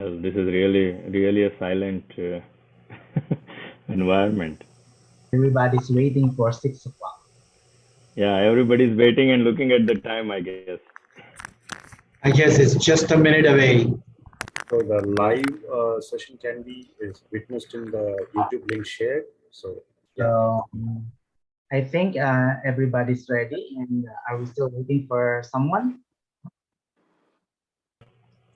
This is really a silent environment. Everybody's waiting for 6 o'clock. Yeah, everybody's waiting and looking at the time, I guess. I guess it's just a minute away. So the live session can be is witnessed in the YouTube link shared. So yeah. So I think everybody's ready. And are we still waiting for someone?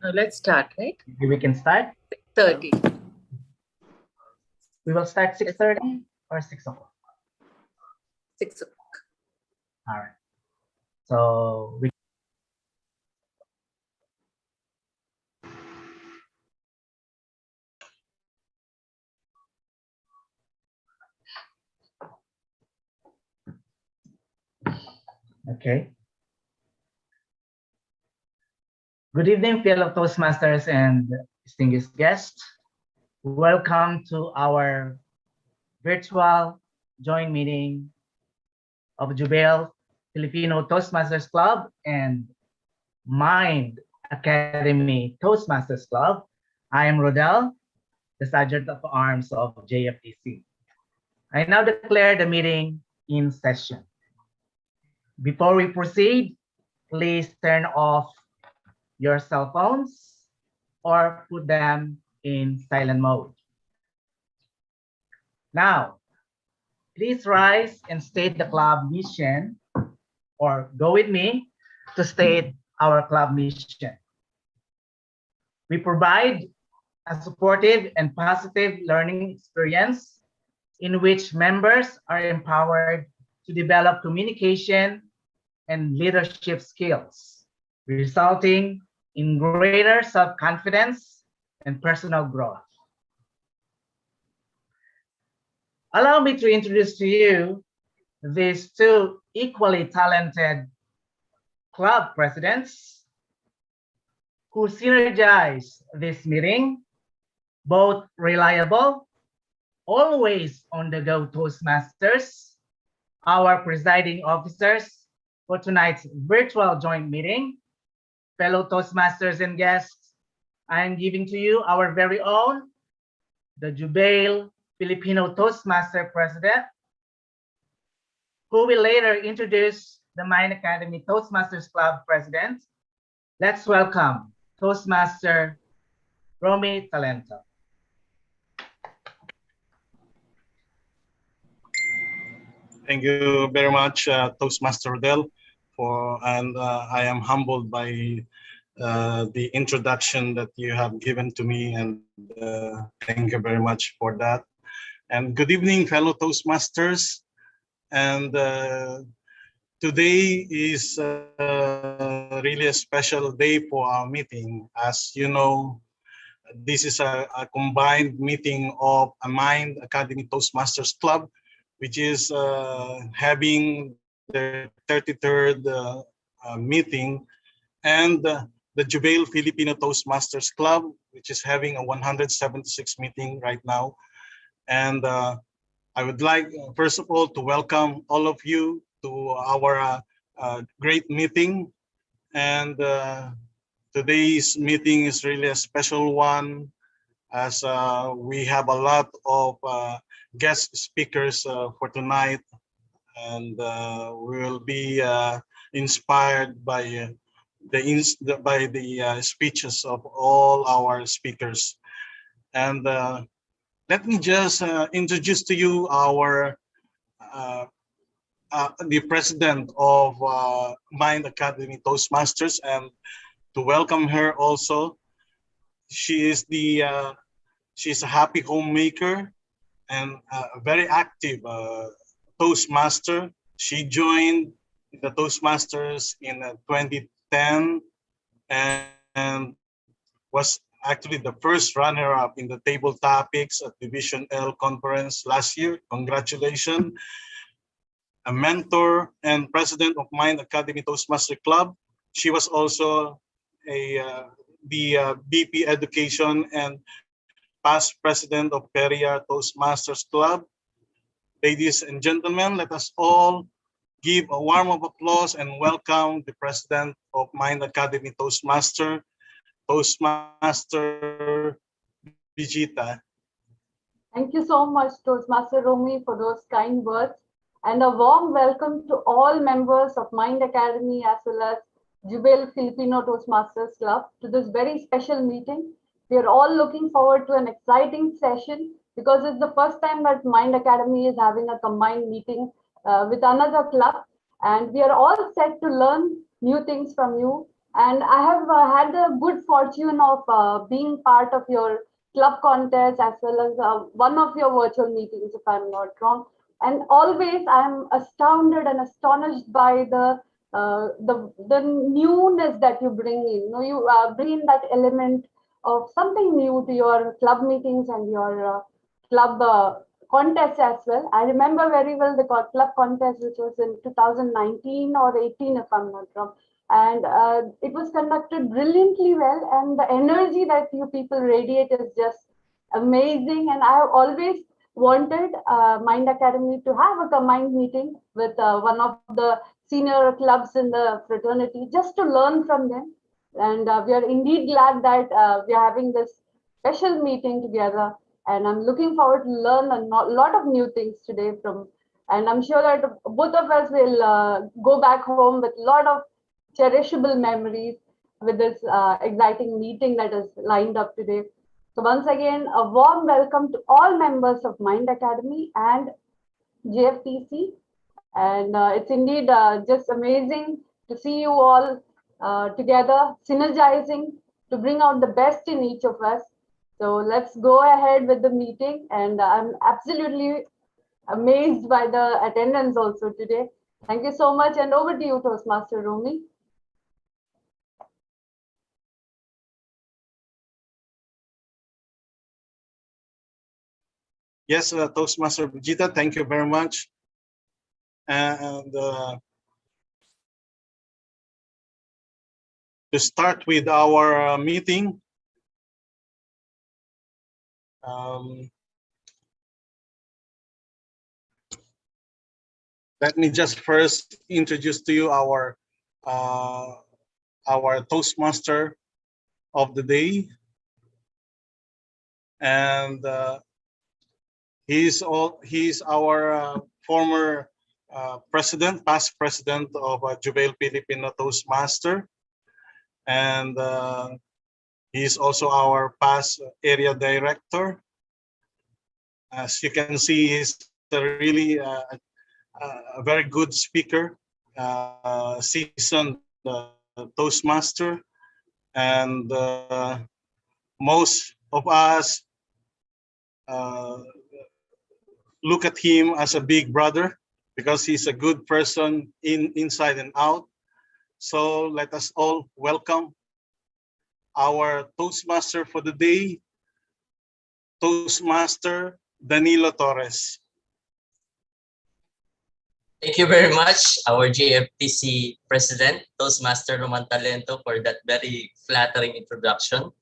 Let's start, right? Maybe we can start. 30. We will start 6:30 or 6 o'clock. 6 o'clock. All right. So we okay. Good evening, fellow Toastmasters and distinguished guests. Welcome to our virtual joint meeting of Jubail Filipino Toastmasters Club and Mind Academy Toastmasters Club. I am Rodel, the Sergeant of Arms of JFTC. I now declare the meeting in session. Before we proceed, please turn off your cell phones or put them in silent mode. Now, please rise and state the club mission, or go with me to state our club mission. We provide a supportive and positive learning experience in which members are empowered to develop communication and leadership skills, resulting in greater self-confidence and personal growth. Allow me to introduce to you these two equally talented club presidents who synergize this meeting, both reliable, always on the go Toastmasters, our presiding officers for tonight's virtual joint meeting. Fellow Toastmasters and guests, I am giving to you our very own, the Jubail Filipino Toastmaster President, who will later introduce the Mind Academy Toastmasters Club President. Let's welcome Toastmaster Romy Talento. Thank you very much, Toastmaster Rodel, and I am humbled by the introduction that you have given to me, and thank you very much for that. And good evening, fellow Toastmasters. And today is really a special day for our meeting. As you know, this is a combined meeting of a Mind Academy Toastmasters Club, which is having their 33rd meeting, and the Jubail Filipino Toastmasters Club, which is having a 176 meeting right now. And I would like, first of all, to welcome all of you to our great meeting. And today's meeting is really a special one, as we have a lot of guest speakers for tonight, and we will be inspired by the speeches of all our speakers. And let me just introduce to you our the president of Mind Academy Toastmasters, and to welcome her also. She is she's a happy homemaker and a very active Toastmaster. She joined the Toastmasters in 2010 and was actually the first runner-up in the table topics at Division L conference last year. Congratulations. A mentor and president of Mind Academy Toastmaster Club. She was also the VP Education and past president of Peria Toastmasters Club. Ladies and gentlemen, let us all give a warm of applause and welcome the president of Mind Academy Toastmaster, Toastmaster Vijita. Thank you so much, Toastmaster Romy, for those kind words. And a warm welcome to all members of Mind Academy as well as Jubail Filipino Toastmasters Club to this very special meeting. We are all looking forward to an exciting session because it's the first time that Mind Academy is having a combined meeting with another club. And we are all set to learn new things from you. And I have had the good fortune of being part of your club contest as well as one of your virtual meetings, if I'm not wrong. And always I'm astounded and astonished by the newness that you bring in. You know, you bring in that element of something new to your club meetings and your club contests as well. I remember very well the club contest, which was in 2019 or 18, if I'm not wrong. And it was conducted brilliantly well, and the energy that you people radiate is just amazing. And I have always wanted Mind Academy to have a combined meeting with one of the senior clubs in the fraternity just to learn from them. And we are indeed glad that we are having this special meeting together. And I'm looking forward to learn a lot of new things today from, and I'm sure that both of us will go back home with a lot of cherishable memories with this exciting meeting that is lined up today. So once again, a warm welcome to all members of Mind Academy and JFTC. And it's indeed just amazing to see you all together, synergizing to bring out the best in each of us. So let's go ahead with the meeting. And I'm absolutely amazed by the attendance also today. Thank you so much. And over to you, Toastmaster Romy. Yes, Toastmaster Vijita, thank you very much. And to start with our meeting, let me just first introduce to you our Toastmaster of the day, and he's our former past president of Jubail Filipino Toastmaster, and he's also our past area director. As you can see, he's really a very good speaker, seasoned Toastmaster, and most of us look at him as a big brother because he's a good person inside and out. So let us all welcome our Toastmaster for the day, Toastmaster Danilo Torres. Thank you very much, our JFTC President, Toastmaster Roman Talento, for that very flattering introduction.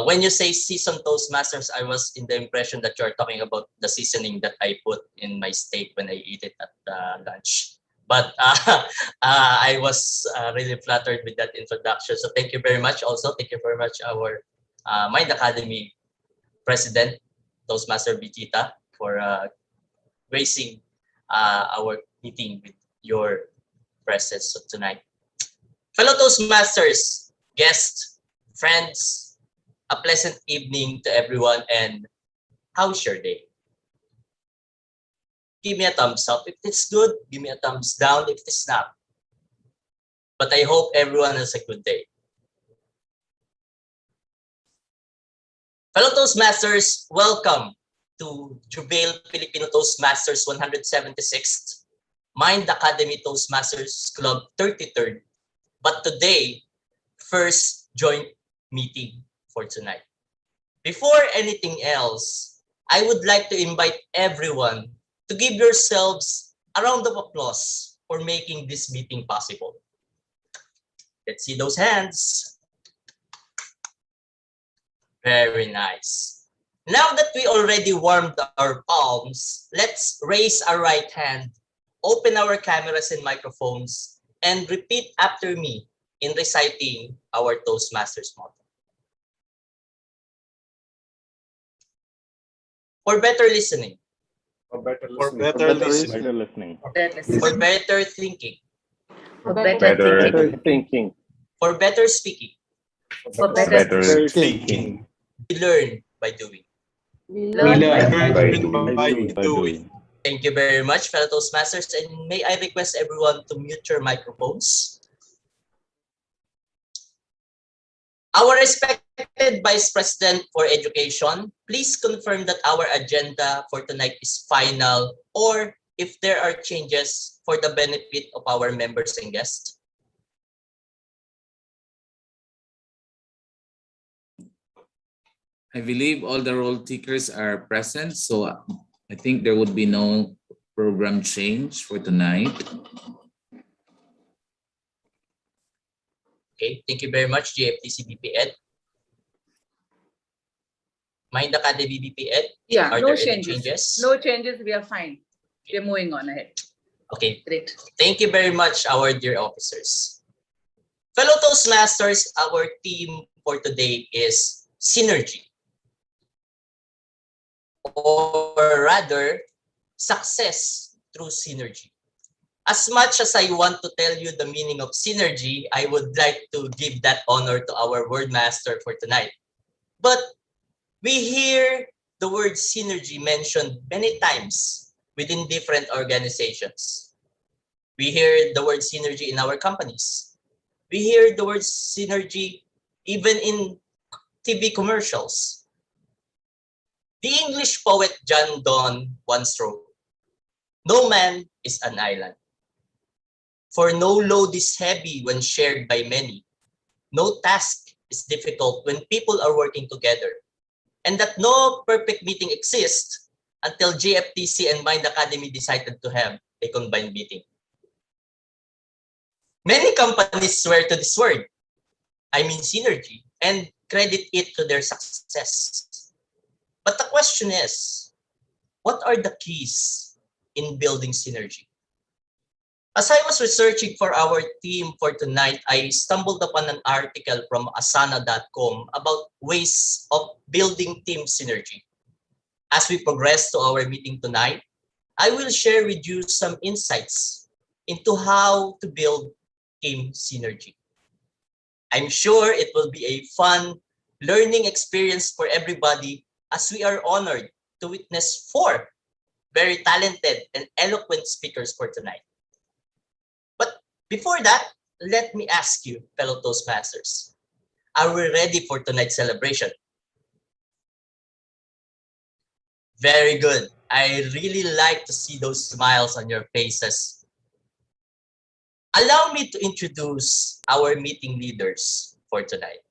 When you say seasoned Toastmasters, I was in the impression that you're talking about the seasoning that I put in my steak when I eat it at lunch. But I was really flattered with that introduction. So thank you very much also. Thank you very much, our Mind Academy President, Toastmaster Vijita, for gracing our meeting with your presence tonight. Fellow Toastmasters, guests, friends, a pleasant evening to everyone, and how's your day? Give me a thumbs up if it's good, give me a thumbs down if it's not. But I hope everyone has a good day. Fellow Toastmasters, welcome to Jubail Filipino Toastmasters 176th, Mind Academy Toastmasters Club 33rd, but today, first joint meeting for tonight. Before anything else, I would like to invite everyone to give yourselves a round of applause for making this meeting possible. Let's see those hands. Very nice. Now that we already warmed our palms, let's raise our right hand, open our cameras and microphones, and repeat after me in reciting our Toastmasters motto. For better listening. For better For listening. better listening. Better listening. For better thinking. For better thinking. Thinking. For better speaking. For better Better Thinking. We learn by doing. We We learn. learn. By doing. Thank you very much, fellow Toastmasters, and may I request everyone to mute your microphones. Our respected Vice President for Education, please confirm that our agenda for tonight is final, or if there are changes for the benefit of our members and guests. I believe all the roll takers are present, so I think there would be no program change for tonight. Okay, thank you very much, JFTC BP Ed. Mind Academy BP Ed, Yeah, are no there any changes. changes? No changes, we are fine. We're moving on ahead. Okay, Great. thank you very much, our dear officers. Fellow Toastmasters, our theme for today is synergy. Or rather, success through synergy. As much as I want to tell you the meaning of synergy, I would like to give that honor to our word master for tonight. But we hear the word synergy mentioned many times within different organizations. We hear the word synergy in our companies. We hear the word synergy even in TV commercials. The English poet John Donne once wrote, "No man is an island, for no load is heavy when shared by many. No task is difficult when people are working together, and that no perfect meeting exists until JFTC and Mind Academy decided to have a combined meeting." Many companies swear to this word, I mean synergy, and credit it to their success. But the question is, what are the keys in building synergy? As I was researching for our theme for tonight, I stumbled upon an article from asana.com about ways of building team synergy. As we progress to our meeting tonight, I will share with you some insights into how to build team synergy. I'm sure it will be a fun learning experience for everybody, as we are honored to witness 4 very talented and eloquent speakers for tonight. But before that, let me ask you, fellow Toastmasters, are we ready for tonight's celebration? Very good. I really like to see those smiles on your faces. Allow me to introduce our meeting leaders for tonight.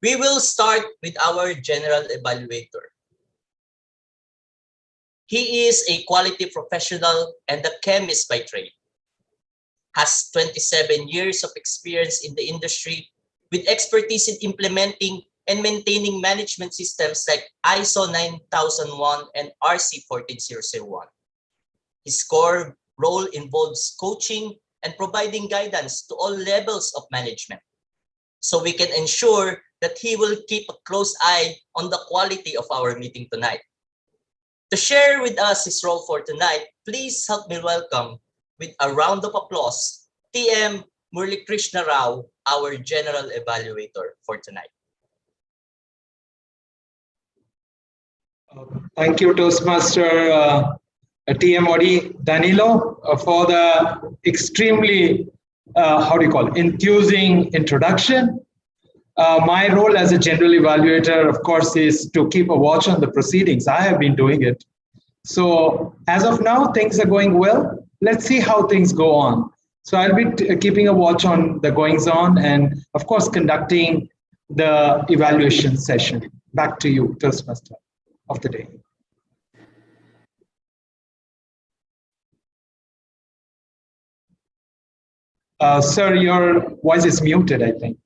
We will start with our general evaluator. He is a quality professional and a chemist by trade. Has 27 years of experience in the industry with expertise in implementing and maintaining management systems like ISO 9001 and RC 14001. His core role involves coaching and providing guidance to all levels of management, so we can ensure that he will keep a close eye on the quality of our meeting tonight. To share with us his role for tonight, please help me welcome with a round of applause, TM Murli Krishna Rao, our General Evaluator for tonight. Thank you, Toastmaster TM Odi Danilo, for the extremely, enthusing introduction. My role as a general evaluator, of course, is to keep a watch on the proceedings. I have been doing it. So as of now, things are going well. Let's see how things go on. So I'll be keeping a watch on the goings on and, of course, conducting the evaluation session. Back to you, Toastmaster of the day. Sir, your voice is muted, I think.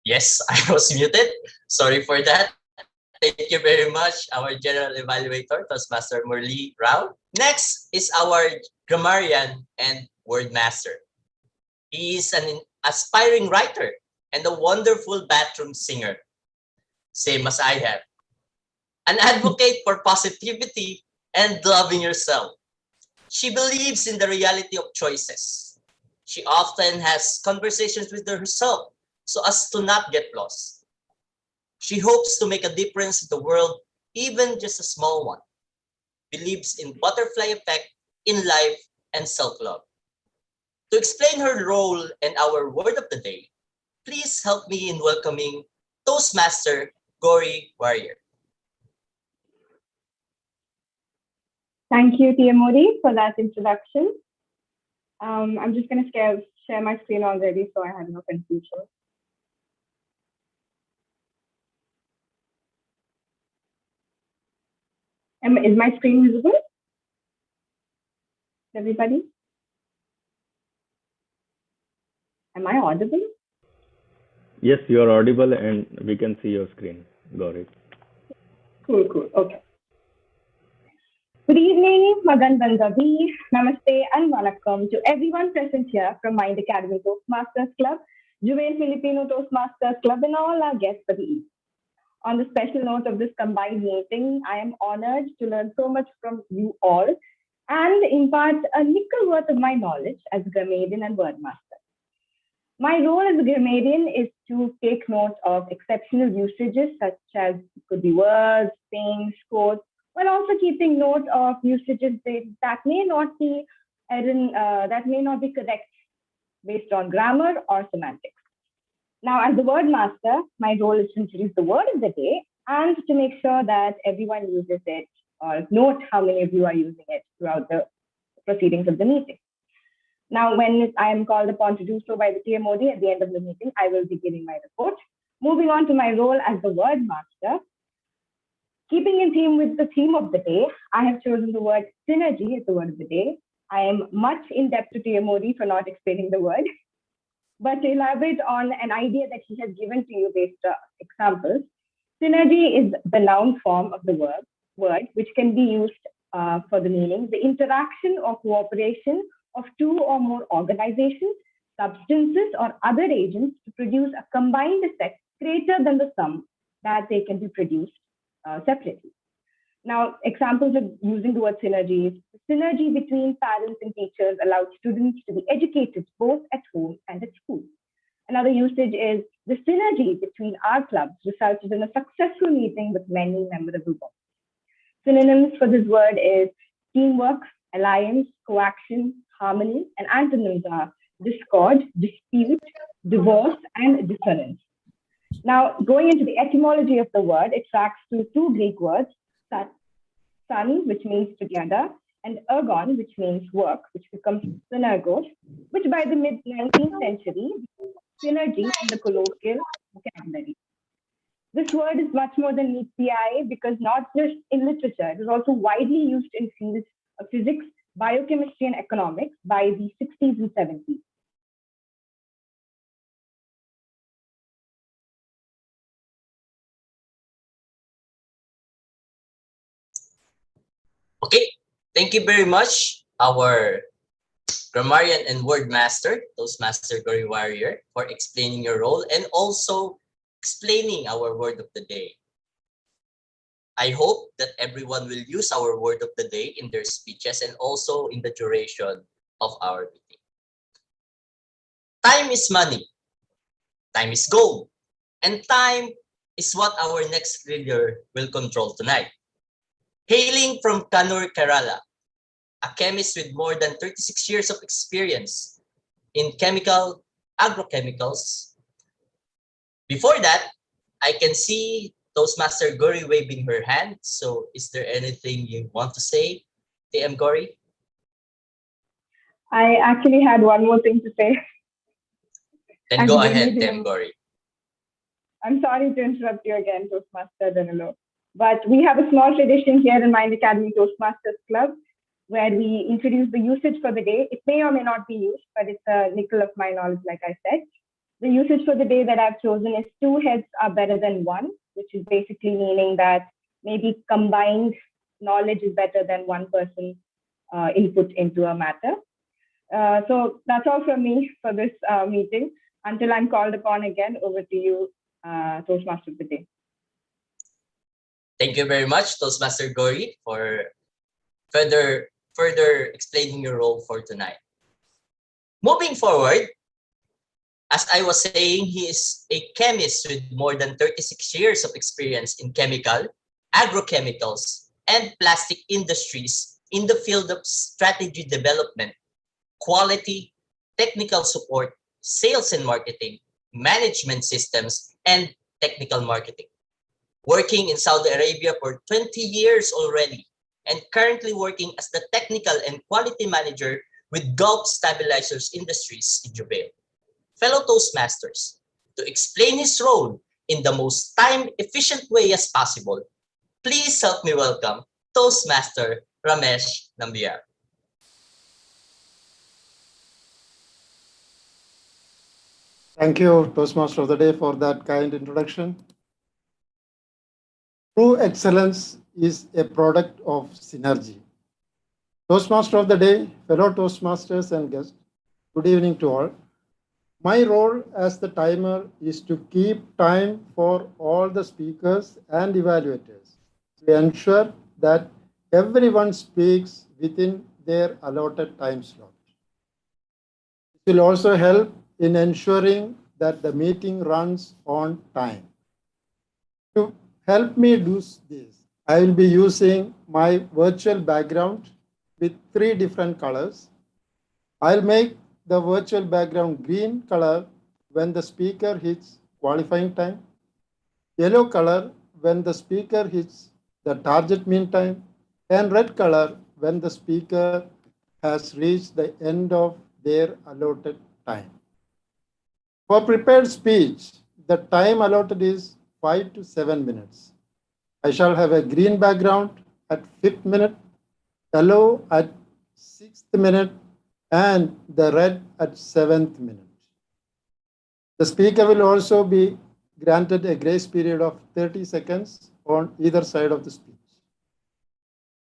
Yes, I was muted. Sorry for that. Thank you very much, our General Evaluator, Toastmaster Murli Rao. Next is our grammarian and word master. He is an aspiring writer, and a wonderful bathroom singer, same as I have. An advocate for positivity and loving yourself. She believes in the reality of choices. She often has conversations with herself so as to not get lost. She hopes to make a difference in the world, even just a small one. Believes in butterfly effect in life and self-love. To explain her role and our word of the day, please help me in welcoming Toastmaster Gory Warrior. Thank you, Tia Modi, for that introduction. I'm just going to share my screen already so I have no confusion. Is my screen visible? Everybody? Am I audible? Yes, you are audible and we can see your screen, Gauri. Cool, cool. Okay. Good evening, Magandang gabi, Namaste, and Vanakkam to everyone present here from Mind Academy Toastmasters Club, Juvenile Filipino Toastmasters Club, and all our guests for the evening. On the special note of this combined meeting, I am honored to learn so much from you all and impart a nickel worth of my knowledge as a grammarian and wordmaster. My role as a grammarian is to take note of exceptional usages such as could be words, things, quotes, while also keeping note of usages that may not be correct based on grammar or semantics. Now, as the word master, my role is to introduce the word of the day and to make sure that everyone uses it or note how many of you are using it throughout the proceedings of the meeting. Now, when I am called upon to do so by the TMOD at the end of the meeting, I will be giving my report. Moving on to my role as the word master, keeping in theme with the theme of the day, I have chosen the word synergy as the word of the day. I am much in debt to TMOD for not explaining the word. But to elaborate on an idea that he has given to you based on examples, synergy is the noun form of the word which can be used for the meaning, the interaction or cooperation of two or more organizations, substances, or other agents to produce a combined effect greater than the sum that they can be produced separately. Now, examples of using the word synergy is synergy between parents and teachers allows students to be educated both at home and at school. Another usage is the synergy between our clubs resulted in a successful meeting with many memorable bonds. Synonyms for this word is teamwork, alliance, coaction, harmony, and antonyms are discord, dispute, divorce, and dissonance. Now, going into the etymology of the word, it tracks to two Greek words, sun, which means together, and ergon, which means work, which becomes synergos, which by the mid-19th century, synergy in the colloquial vocabulary. This word is much more than meets the eye because not just in literature, it is also widely used in fields of physics, biochemistry, and economics by the 60s and 70s. Okay, thank you very much, our grammarian and word master, Toastmaster Gory Warrior, for explaining your role and also explaining our word of the day. I hope that everyone will use our word of the day in their speeches and also in the duration of our meeting. Time is money, time is gold, and time is what our next leader will control tonight. Hailing from Kannur, Kerala, a chemist with more than 36 years of experience in agrochemicals. Before that, I can see Toastmaster Gory waving her hand. So is there anything you want to say, TM Gory? I actually had one more thing to say. Then go ahead, TM Gory. I'm sorry to interrupt you again, Toastmaster Danilo. But we have a small tradition here in Mind Academy Toastmasters Club where we introduce the usage for the day. It may or may not be used, but it's a nickel of my knowledge, like I said. The usage for the day that I've chosen is 2 heads are better than 1, which is basically meaning that maybe combined knowledge is better than one person input into a matter. So that's all from me for this meeting. Until I'm called upon again, over to you, Toastmaster of the day. Thank you very much, Toastmaster Gory, for further explaining your role for tonight. Moving forward, as I was saying, he is a chemist with more than 36 years of experience in chemical, agrochemicals, and plastic industries in the field of strategy development, quality, technical support, sales and marketing, management systems, and technical marketing. Working in Saudi Arabia for 20 years already, and currently working as the technical and quality manager with Gulf Stabilizers Industries in Jubail. Fellow Toastmasters, to explain his role in the most time-efficient way as possible, please help me welcome Toastmaster Ramesh Nambiar. Thank you, Toastmaster of the Day, for that kind introduction. True excellence is a product of synergy. Toastmaster of the Day, fellow Toastmasters and guests, good evening to all. My role as the timer is to keep time for all the speakers and evaluators to ensure that everyone speaks within their allotted time slot. It will also help in ensuring that the meeting runs on time. To help me do this, I will be using my virtual background with 3 different colors. I'll make the virtual background green color when the speaker hits qualifying time, yellow color when the speaker hits the target mean time, and red color when the speaker has reached the end of their allotted time. For prepared speech, the time allotted is 5 to 7 minutes. I shall have a green background at 5th minute, yellow at 6th minute, and the red at 7th minute. The speaker will also be granted a grace period of 30 seconds on either side of the speech.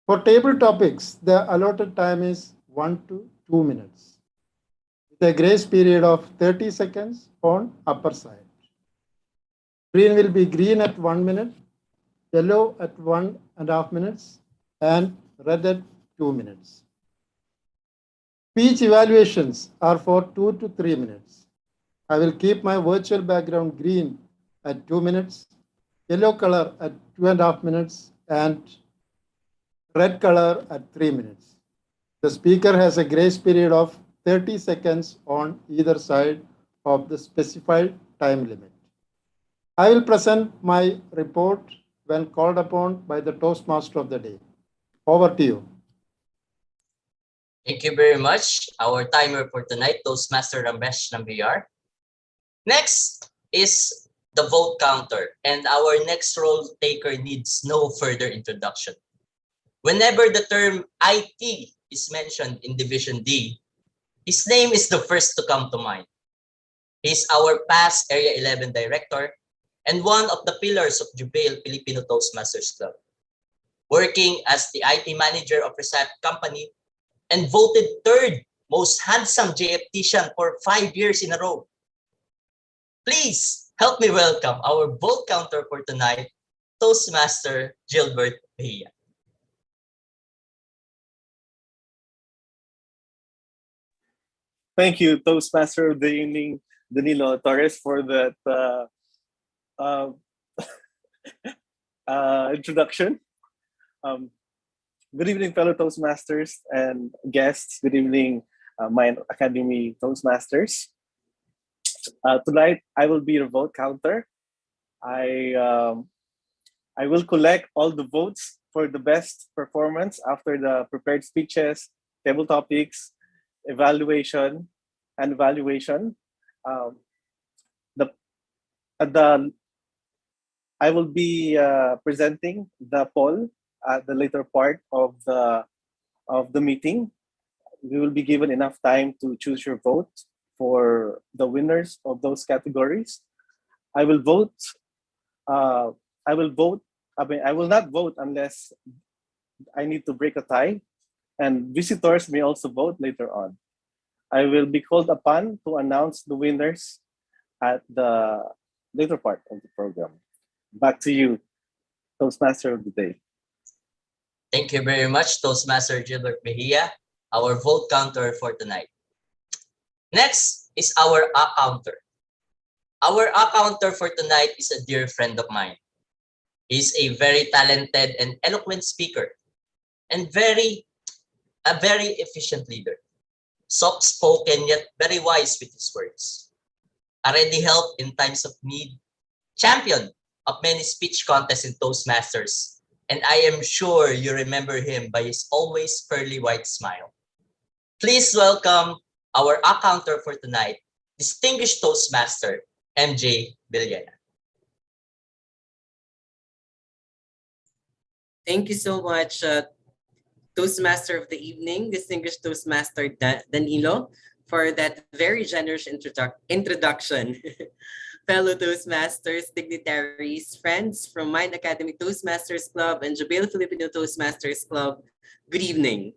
For table topics, the allotted time is 1 to 2 minutes, with a grace period of 30 seconds on upper side. Green will be green at 1 minute, yellow at 1.5 minutes, and red at 2 minutes. Speech evaluations are for 2 to 3 minutes. I will keep my virtual background green at 2 minutes, yellow color at 2.5 minutes, and red color at 3 minutes. The speaker has a grace period of 30 seconds on either side of the specified time limit. I will present my report when called upon by the Toastmaster of the Day. Over to you. Thank you very much. Our timer for tonight, Toastmaster Ramesh Nambiar. Next is the vote counter, and our next role taker needs no further introduction. Whenever the term IT is mentioned in Division D, his name is the first to come to mind. He's our past Area 11 Director and one of the pillars of Jubail Filipino Toastmasters Club, working as the IT manager of Recep Company and voted 3rd most handsome JFTian for 5 years in a row. Please help me welcome our vote counter for tonight, Toastmaster Gilbert Bahia. Thank you, Toastmaster of the evening, Danilo Torres, for that introduction. Good evening, fellow Toastmasters and guests. Good evening, my Academy Toastmasters. Tonight, I will be your vote counter. I will collect all the votes for the best performance after the prepared speeches, table topics, evaluation. I will be presenting the poll at the later part of the meeting. We will be given enough time to choose your vote for the winners of those categories. I will not vote unless I need to break a tie, and visitors may also vote later on. I will be called upon to announce the winners at the later part of the program. Back to you, Toastmaster of the day. Thank you very much, Toastmaster Gilbert Mejia, our vote counter for tonight. Next is our counter. Our counter for tonight is a dear friend of mine. He's a very talented and eloquent speaker and a very efficient leader. Soft-spoken yet very wise with his words. A ready help in times of need. Champion of many speech contests in Toastmasters. And I am sure you remember him by his always pearly white smile. Please welcome our counter for tonight, distinguished Toastmaster, MJ Villena. Thank you so much, Toastmaster of the evening, distinguished Toastmaster Danilo, for that very generous introduction. Fellow Toastmasters, dignitaries, friends from Mind Academy Toastmasters Club and Jubail Filipino Toastmasters Club, good evening.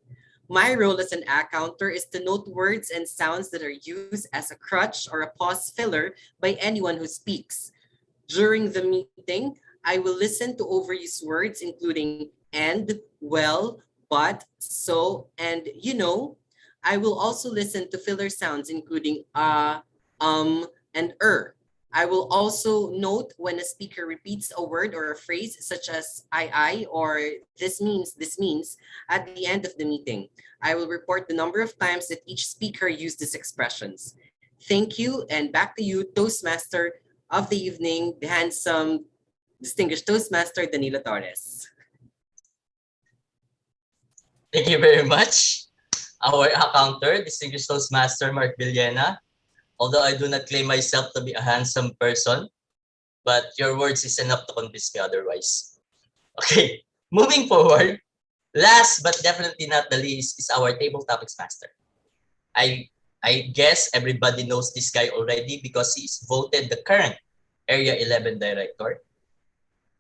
My role as an counter is to note words and sounds that are used as a crutch or a pause filler by anyone who speaks. During the meeting, I will listen to overused words including and, well, but, so, and you know. I will also listen to filler sounds including and I will also note when a speaker repeats a word or a phrase such as I or this means at the end of the meeting. I will report the number of times that each speaker used these expressions. Thank you, and back to you, Toastmaster of the evening, the handsome, distinguished Toastmaster Danilo Torres. Thank you very much. Our counter, distinguished Toastmaster Mark Villena. Although I do not claim myself to be a handsome person, but your words is enough to convince me otherwise. Okay, moving forward, last but definitely not the least is our table topics master. I guess everybody knows this guy already because he is voted the current Area 11 director.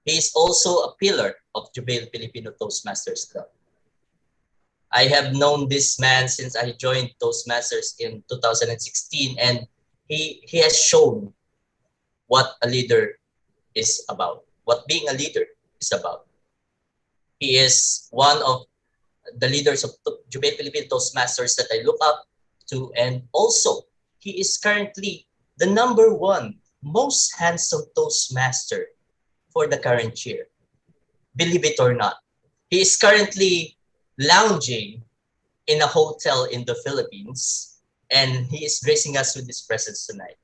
He is also a pillar of Jubail Filipino Toastmasters Club. I have known this man since I joined Toastmasters in 2016, and he has shown what a leader is about, what being a leader is about. He is one of the leaders of Jubail Filipino Toastmasters that I look up to, and also he is currently the #1 most handsome Toastmaster for the current year. Believe it or not, he is currently lounging in a hotel in the Philippines, and he is gracing us with his presence tonight.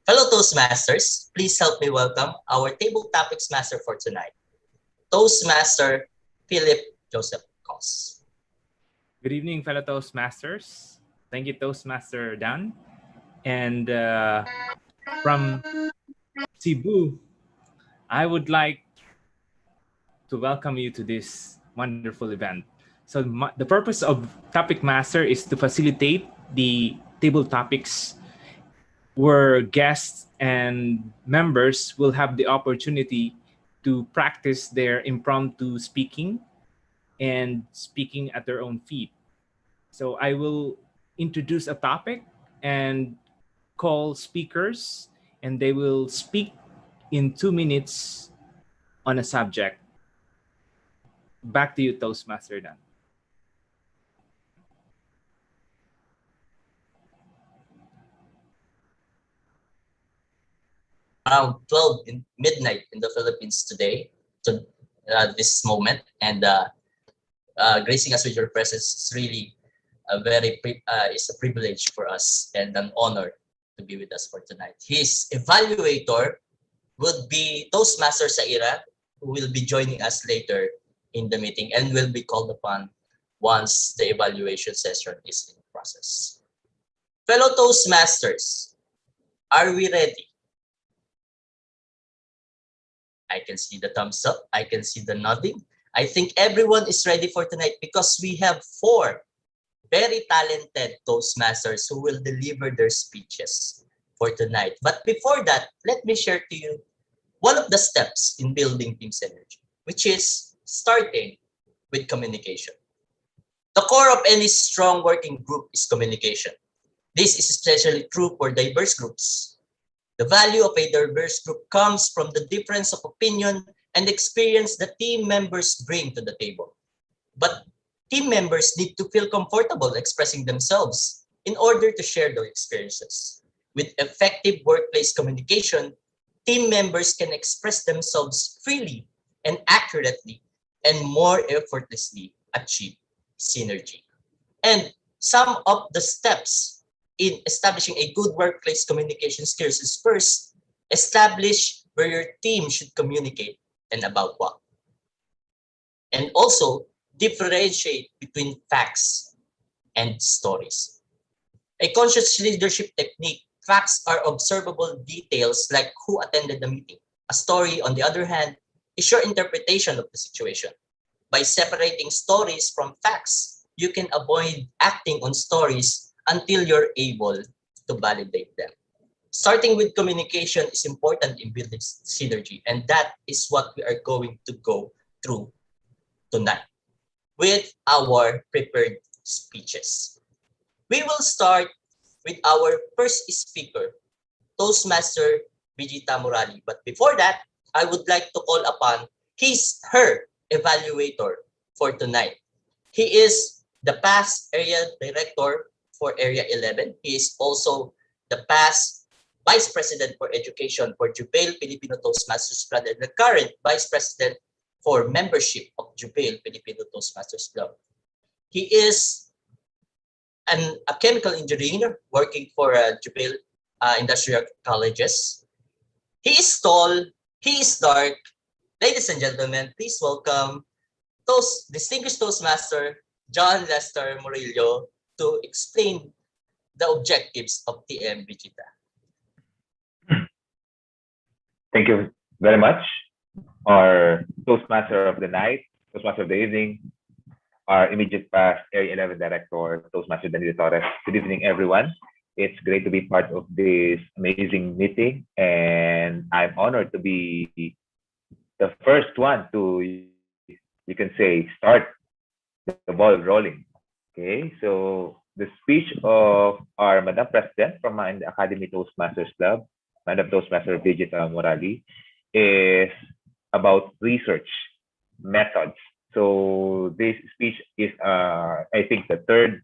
Fellow Toastmasters, please help me welcome our table topics master for tonight, Toastmaster Philip Joseph Cos. Good evening, fellow Toastmasters. Thank you, Toastmaster Dan. And from Cebu, I would like to welcome you to this wonderful event. So the purpose of Topic Master is to facilitate the table topics where guests and members will have the opportunity to practice their impromptu speaking and speaking at their own feet. So I will introduce a topic and call speakers, and they will speak in 2 minutes on a subject. Back to you, Toastmaster Dan. Around 12 midnight in the Philippines today, to this moment, and gracing us with your presence is really it's a privilege for us and an honor to be with us for tonight. His evaluator would be Toastmaster Saira, who will be joining us later in the meeting and will be called upon once the evaluation session is in process. Fellow Toastmasters, are we ready? I can see the thumbs up. I can see the nodding. I think everyone is ready for tonight because we have 4 very talented Toastmasters who will deliver their speeches for tonight. But before that, let me share to you one of the steps in building team synergy, which is starting with communication. The core of any strong working group is communication. This is especially true for diverse groups. The value of a diverse group comes from the difference of opinion and experience the team members bring to the table. But team members need to feel comfortable expressing themselves in order to share their experiences. With effective workplace communication, team members can express themselves freely and accurately and more effortlessly achieve synergy. And some of the steps in establishing a good workplace communication skills is first, establish where your team should communicate and about what. And also, differentiate between facts and stories. A conscious leadership technique, facts are observable details like who attended the meeting. A story, on the other hand, is your interpretation of the situation. By separating stories from facts, you can avoid acting on stories until you're able to validate them. Starting with communication is important in building synergy, and that is what we are going to go through tonight with our prepared speeches. We will start with our first speaker, Toastmaster Vijita Murali. But before that, I would like to call upon her evaluator for tonight. He is the past area director for Area 11. He is also the past Vice President for Education for Jubail Filipino Toastmasters Club and the current Vice President for membership of Jubail Filipino Toastmasters Club. He is a chemical engineer working for Jubail Industrial Colleges. He is tall, he is dark. Ladies and gentlemen, please welcome distinguished Toastmaster John Lester Murillo to explain the objectives of TM Vijita. Thank you very much, our Toastmaster of the night, Toastmaster of the evening, our immediate past Area 11 Director, Toastmaster Danilo Torres. Good evening, everyone. It's great to be part of this amazing meeting, and I'm honored to be the first one to, you can say, start the ball rolling. Okay, so the speech of our Madam President from the Academy Toastmasters Club, Madam Toastmaster Vijita Murali, is about research methods. So this speech is, I think, the third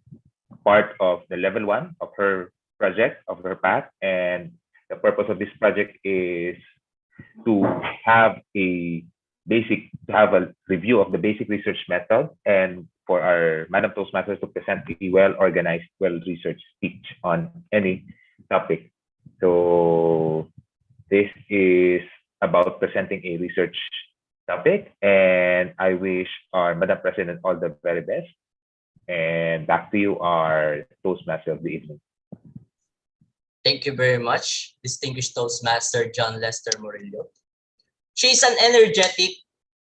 part of the level 1 of her project, of her path. And the purpose of this project is to have a review of the basic research method and for our Madam Toastmasters to present a well-organized, well-researched speech on any topic. So this is about presenting a research topic, and I wish our Madam President all the very best. And back to you, our Toastmaster of the evening. Thank you very much, distinguished Toastmaster John Lester Murillo. She is an energetic,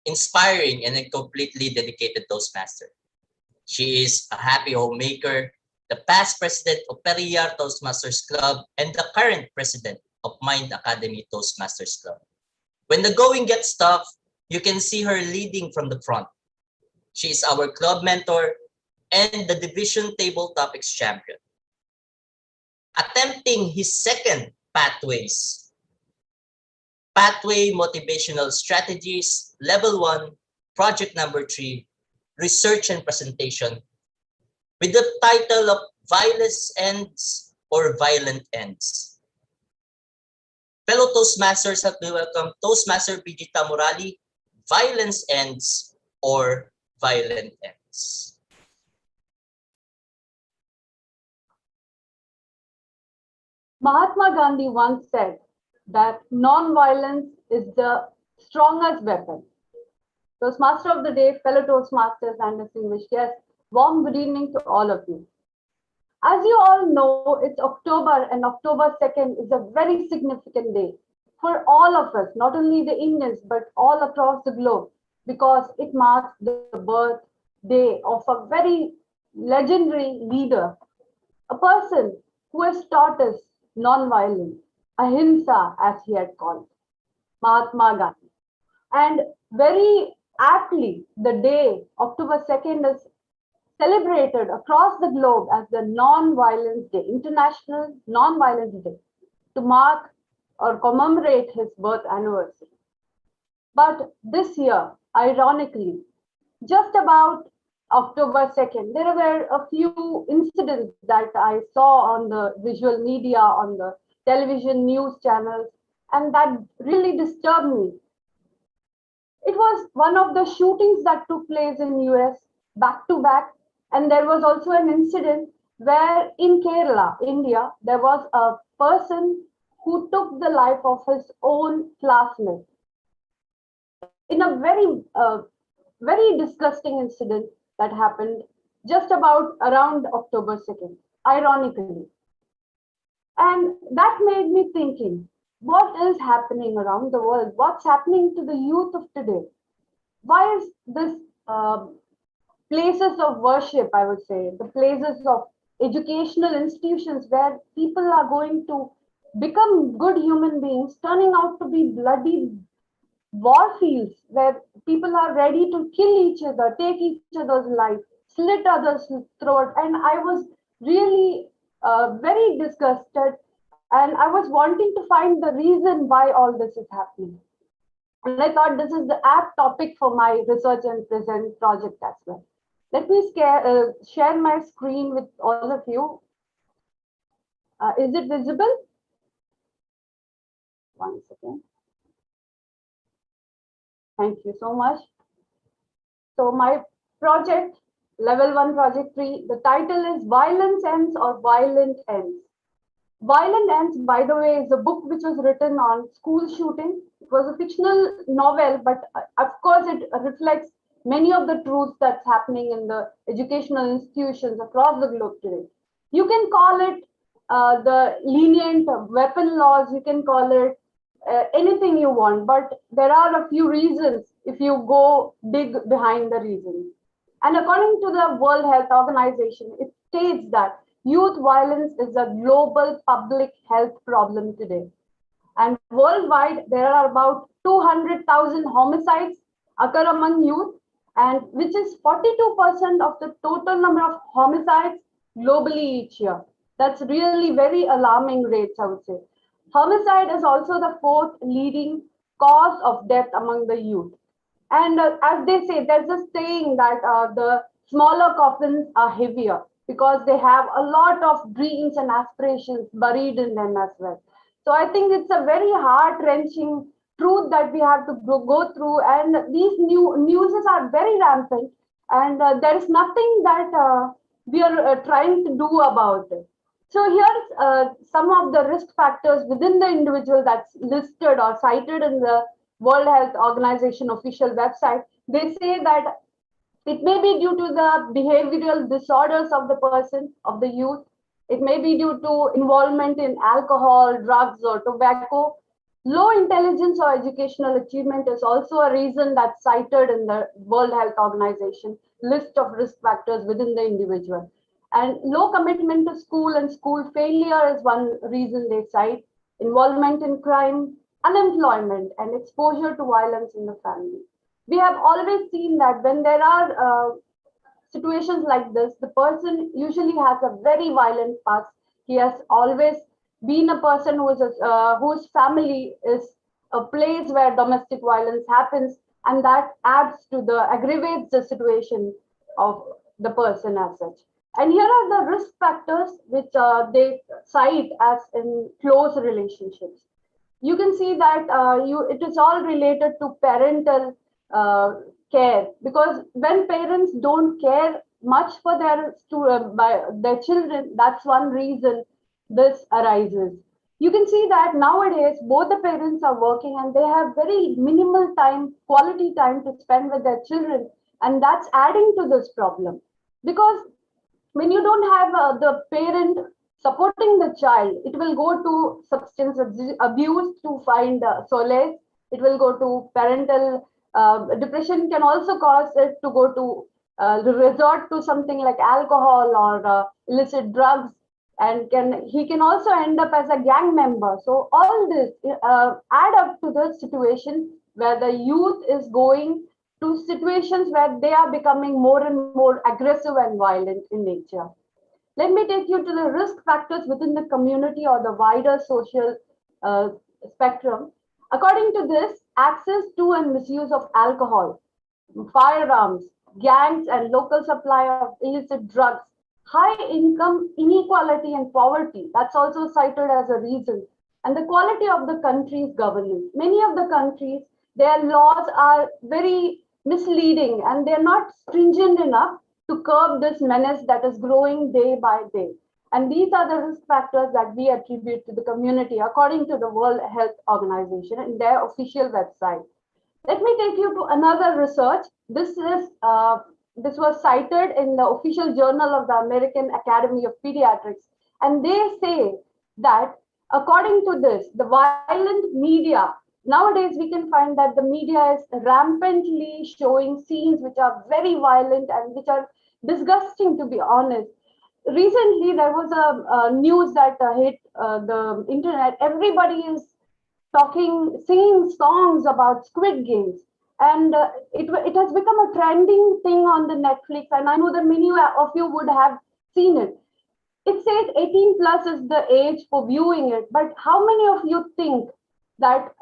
inspiring, and a completely dedicated Toastmaster. She is a happy homemaker, the past president of Periyar Toastmasters Club, and the current president of Mind Academy Toastmasters Club. When the going gets tough, you can see her leading from the front. She is our club mentor and the division table topics champion. Attempting his second Pathway Motivational Strategies, Level 1, Project Number 3, Research and Presentation, with the title of Violence Ends or Violent Ends. Fellow Toastmasters, help me welcome Toastmaster Vijita Murali, Violence Ends or Violent Ends. Mahatma Gandhi once said that non-violence is the strongest weapon. Toastmaster of the day, fellow Toastmasters and distinguished guests, warm good evening to all of you. As you all know, it's October, and October 2nd is a very significant day for all of us, not only the Indians, but all across the globe, because it marks the birthday of a very legendary leader, a person who has taught us non-violence, ahimsa as he had called, Mahatma Gandhi. And very aptly, the day, October 2nd, is celebrated across the globe as the Non-Violence Day, International Non-Violence Day, to mark or commemorate his birth anniversary. But this year, ironically, just about October 2nd, there were a few incidents that I saw on the visual media, on the television news channels, and that really disturbed me. It was one of the shootings that took place in US back to back, and there was also an incident where in Kerala, India, there was a person who took the life of his own classmate in a very disgusting incident that happened just about around October 2nd, ironically. And that made me thinking, what is happening around the world? What's happening to the youth of today? Why is this places of worship, I would say, the places of educational institutions where people are going to become good human beings, turning out to be bloody war fields where people are ready to kill each other, take each other's life, slit others' throat. And I was really very disgusted, and I was wanting to find the reason why all this is happening. And I thought this is the apt topic for my research and present project as well. Let me share my screen with all of you. Is it visible? One second. Thank you so much. So my project, level 1, project 3, the title is Violence Ends or Violent Ends. Violent Ends, by the way, is a book which was written on school shooting. It was a fictional novel, but of course it reflects many of the truths that's happening in the educational institutions across the globe today. You can call it the lenient weapon laws, you can call it anything you want, but there are a few reasons if you go dig behind the reasons. And according to the World Health Organization, it states that youth violence is a global public health problem today. And worldwide, there are about 200,000 homicides occur among youth, and which is 42% of the total number of homicides globally each year. That's really very alarming rates, I would say. Homicide is also the 4th leading cause of death among the youth. And as they say, there's a saying that the smaller coffins are heavier because they have a lot of dreams and aspirations buried in them as well. So I think it's a very heart-wrenching truth that we have to go through, and these news are very rampant, and there is nothing that we are trying to do about it. So here's some of the risk factors within the individual that's listed or cited in the World Health Organization official website. They say that it may be due to the behavioral disorders of the person, of the youth. It may be due to involvement in alcohol, drugs, or tobacco. Low intelligence or educational achievement is also a reason that's cited in the World Health Organization list of risk factors within the individual. And low commitment to school and school failure is one reason they cite. Involvement in crime, unemployment, and exposure to violence in the family. We have always seen that when there are situations like this, the person usually has a very violent past. He has always been a person whose family is a place where domestic violence happens, and that aggravates the situation of the person as such. And here are the risk factors which they cite as in close relationships. You can see that it is all related to parental care, because when parents don't care much for their children, that's one reason this arises. You can see that nowadays both the parents are working and they have very minimal time, quality time to spend with their children, and that's adding to this problem. Because when you don't have the parent supporting the child, it will go to substance abuse to find solace. It will go to parental depression, can also cause it to go to resort to something like alcohol or illicit drugs, and he can also end up as a gang member. So all this add up to the situation where the youth is going to situations where they are becoming more and more aggressive and violent in nature. Let me take you to the risk factors within the community or the wider social spectrum. According to this, access to and misuse of alcohol, firearms, gangs, and local supply of illicit drugs, high income inequality and poverty, that's also cited as a reason, and the quality of the country's governance. Many of the countries, their laws are very misleading and they're not stringent enough to curb this menace that is growing day by day. And these are the risk factors that we attribute to the community according to the World Health Organization in their official website. Let me take you to another research. This was cited in the official journal of the American Academy of Pediatrics. And they say that according to this, the violent media, nowadays we can find that the media is rampantly showing scenes which are very violent and which are disgusting, to be honest. Recently, there was a news that hit the internet. Everybody is singing songs about Squid Games. And it has become a trending thing on the Netflix. And I know that many of you would have seen it. It says 18 plus is the age for viewing it. But how many of you think that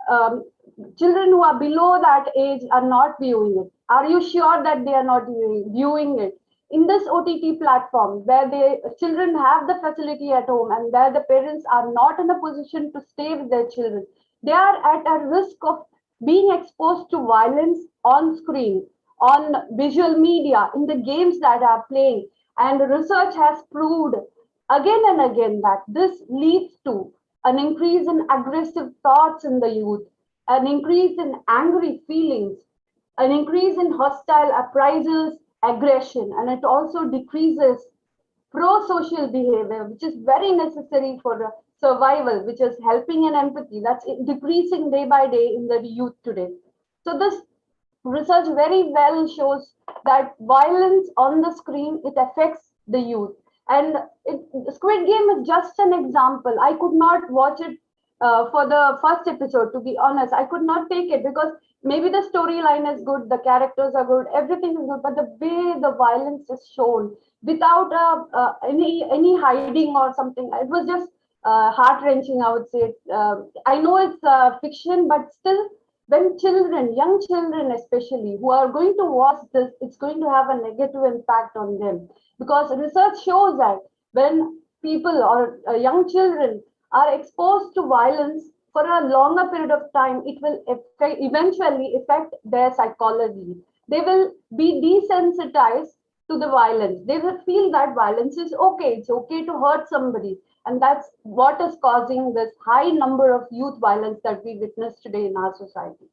children who are below that age are not viewing it? Are you sure that they are not viewing it? In this OTT platform, where children have the facility at home and where the parents are not in a position to stay with their children, they are at a risk of being exposed to violence on screen, on visual media, in the games that are playing. And research has proved again and again that this leads to an increase in aggressive thoughts in the youth, an increase in angry feelings, an increase in hostile appraisals, aggression, and it also decreases pro-social behavior, which is very necessary for survival, which is helping in empathy. That's decreasing day by day in the youth today. So this research very well shows that violence on the screen, it affects the youth. And Squid Game is just an example. I could not watch it for the first episode, to be honest. I could not take it because maybe the storyline is good, the characters are good, everything is good, but the way the violence is shown without any hiding or something, it was just heart-wrenching, I would say. I know it's fiction, but still, when children, young children especially, who are going to watch this, it's going to have a negative impact on them. Because research shows that when people or young children are exposed to violence for a longer period of time, it will eventually affect their psychology. They will be desensitized to the violence. They will feel that violence is okay. It's okay to hurt somebody. And that's what is causing this high number of youth violence that we witness today in our society.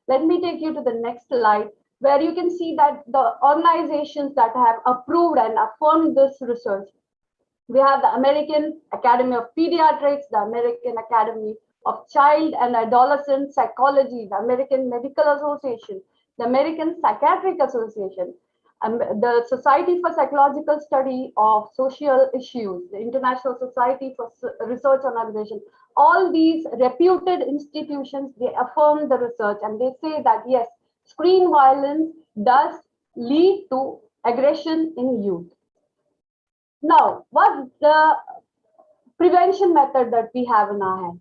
Let me take you to the next slide, where you can see that the organizations that have approved and affirmed this research. We have the American Academy of Pediatrics, the American Academy of Child and Adolescent Psychology, the American Medical Association, the American Psychiatric Association, the Society for Psychological Study of Social Issues, the International Society for Research on Organization. All these reputed institutions, they affirm the research and they say that yes, screen violence does lead to aggression in youth. Now, what's the prevention method that we have in our hand?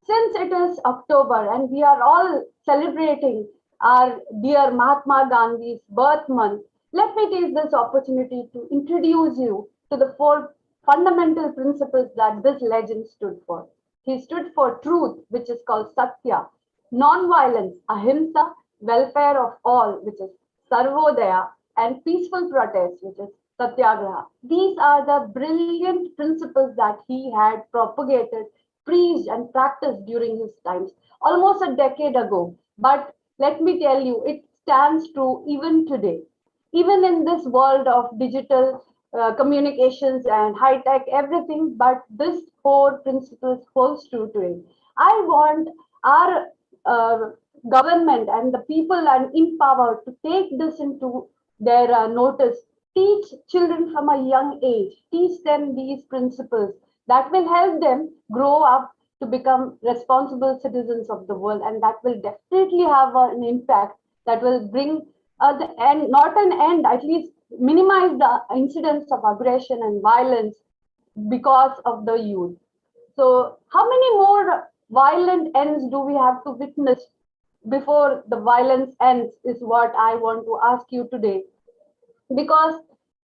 Since it is October and we are all celebrating our dear Mahatma Gandhi's birth month, let me take this opportunity to introduce you to the 4 fundamental principles that this legend stood for. He stood for truth, which is called Satya, non-violence, Ahimsa, welfare of all, which is Sarvodaya, and peaceful protest, which is Satyagraha. These are the brilliant principles that he had propagated, preached, and practiced during his times, almost a decade ago. But let me tell you, it stands true even today. Even in this world of digital communications and high tech, everything, but this 4 principles holds true today. I want our government and the people and in power to take this into their notice. Teach children from a young age, teach them these principles that will help them grow up to become responsible citizens of the world, and that will definitely have an impact that will bring the end, not an end, at least minimize the incidents of aggression and violence because of the youth. So how many more violent ends do we have to witness before the violence ends is what I want to ask you today. Because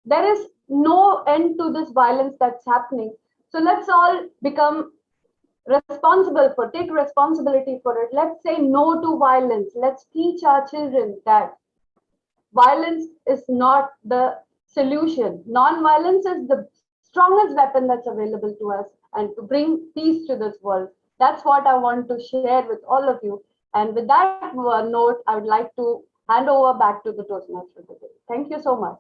there is no end to this violence that's happening. So let's all become responsible for, take responsibility for it. Let's say no to violence. Let's teach our children that violence is not the solution. Non-violence is the strongest weapon that's available to us and to bring peace to this world. That's what I want to share with all of you. And with that note, I would like to hand over back to the Toastmaster today. Thank you so much.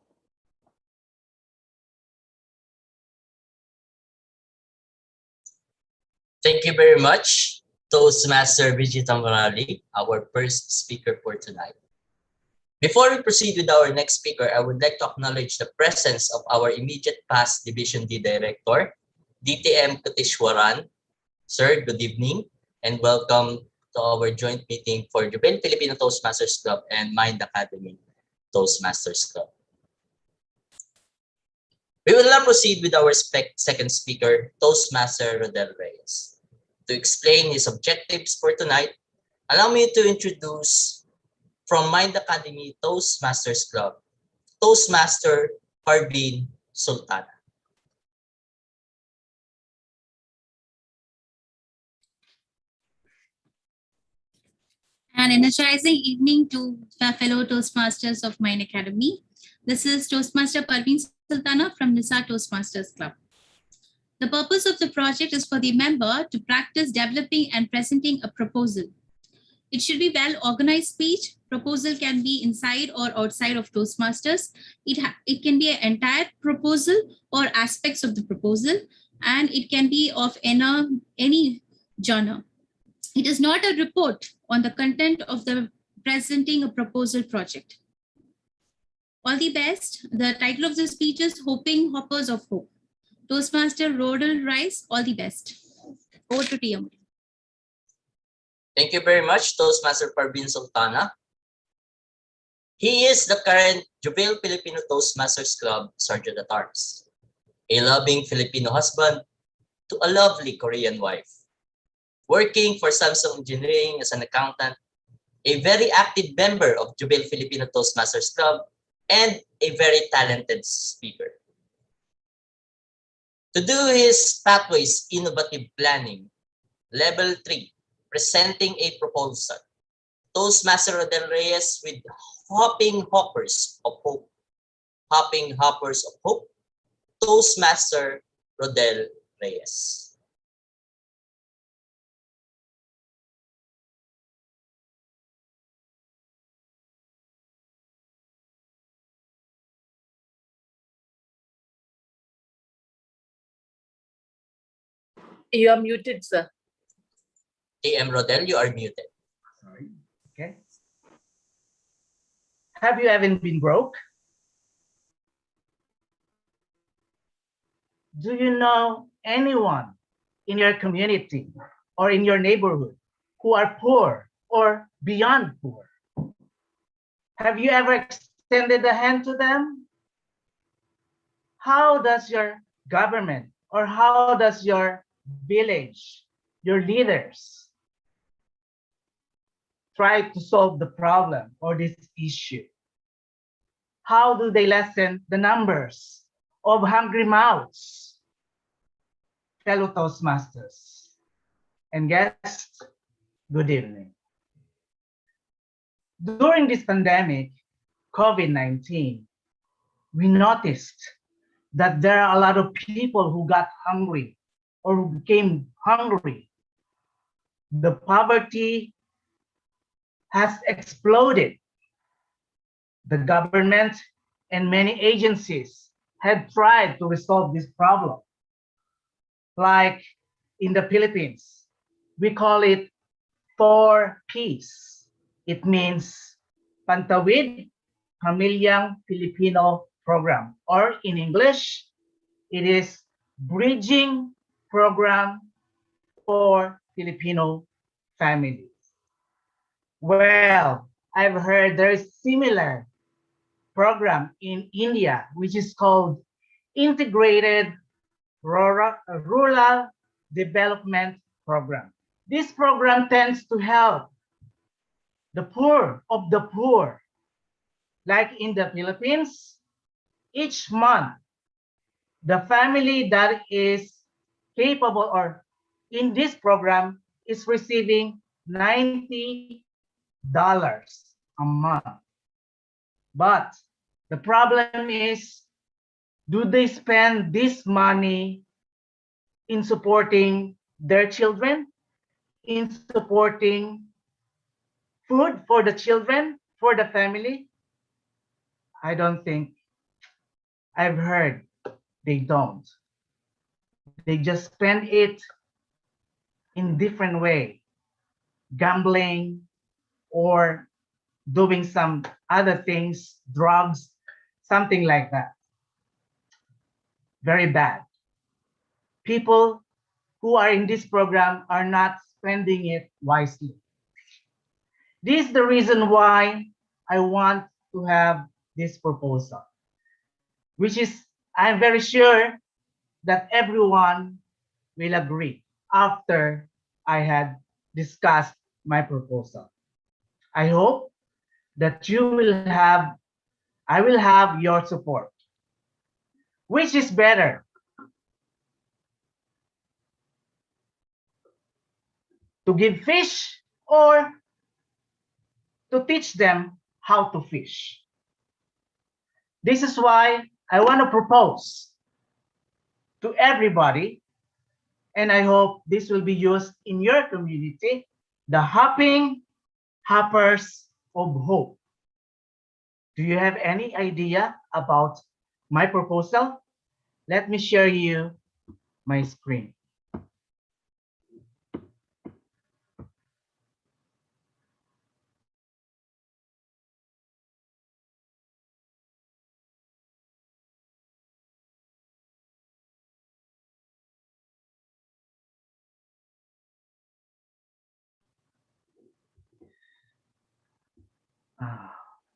Thank you very much, Toastmaster Vijita Morali, our first speaker for tonight. Before we proceed with our next speaker, I would like to acknowledge the presence of our immediate past Division D Director, DTM Kutishwaran. Sir, good evening and welcome to our joint meeting for Jubil Filipino Toastmasters Club and Mind Academy Toastmasters Club. We will now proceed with our second speaker, Toastmaster Rodel Reyes. To explain his objectives for tonight, allow me to introduce from Mind Academy Toastmasters Club, Toastmaster Parveen Sultana. An energizing evening to fellow Toastmasters of Mind Academy. This is Toastmaster Parveen Sultana from Nisa Toastmasters Club. The purpose of the project is for the member to practice developing and presenting a proposal. It should be well-organized speech. Proposal can be inside or outside of Toastmasters. It can be an entire proposal or aspects of the proposal, and it can be of any genre. It is not a report on the content of the presenting a proposal project. All the best. The title of the speech is Hoping Hoppers of Hope. Toastmaster Rodel Rice, all the best. Over to TM. Thank you very much, Toastmaster Parveen Sultana. He is the current Jubil Filipino Toastmasters Club Sergeant at Arms, a loving Filipino husband to a lovely Korean wife, working for Samsung Engineering as an accountant, a very active member of Jubil Filipino Toastmasters Club, and a very talented speaker. To do his Pathways Innovative Planning, Level 3, presenting a proposal, Toastmaster Rodel Reyes with Hopping Hoppers of Hope. Hopping Hoppers of Hope, Toastmaster Rodel Reyes. You are muted, sir. TM Rodel, you are muted. Sorry. Okay. Have you ever been broke? Do you know anyone in your community or in your neighborhood who are poor or beyond poor? Have you ever extended a hand to them? How does your government or how does your village, your leaders, try to solve the problem or this issue? How do they lessen the numbers of hungry mouths? Fellow Toastmasters and guests, good evening. During this pandemic, COVID-19, we noticed that there are a lot of people who got hungry or who became hungry. The poverty has exploded. The government and many agencies had tried to resolve this problem. Like in the Philippines, we call it 4Ps. It means Pantawid Pamilyang Filipino Program, or in English, it is Bridging Program for Filipino Families. Well, I've heard there is similar program in India, which is called Integrated Rural Development Program. This program tends to help the poor of the poor. Like in the Philippines, each month, the family that is capable or in this program is receiving $90 a month. But the problem is, do they spend this money in supporting their children, in supporting food for the children, for the family? I don't think. I've heard they don't. They just spend it in different way, gambling or doing some other things, drugs, something like that. Very bad. People who are in this program are not spending it wisely. This is the reason why I want to have this proposal, which is, I'm very sure that everyone will agree after I had discussed my proposal. I hope that I will have your support. Which is better? To give fish or to teach them how to fish? This is why I want to propose to everybody, and I hope this will be used in your community, the Hopping Hoppers of Hope. Do you have any idea about my proposal? Let me share you my screen.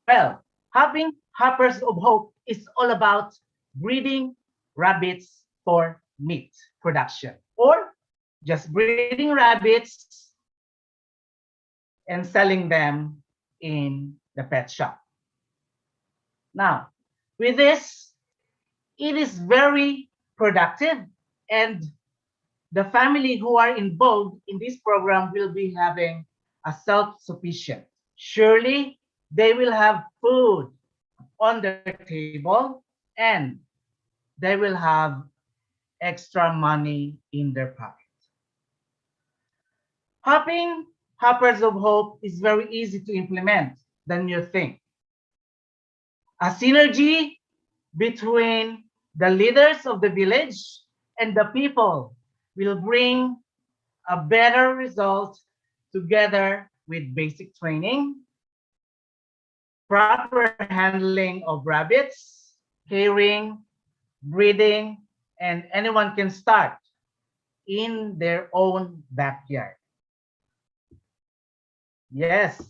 Well, Hopping Hoppers of Hope is all about breeding rabbits for meat production, or just breeding rabbits and selling them in the pet shop. Now, with this, it is very productive, and the family who are involved in this program will be having a self-sufficient. Surely they will have food on their table and they will have extra money in their pocket. Hopping Hoppers of Hope is very easy to implement than you think. A synergy between the leaders of the village and the people will bring a better result, together with basic training, proper handling of rabbits, caring, breeding, and anyone can start in their own backyard. Yes.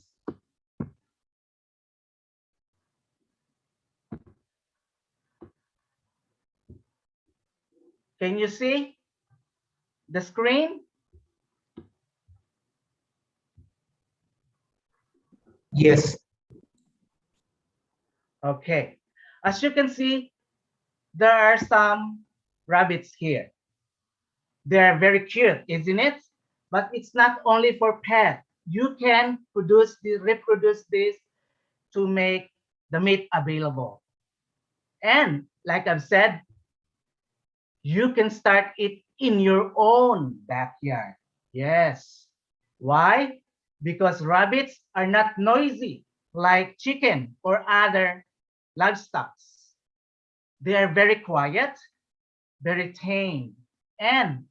Can you see the screen? Yes. Okay. As you can see, there are some rabbits here. They are very cute, isn't it? But it's not only for pet. You can reproduce this to make the meat available. And like I've said, you can start it in your own backyard. Yes. Why? Because rabbits are not noisy like chicken or other livestock. They are very quiet, very tame, and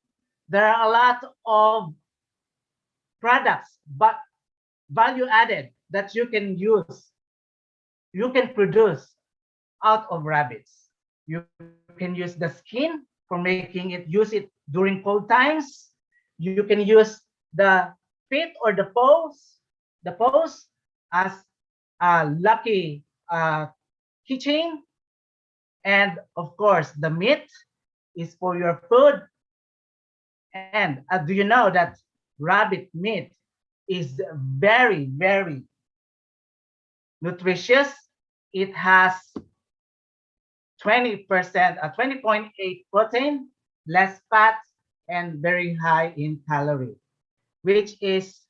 there are a lot of products, but value added that you can use, you can produce out of rabbits. You can use the skin for making it, use it during cold times. You can use the feet or the paws as a lucky keychain. And of course, the meat is for your food. And do you know that rabbit meat is very, very nutritious. It has 20%, 20.8 protein, less fat, and very high in calorie, which is,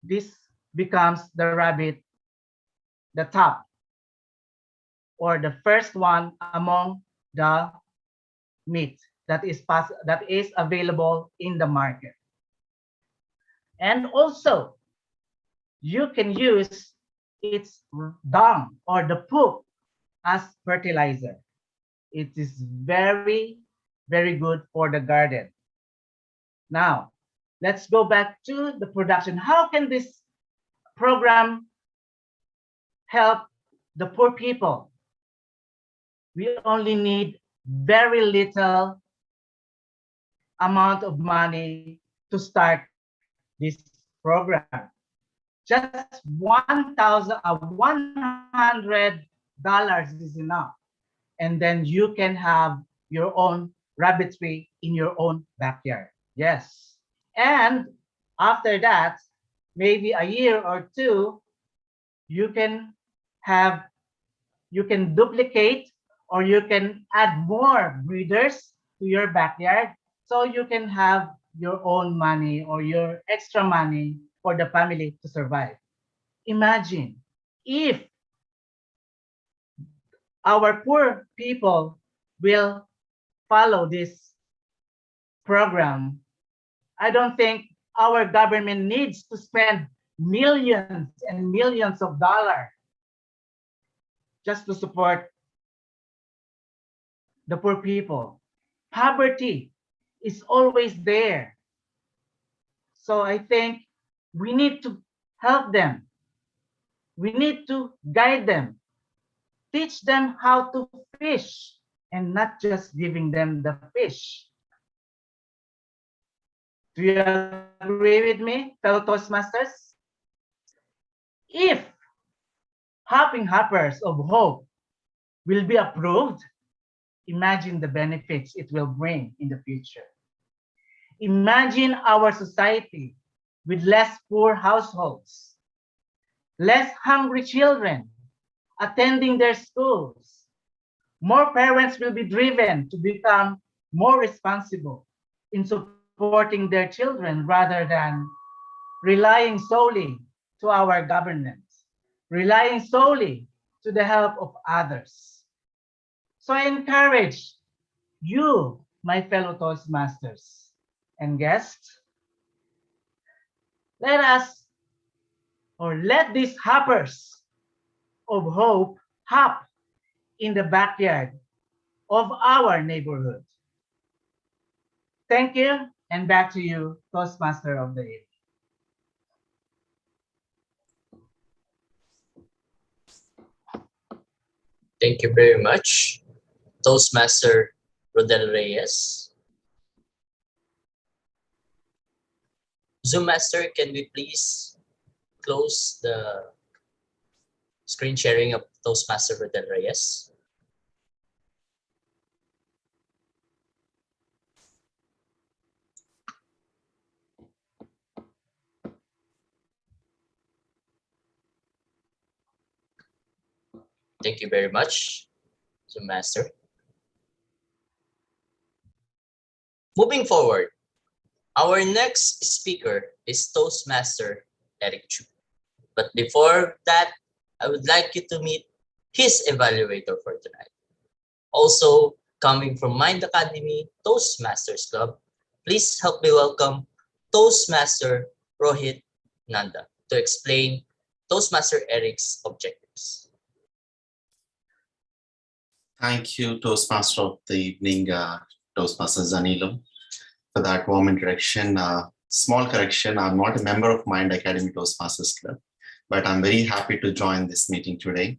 this becomes the rabbit, the top, or the first one among the meat that is available in the market. And also, you can use its dung or the poop as fertilizer. It is very, very good for the garden. Now, let's go back to the production. How can this program help the poor people? We only need very little amount of money to start this program. Just $100 is enough. And then you can have your own rabbitry in your own backyard. Yes. And after that, maybe a year or two, you can duplicate, or you can add more breeders to your backyard, so you can have your own money or your extra money for the family to survive. Imagine if our poor people will follow this program. I don't think our government needs to spend millions and millions of dollars just to support the poor people. Poverty is always there. So I think we need to help them. We need to guide them, teach them how to fish, and not just giving them the fish. Do you agree with me, fellow Toastmasters? If Hopping Hoppers of Hope will be approved, imagine the benefits it will bring in the future. Imagine our society with less poor households, less hungry children attending their schools. More parents will be driven to become more responsible in supporting their children rather than relying solely to our government, relying solely to the help of others. So I encourage you, my fellow Toastmasters and guests, let these hoppers of hope hop in the backyard of our neighborhood. Thank you, and back to you, Toastmaster of the Evening. Thank you very much, Toastmaster Rodel Reyes. Zoom Master, can we please close the screen sharing of Toastmaster Rodel Reyes? Thank you very much, Zoom Master. Moving forward, our next speaker is Toastmaster Eric Chu. But before that, I would like you to meet his evaluator for tonight. Also coming from Mind Academy Toastmasters Club, please help me welcome Toastmaster Rohit Nanda to explain Toastmaster Eric's objectives. Thank you, Toastmaster of the Evening, Toastmaster Danilo, for that warm introduction. Small correction, I'm not a member of Mind Academy Toastmasters Club, but I'm very happy to join this meeting today,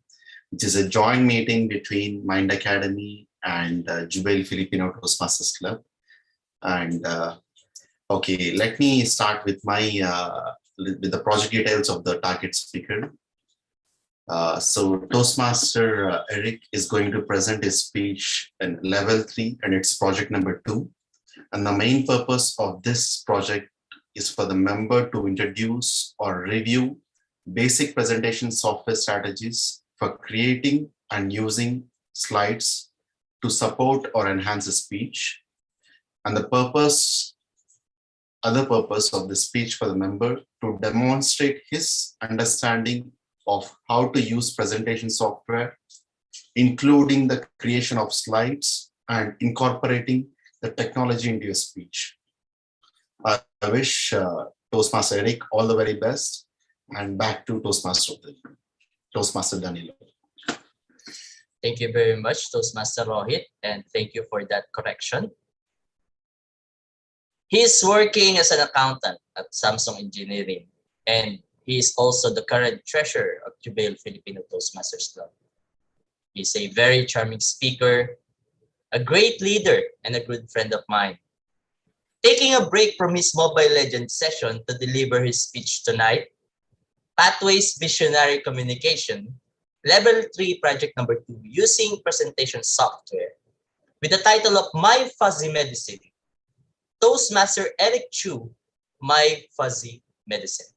which is a joint meeting between Mind Academy and Jubail Filipino Toastmasters Club. And okay, let me start with with the project details of the target speaker. So Toastmaster Eric is going to present his speech in level 3, and it's project number 2. And the main purpose of this project is for the member to introduce or review basic presentation software strategies for creating and using slides to support or enhance a speech. And the other purpose of the speech for the member to demonstrate his understanding of how to use presentation software, including the creation of slides and incorporating the technology into your speech. I wish Toastmaster Eric all the very best, and back to Toastmaster Danilo. Thank you very much, Toastmaster Rohit, and thank you for that correction. He's working as an accountant at Samsung Engineering, and he is also the current treasurer of Jubail Filipino Toastmasters Club. He's a very charming speaker, a great leader, and a good friend of mine. Taking a break from his Mobile Legends session to deliver his speech tonight, Pathways Visionary Communication, Level 3 Project Number 2, using presentation software, with the title of My Fuzzy Medicine, Toastmaster Eric Chu, My Fuzzy Medicine.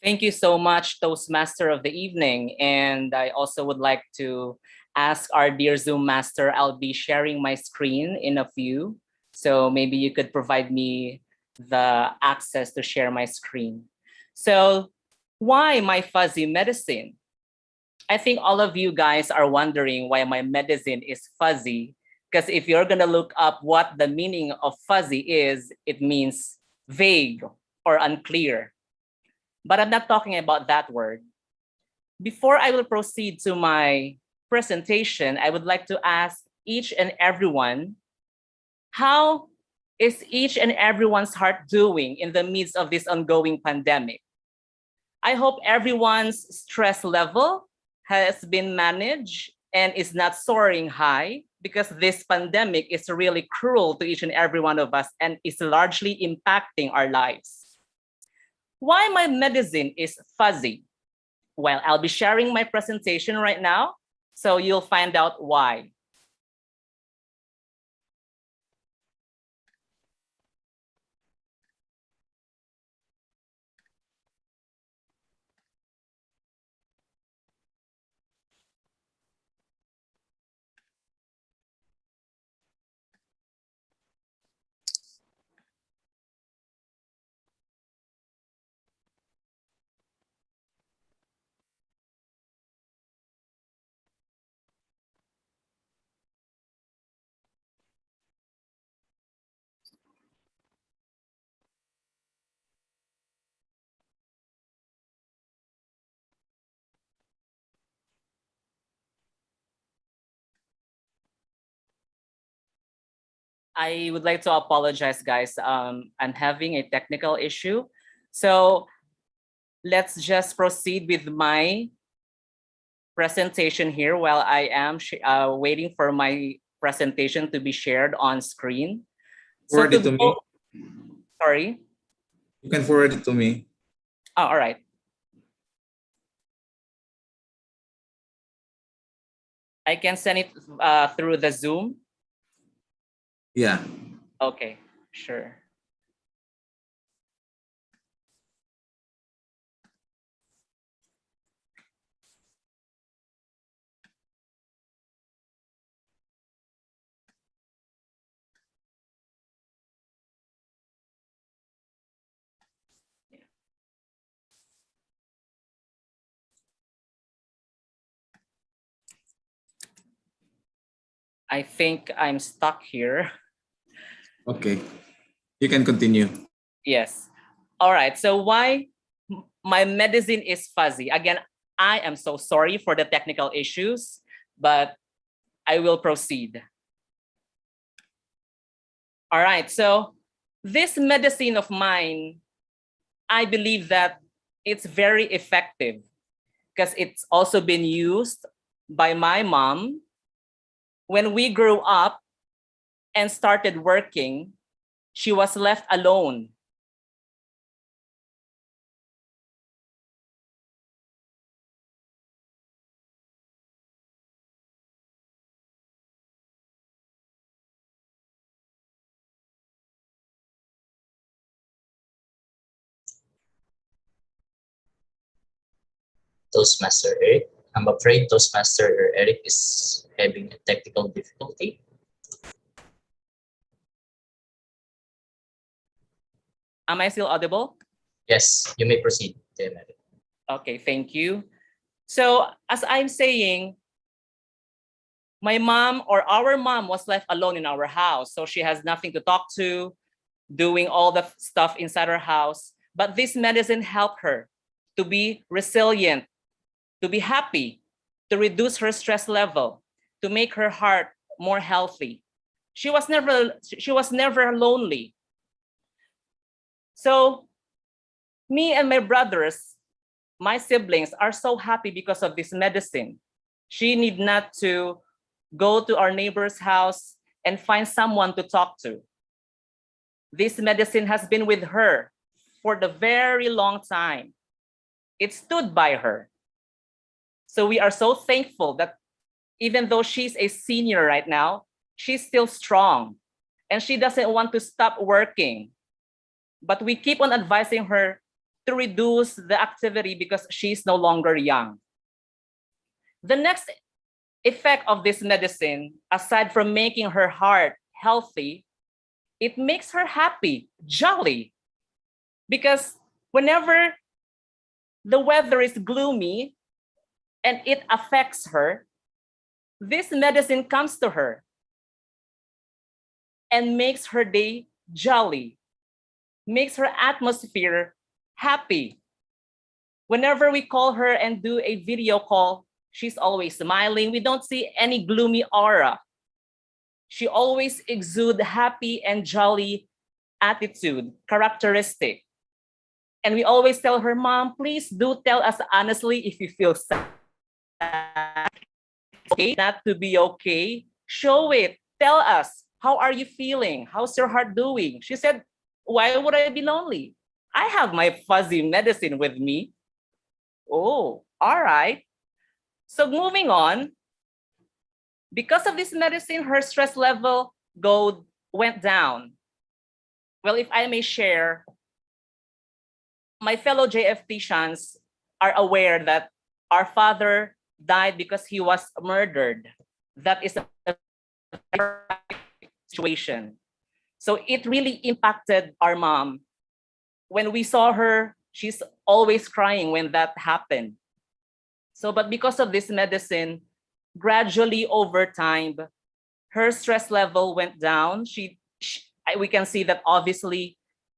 Thank you so much, Toastmaster of the evening. And I also would like to ask our dear Zoom master, I'll be sharing my screen in a few. So maybe you could provide me the access to share my screen. So why my fuzzy medicine? I think all of you guys are wondering why my medicine is fuzzy. Because if you're gonna look up what the meaning of fuzzy is, it means vague or unclear. But I'm not talking about that word. Before I will proceed to my presentation, I would like to ask each and everyone, how is each and everyone's heart doing in the midst of this ongoing pandemic? I hope everyone's stress level has been managed and is not soaring high, because this pandemic is really cruel to each and every one of us and is largely impacting our lives. Why my medicine is fuzzy? Well, I'll be sharing my presentation right now, so you'll find out why. I would like to apologize, guys. I'm having a technical issue. So let's just proceed with my presentation here while I am waiting for my presentation to be shared on screen. Forward it to me. Sorry? You can forward it to me. Oh, all right. I can send it through the Zoom. Yeah. Okay, sure. I think I'm stuck here. Okay. You can continue. Yes. All right. So why my medicine is fuzzy? Again, I am so sorry for the technical issues, but I will proceed. All right. So this medicine of mine, I believe that it's very effective because it's also been used by my mom. When we grew up and started working, she was left alone. Toastmaster Eric. I'm afraid Toastmaster Eric is having a technical difficulty. Am I still audible? Yes, you may proceed, Tim Eric. Okay, thank you. So as I'm saying, my mom or our mom was left alone in our house. So she has nothing to talk to, doing all the stuff inside her house. But this medicine helped her to be resilient, to be happy, to reduce her stress level, to make her heart more healthy. She was never lonely. So me and my brothers, my siblings are so happy because of this medicine. She need not to go to our neighbor's house and find someone to talk to. This medicine has been with her for the very long time. It stood by her. So we are so thankful that even though she's a senior right now, she's still strong and she doesn't want to stop working. But we keep on advising her to reduce the activity because she's no longer young. The next effect of this medicine, aside from making her heart healthy, it makes her happy, jolly. Because whenever the weather is gloomy and it affects her, this medicine comes to her and makes her day jolly, makes her atmosphere happy. Whenever we call her and do a video call, she's always smiling. We don't see any gloomy aura. She always exudes happy and jolly attitude, characteristic. And we always tell her, Mom, please do tell us honestly if you feel sad. Okay, not to be okay. Show it. Tell us, how are you feeling? How's your heart doing? She said, why would I be lonely? I have my fuzzy medicine with me. Oh, all right. So moving on, because of this medicine, her stress level went down. Well, if I may share, my fellow JFTians are aware that our father died because he was murdered. That is a situation. So it really impacted our mom. When we saw her, she's always crying when that happened. So, but because of this medicine, gradually over time, her stress level went down. We can see that obviously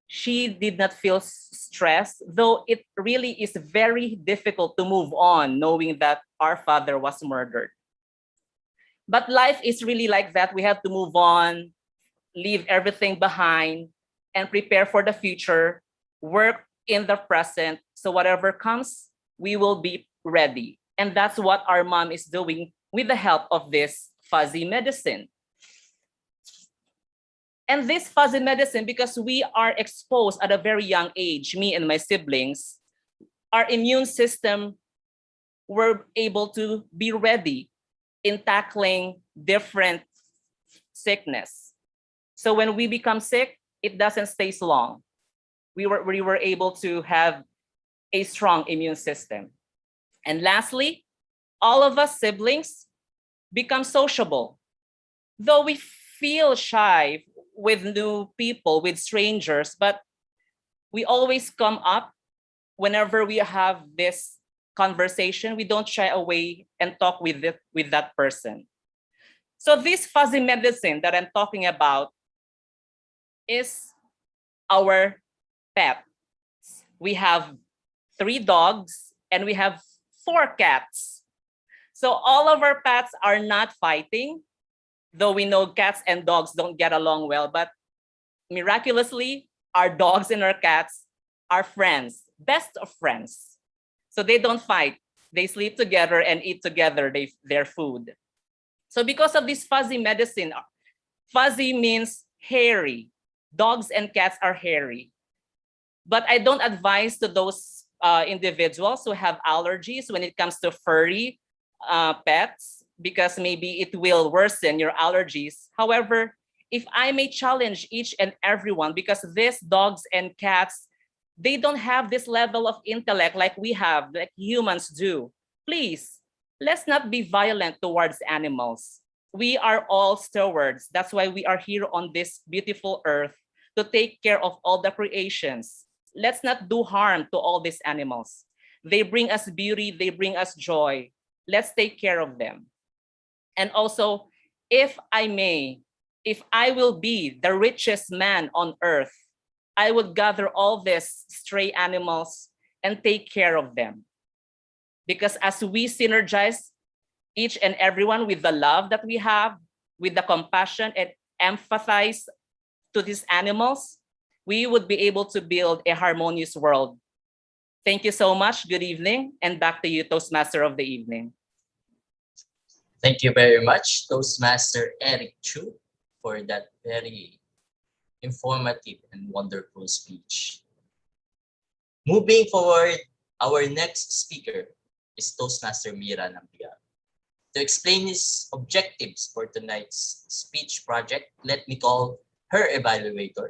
she did not feel stressed, though it really is very difficult to move on knowing that our father was murdered. But life is really like that. We have to move on, leave everything behind, and prepare for the future, work in the present. So whatever comes, we will be ready. And that's what our mom is doing with the help of this fuzzy medicine. And this fuzzy medicine, because we are exposed at a very young age, me and my siblings, our immune system were able to be ready in tackling different sickness. So when we become sick, it doesn't stay long. We were able to have a strong immune system. And lastly, all of us siblings become sociable. Though we feel shy with new people, with strangers, but we always come up whenever we have this conversation. We don't shy away and talk with that person. So this fuzzy medicine that I'm talking about is our pets. We have 3 dogs and we have 4 cats. So all of our pets are not fighting, though we know cats and dogs don't get along well, but miraculously, our dogs and our cats are friends, best of friends. So they don't fight. They sleep together and eat together their food. So because of this fuzzy medicine, fuzzy means hairy. Dogs and cats are hairy. But I don't advise to those individuals who have allergies when it comes to furry pets, because maybe it will worsen your allergies. However, if I may challenge each and everyone, because these dogs and cats They don't have this level of intellect like we have, like humans do. Please, let's not be violent towards animals. We are all stewards. That's why we are here on this beautiful earth, to take care of all the creations. Let's not do harm to all these animals. They bring us beauty, they bring us joy. Let's take care of them. And also, if I may, if I will be the richest man on earth, I would gather all these stray animals and take care of them. Because as we synergize each and everyone with the love that we have, with the compassion and empathize to these animals, we would be able to build a harmonious world. Thank you so much. Good evening. And back to you, Toastmaster of the evening. Thank you very much, Toastmaster Eric Chu, for that very informative and wonderful speech. Moving forward, our next speaker is Toastmaster Mira Nambiar. To explain his objectives for tonight's speech project, let me call her evaluator,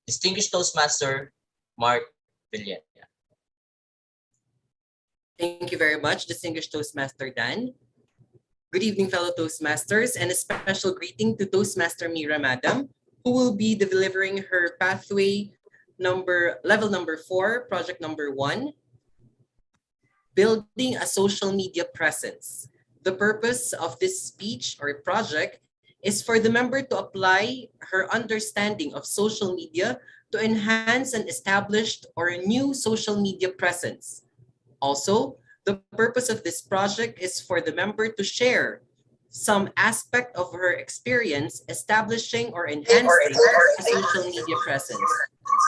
Distinguished Toastmaster Mark Villena. Thank you very much, Distinguished Toastmaster Dan. Good evening, fellow Toastmasters, and a special greeting to Toastmaster Mira Madam, who will be delivering her pathway level number 4, project number 1, building a social media presence. The purpose of this speech or project is for the member to apply her understanding of social media to enhance an established or a new social media presence. Also, the purpose of this project is for the member to share some aspect of her experience establishing or enhancing a social media presence.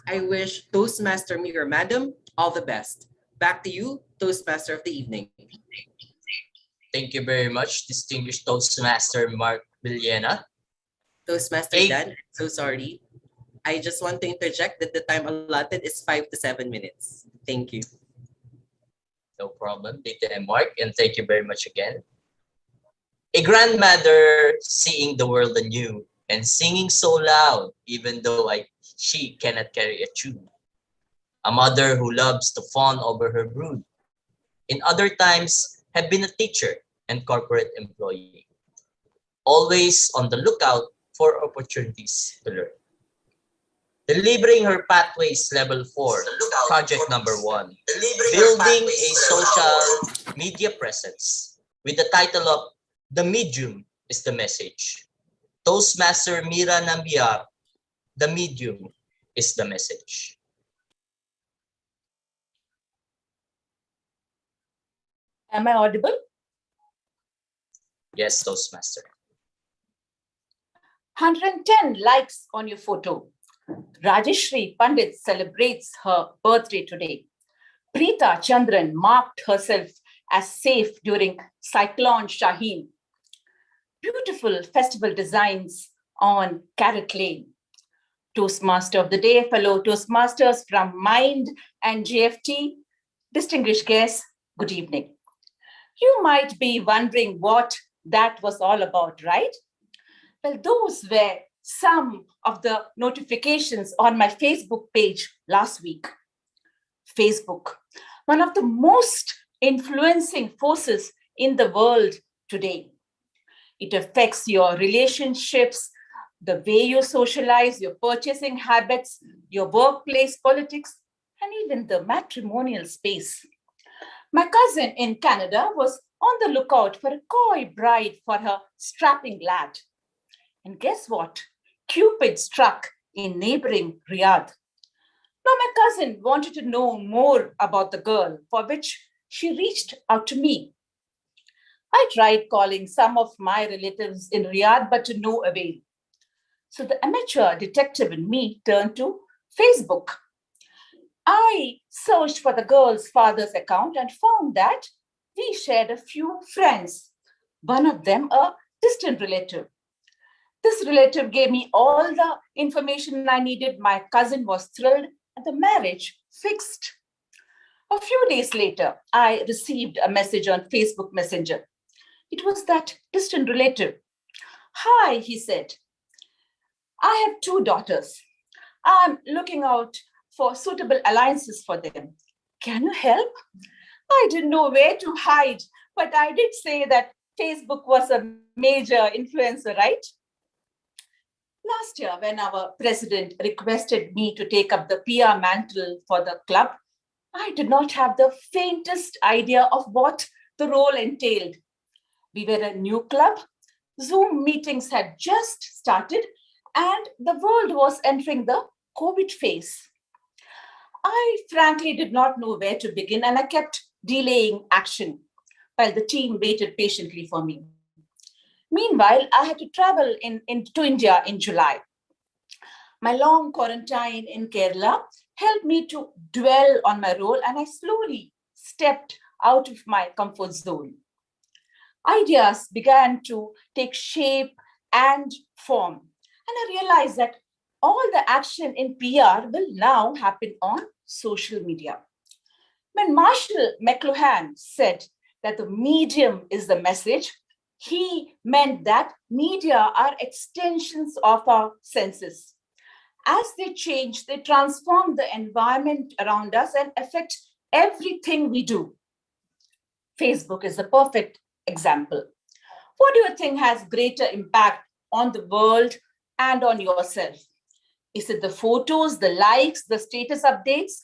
I wish Toastmaster Mira Madam all the best. Back to you, Toastmaster of the evening. Thank you very much, Distinguished Toastmaster Mark Villena. Toastmaster Dan, so sorry. I just want to interject that the time allotted is 5 to 7 minutes. Thank you. No problem, Dita and Mark, and thank you very much again. A grandmother seeing the world anew and singing so loud, even though she cannot carry a tune. A mother who loves to fawn over her brood. In other times, have been a teacher and corporate employee. Always on the lookout for opportunities to learn. Delivering her pathways level 4, project number 1, building a social media presence with the title of The Medium is the Message. Toastmaster Mira Nambiar, The Medium is the Message. Am I audible? Yes, Toastmaster. 110 likes on your photo. Rajeshri Pandit celebrates her birthday today. Preeta Chandran marked herself as safe during Cyclone Shaheen. Beautiful festival designs on Carrot Lane. Toastmaster of the day, fellow Toastmasters from Mind and JFT, distinguished guests, good evening. You might be wondering what that was all about, right? Well, those were some of the notifications on my Facebook page last week. Facebook, one of the most influencing forces in the world today. It affects your relationships, the way you socialize, your purchasing habits, your workplace politics, and even the matrimonial space. My cousin in Canada was on the lookout for a coy bride for her strapping lad. And guess what? Cupid struck in neighboring Riyadh. Now my cousin wanted to know more about the girl, for which she reached out to me. I tried calling some of my relatives in Riyadh, but to no avail. So the amateur detective in me turned to Facebook. I searched for the girl's father's account and found that we shared a few friends, one of them a distant relative. This relative gave me all the information I needed. My cousin was thrilled and the marriage fixed. A few days later, I received a message on Facebook Messenger. It was that distant relative. Hi, he said. I have 2 daughters. I'm looking out for suitable alliances for them. Can you help? I didn't know where to hide, but I did say that Facebook was a major influencer, right? Last year, when our president requested me to take up the PR mantle for the club, I did not have the faintest idea of what the role entailed. We were a new club. Zoom meetings had just started, and the world was entering the COVID phase. I frankly did not know where to begin, and I kept delaying action while the team waited patiently for me. Meanwhile, I had to travel to India in July. My long quarantine in Kerala helped me to dwell on my role, and I slowly stepped out of my comfort zone. Ideas began to take shape and form, and I realized that all the action in PR will now happen on social media. When Marshall McLuhan said that the medium is the message, he meant that media are extensions of our senses. As they change, they transform the environment around us and affect everything we do. Facebook is a perfect example. What do you think has greater impact on the world and on yourself? Is it the photos, the likes, the status updates?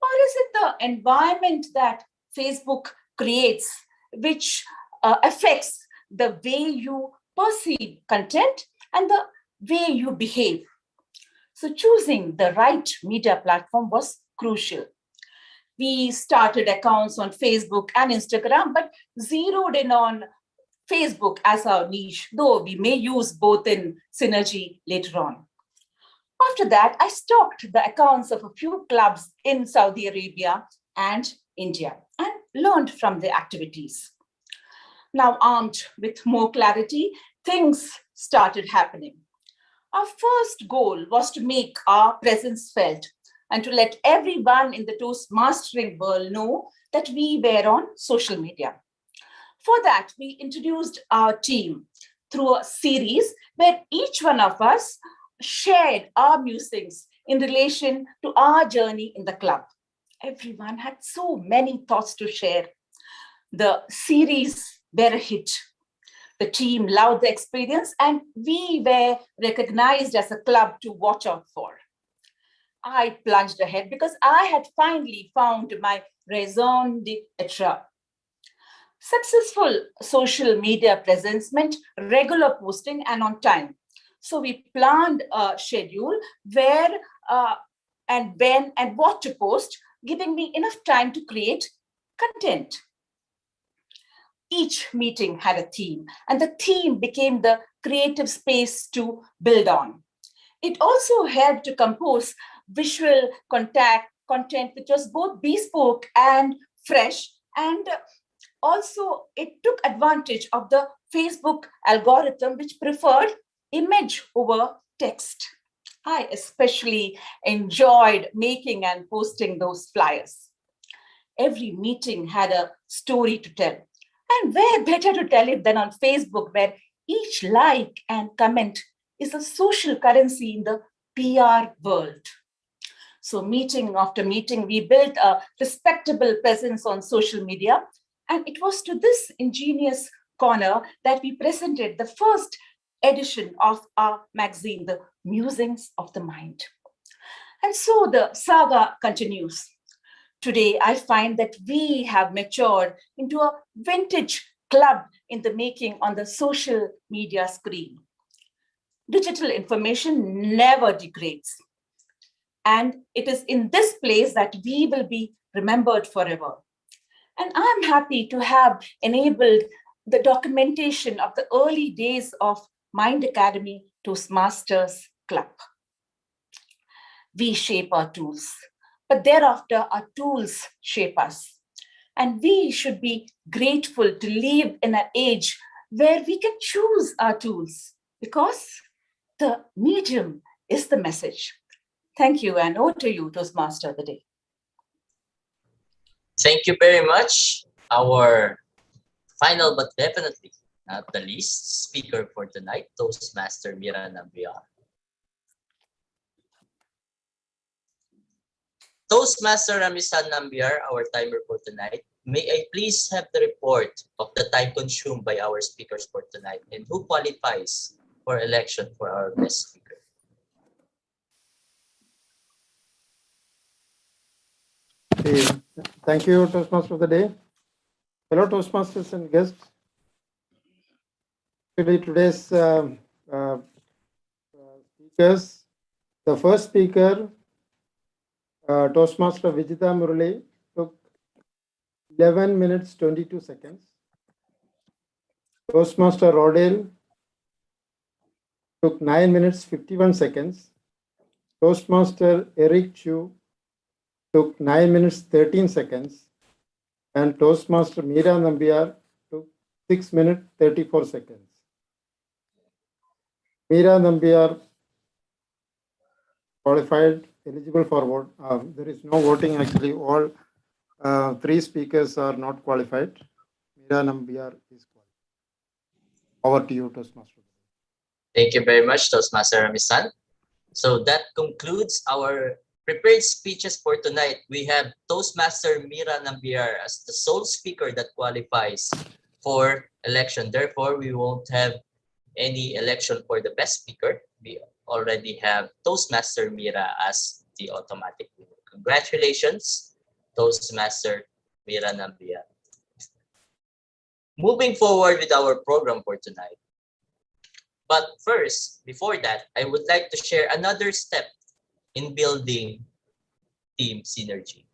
Or is it the environment that Facebook creates, which affects the way you perceive content and the way you behave? So choosing the right media platform was crucial. We started accounts on Facebook and Instagram, but zeroed in on Facebook as our niche, though we may use both in synergy later on. After that, I stalked the accounts of a few clubs in Saudi Arabia and India and learned from their activities. Now, armed with more clarity, things started happening. Our first goal was to make our presence felt and to let everyone in the Toastmastering world know that we were on social media. For that, we introduced our team through a series where each one of us shared our musings in relation to our journey in the club. Everyone had so many thoughts to share. The series were a hit. The team loved the experience, and we were recognized as a club to watch out for. I plunged ahead because I had finally found my raison d'etre. Successful social media presence meant regular posting and on time. So we planned a schedule where and when and what to post, giving me enough time to create content. Each meeting had a theme, and the theme became the creative space to build on. It also helped to compose visual content which was both bespoke and fresh, and also it took advantage of the Facebook algorithm, which preferred image over text. I especially enjoyed making and posting those flyers. Every meeting had a story to tell. And where better to tell it than on Facebook, where each like and comment is a social currency in the PR world. So meeting after meeting, we built a respectable presence on social media. And it was to this ingenious corner that we presented the first edition of our magazine, The Musings of the Mind. And so the saga continues. Today, I find that we have matured into a vintage club in the making on the social media screen. Digital information never degrades. And it is in this place that we will be remembered forever. And I'm happy to have enabled the documentation of the early days of Mind Academy Toastmasters Club. We shape our tools, but thereafter our tools shape us. And we should be grateful to live in an age where we can choose our tools because the medium is the message. Thank you, and over to you, Toastmaster of the Day. Thank you very much. Our final but definitely not the least speaker for tonight, Toastmaster Mira Nabriar. Toastmaster Ramisan Nambiar, our timer for tonight, may I please have the report of the time consumed by our speakers for tonight and who qualifies for election for our guest speaker? Okay. Thank you, Toastmaster of the day. Fellow Toastmasters and guests, actually today's speakers, the first speaker, Toastmaster Vijita Murali, took 11 minutes 22 seconds. Toastmaster Rodale took 9 minutes 51 seconds. Toastmaster Eric Chu took 9 minutes 13 seconds. And Toastmaster Meera Nambiar took 6 minutes 34 seconds. Meera Nambiar qualified, eligible for vote. There is no voting actually. All 3 speakers are not qualified. Meera Nambiar is qualified. Over to you, Toastmaster. Thank you very much, Toastmaster Ramisan. So that concludes our prepared speeches for tonight. We have Toastmaster Meera Nambiar as the sole speaker that qualifies for election. Therefore, we won't have any election for the best speaker. We already have Toastmaster Meera as the automatic winner. Congratulations, Toastmaster Meera Nambiar. Moving forward with our program for tonight. But first, before that, I would like to share another step in building team synergy.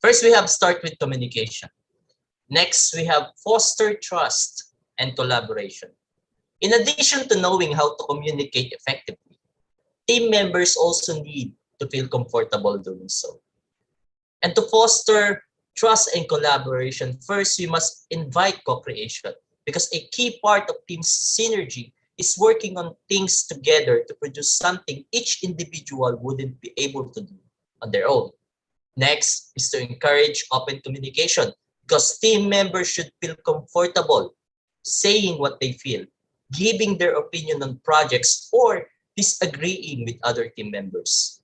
First, we have start with communication. Next, we have foster trust and collaboration. In addition to knowing how to communicate effectively, team members also need to feel comfortable doing so. And to foster trust and collaboration, first, we must invite co-creation, because a key part of team synergy is working on things together to produce something each individual wouldn't be able to do on their own. Next is to encourage open communication, because team members should feel comfortable saying what they feel, giving their opinion on projects, or disagreeing with other team members.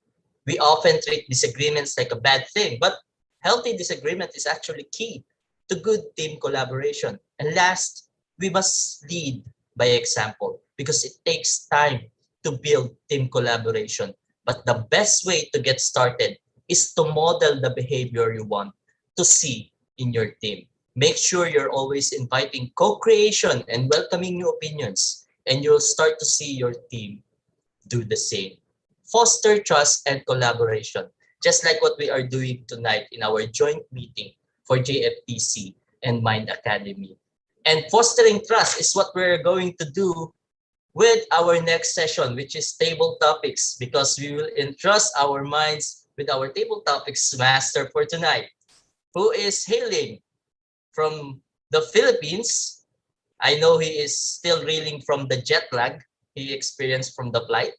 We often treat disagreements like a bad thing, but healthy disagreement is actually key to good team collaboration. And last, we must lead by example, because it takes time to build team collaboration. But the best way to get started is to model the behavior you want to see in your team. Make sure you're always inviting co-creation and welcoming new opinions, and you'll start to see your team do the same. Foster trust and collaboration, just like what we are doing tonight in our joint meeting for JFTC and Mind Academy. And fostering trust is what we're going to do with our next session, which is table topics, because we will entrust our minds with our table topics master for tonight, who is hailing from the Philippines. I know he is still reeling from the jet lag he experienced from the flight,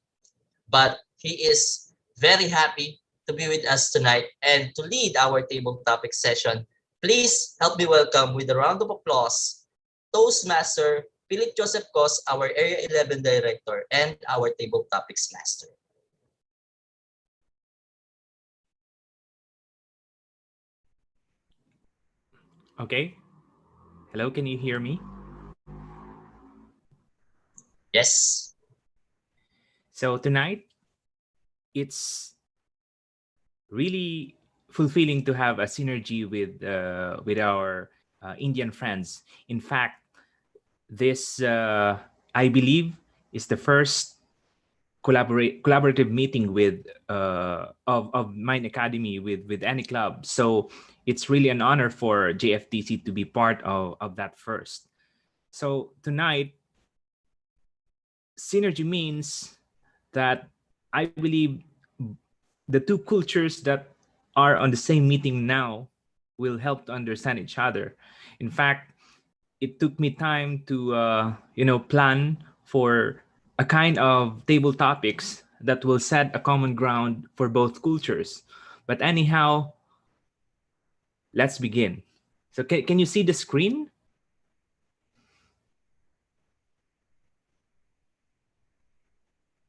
but he is very happy to be with us tonight and to lead our table topic session. Please help me welcome with a round of applause Toastmaster Philip Joseph Cos, our Area 11 Director and our Table Topics Master. Okay. Hello, can you hear me? Yes. So tonight, it's really fulfilling to have a synergy with our Indian friends. In fact, this, I believe, is the first collaborative meeting with of Mind Academy with any club. So it's really an honor for JFTC to be part of that first. So tonight, synergy means that I believe the two cultures that are on the same meeting now will help to understand each other. In fact, it took me time to plan for a kind of table topics that will set a common ground for both cultures. But anyhow, let's begin. So can you see the screen?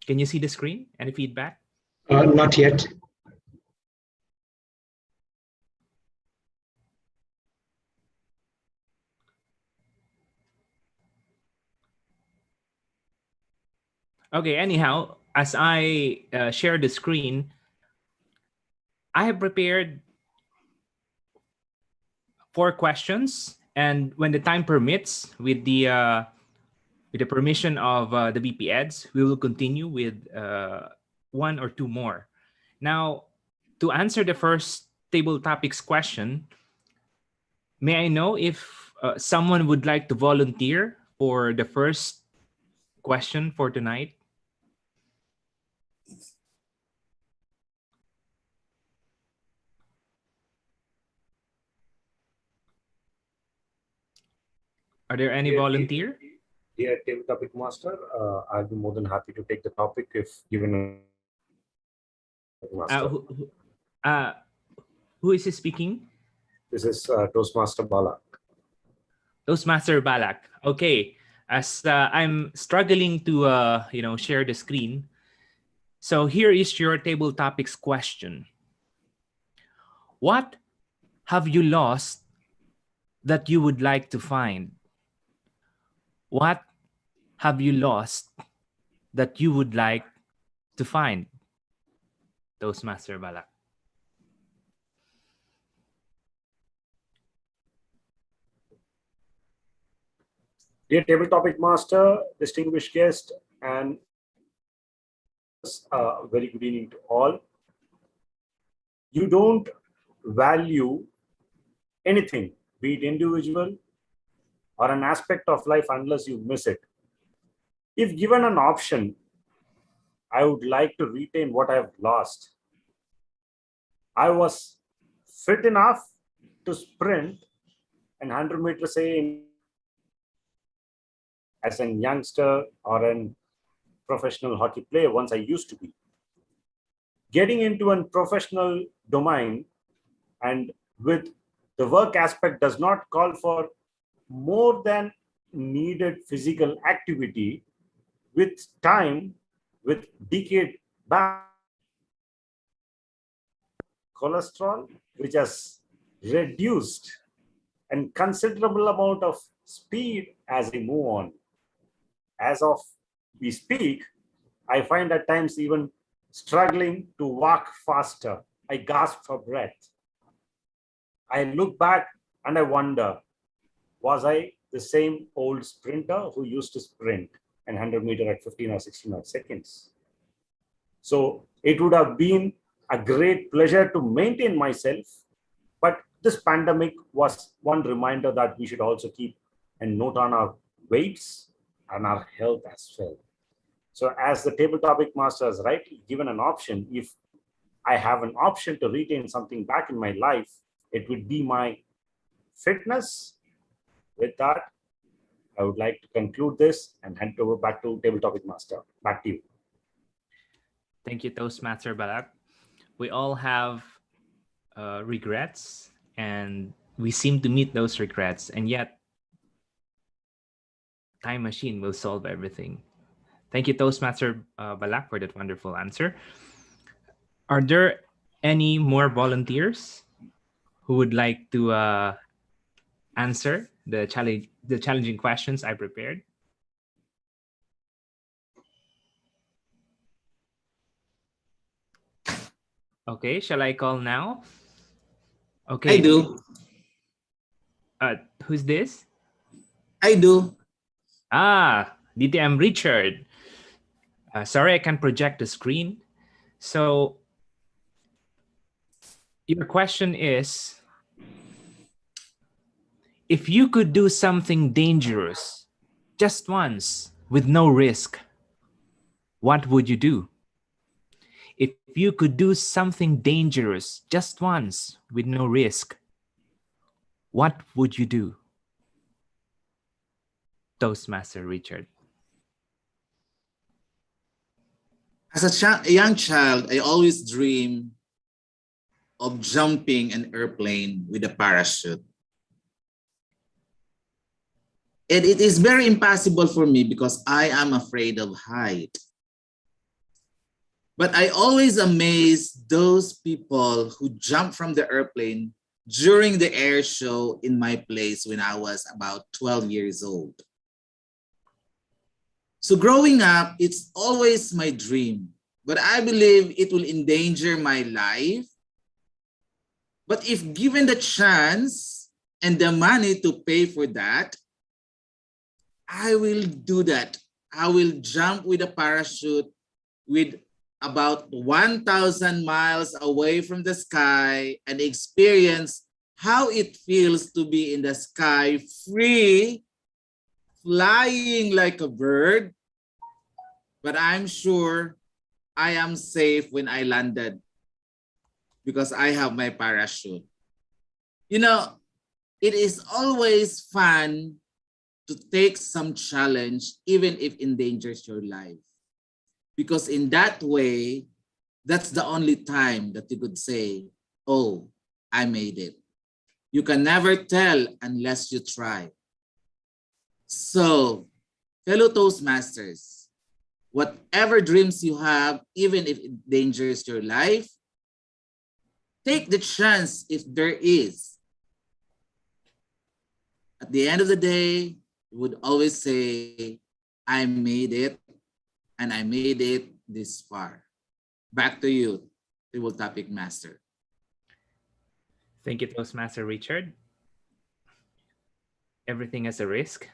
Can you see the screen? Any feedback? Not yet. Okay, anyhow, as I share the screen, I have prepared 4 questions, and when the time permits, with the permission of the BP Eds, we will continue with 1 or 2 more. Now, to answer the first table topics question, may I know if someone would like to volunteer for the first question for tonight? Are there any volunteer? Dear table topic master, I'll be more than happy to take the topic if given. Who is speaking? This is Toastmaster Balak. Toastmaster Balak. Okay, as I'm struggling to share the screen, so here is your table topics question. What have you lost that you would like to find? What have you lost that you would like to find? Toastmaster Balak. Dear table topic master, distinguished guest, and very good evening to all. You don't value anything, be it individual or an aspect of life, unless you miss it. If given an option, I would like to retain what I have lost. I was fit enough to sprint an 100 meters, say, as a youngster or a professional hockey player once I used to be. Getting into a professional domain and with the work aspect does not call for more than needed physical activity. With time, with decade back, cholesterol, which has reduced and considerable amount of speed as I move on. As of we speak, I find at times even struggling to walk faster. I gasp for breath. I look back and I wonder, was I the same old sprinter who used to sprint an 100 meter at 15 or 16 seconds? So it would have been a great pleasure to maintain myself, but this pandemic was one reminder that we should also keep a note on our weights and our health as well. So as the table topic master has rightly given an option, if I have an option to retain something back in my life, it would be my fitness. With that, I would like to conclude this and hand over back to table topic master. Back to you. Thank you, Toastmaster Balak. We all have regrets, and we seem to meet those regrets, and yet time machine will solve everything. Thank you, Toastmaster Balak, for that wonderful answer. Are there any more volunteers who would like to answer the challenging questions I prepared? Okay, shall I call now? Okay. I do. Who's this? I do. DTM Richard. Sorry, I can't project the screen. So your question is, if you could do something dangerous just once with no risk, what would you do? If you could do something dangerous just once with no risk, what would you do? Toastmaster Richard. As a young child, I always dream of jumping an airplane with a parachute. And it is very impossible for me because I am afraid of height. But I always amaze those people who jump from the airplane during the air show in my place when I was about 12 years old. So growing up, it's always my dream, but I believe it will endanger my life. But if given the chance and the money to pay for that, I will do that. I will jump with a parachute with about 1,000 miles away from the sky and experience how it feels to be in the sky, free, flying like a bird. But I'm sure I am safe when I landed because I have my parachute. You know, it is always fun to take some challenge, even if it endangers your life. Because in that way, that's the only time that you could say, oh, I made it. You can never tell unless you try. So, fellow Toastmasters, whatever dreams you have, even if it endangers your life, take the chance if there is. At the end of the day, you would always say, I made it, and I made it this far. Back to you, Table Topic Master. Thank you, Toastmaster Richard. Everything has a risk.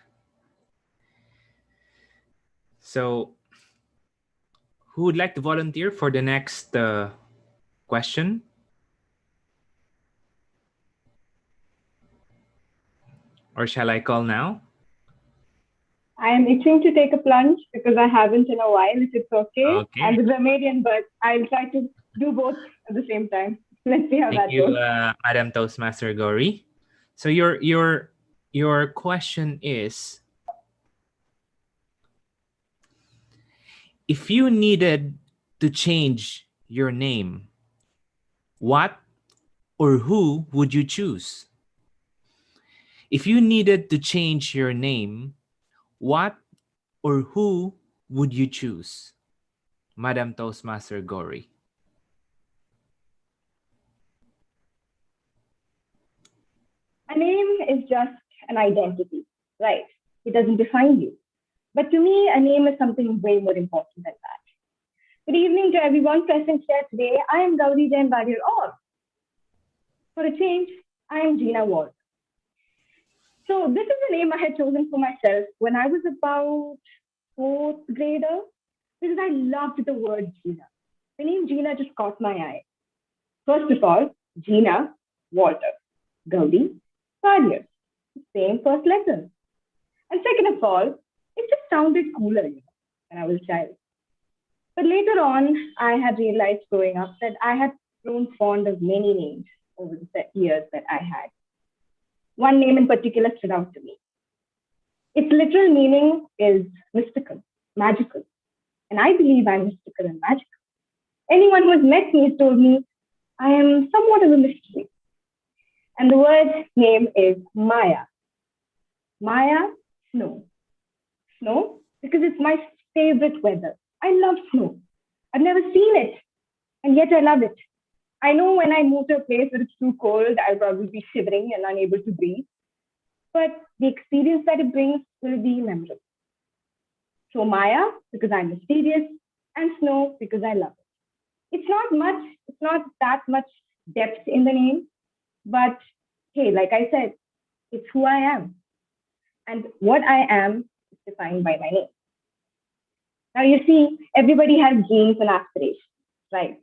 So, who would like to volunteer for the next question? Or shall I call now? I am itching to take a plunge because I haven't in a while, if it's okay. Okay. I'm the grammarian, but I'll try to do both at the same time. Let's see how Thank that you, goes. Madam Toastmaster Gory. So your question is, if you needed to change your name, what or who would you choose? If you needed to change your name, what or who would you choose? Madam Toastmaster Gory. A name is just an identity, right? It doesn't define you. But to me, a name is something way more important than that. Good evening to everyone present here today. I am Gauri Jain Warrior, or for a change, I am Gina Ward. So this is a name I had chosen for myself when I was about 4th grader because I loved the word Gina. The name Gina just caught my eye. First of all, Gina, Walter, Gauri, Warrior, same first letter. And second of all, it just sounded cooler when I was a child. But later on, I had realized growing up that I had grown fond of many names over the years that I had. One name in particular stood out to me. Its literal meaning is mystical, magical. And I believe I'm mystical and magical. Anyone who has met me has told me I am somewhat of a mystery. And the word name is Maya. Maya, snow. Snow, because it's my favorite weather. I love snow. I've never seen it, and yet I love it. I know when I move to a place where it's too cold, I'll probably be shivering and unable to breathe. But the experience that it brings will be memorable. So Maya, because I'm mysterious, and snow, because I love it. It's not that much depth in the name, but hey, like I said, it's who I am. And what I am is defined by my name. Now you see, everybody has dreams and aspirations, right?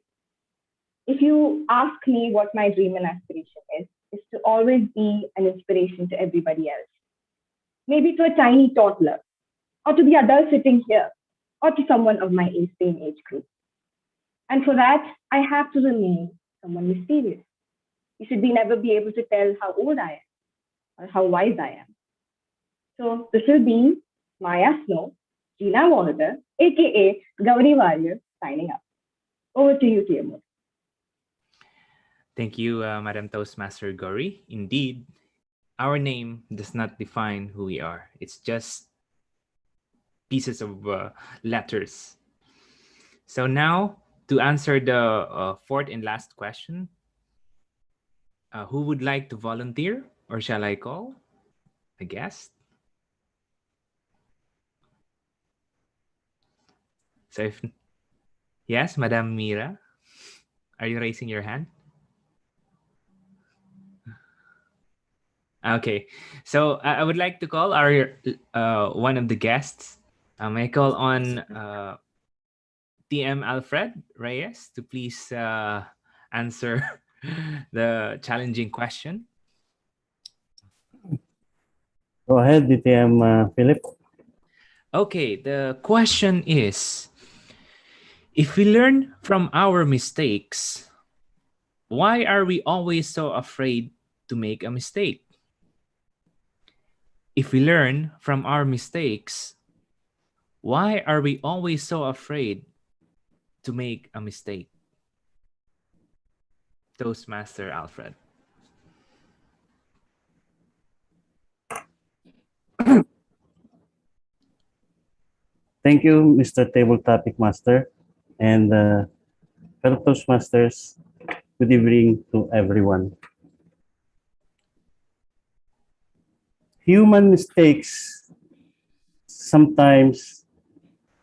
If you ask me what my dream and aspiration is to always be an inspiration to everybody else. Maybe to a tiny toddler, or to the adult sitting here, or to someone of my same age group. And for that, I have to remain someone mysterious. You should never be able to tell how old I am or how wise I am. So this will be Maya Snow, Gina Walter, aka Gauri Warrior, signing up. Over to you, TMO. Thank you, Madam Toastmaster Gory. Indeed, our name does not define who we are. It's just pieces of letters. So now to answer the fourth and last question, who would like to volunteer, or shall I call a guest? So if yes, Madam Mira, are you raising your hand? Okay, so I would like to call our one of the guests. I call on TM Alfred Reyes to please answer the challenging question. Go ahead, DTM Philip. Okay, the question is, if we learn from our mistakes, why are we always so afraid to make a mistake? If we learn from our mistakes, why are we always so afraid to make a mistake? Toastmaster Alfred. Thank you, Mr. Table Topic Master, and fellow Toastmasters. Good evening to everyone. Human mistakes sometimes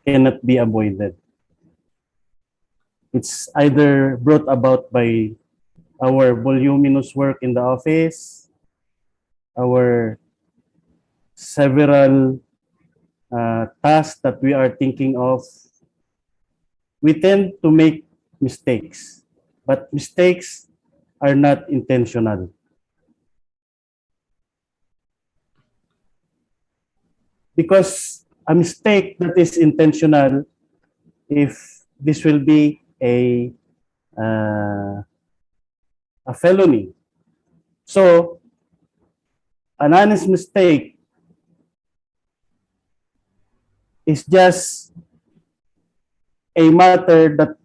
cannot be avoided. It's either brought about by our voluminous work in the office, our several tasks that we are thinking of. We tend to make mistakes, but mistakes are not intentional. Because a mistake that is intentional, if this will be a felony. So, an honest mistake is just a matter that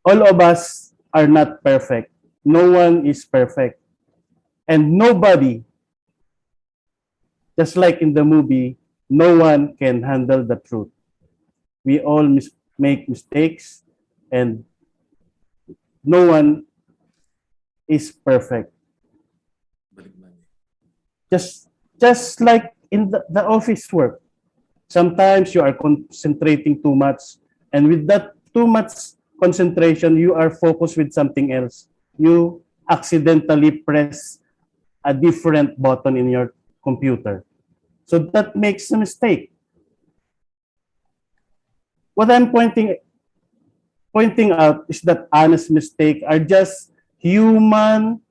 all of us are not perfect. No one is perfect. And nobody, just like in the movie, no one can handle the truth. We all make mistakes, and no one is perfect. Just like in the office work, sometimes you are concentrating too much, and with that too much concentration, you are focused with something else. You accidentally press a different button in your computer. So that makes a mistake. What I'm pointing out is that honest mistakes are just human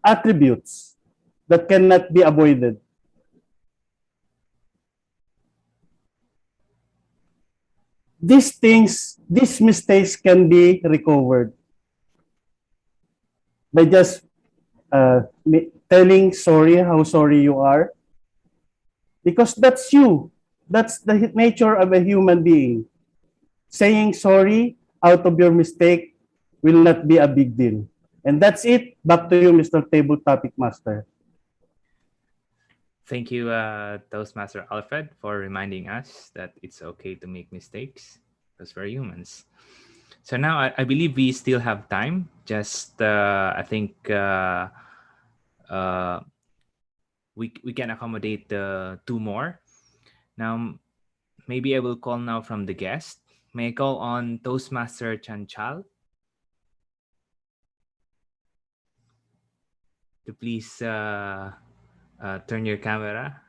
attributes that cannot be avoided. These mistakes can be recovered by just telling sorry, how sorry you are. Because that's you. That's the nature of a human being. Saying sorry out of your mistake will not be a big deal. And that's it. Back to you, Mr. Table Topic Master. Thank you, Toastmaster Alfred, for reminding us that it's okay to make mistakes because we're humans. So now I believe we still have time. Just I think we can accommodate two more. Now, maybe I will call now from the guest. May I call on Toastmaster Chanchal to please turn your camera.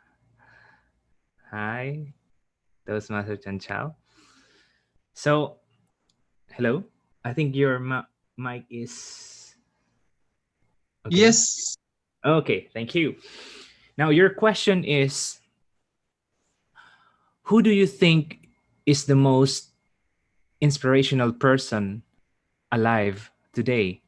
Hi, Toastmaster Chanchal. So, hello. I think your mic is... Okay. Yes. Okay, thank you. Now, your question is, who do you think is the most inspirational person alive today?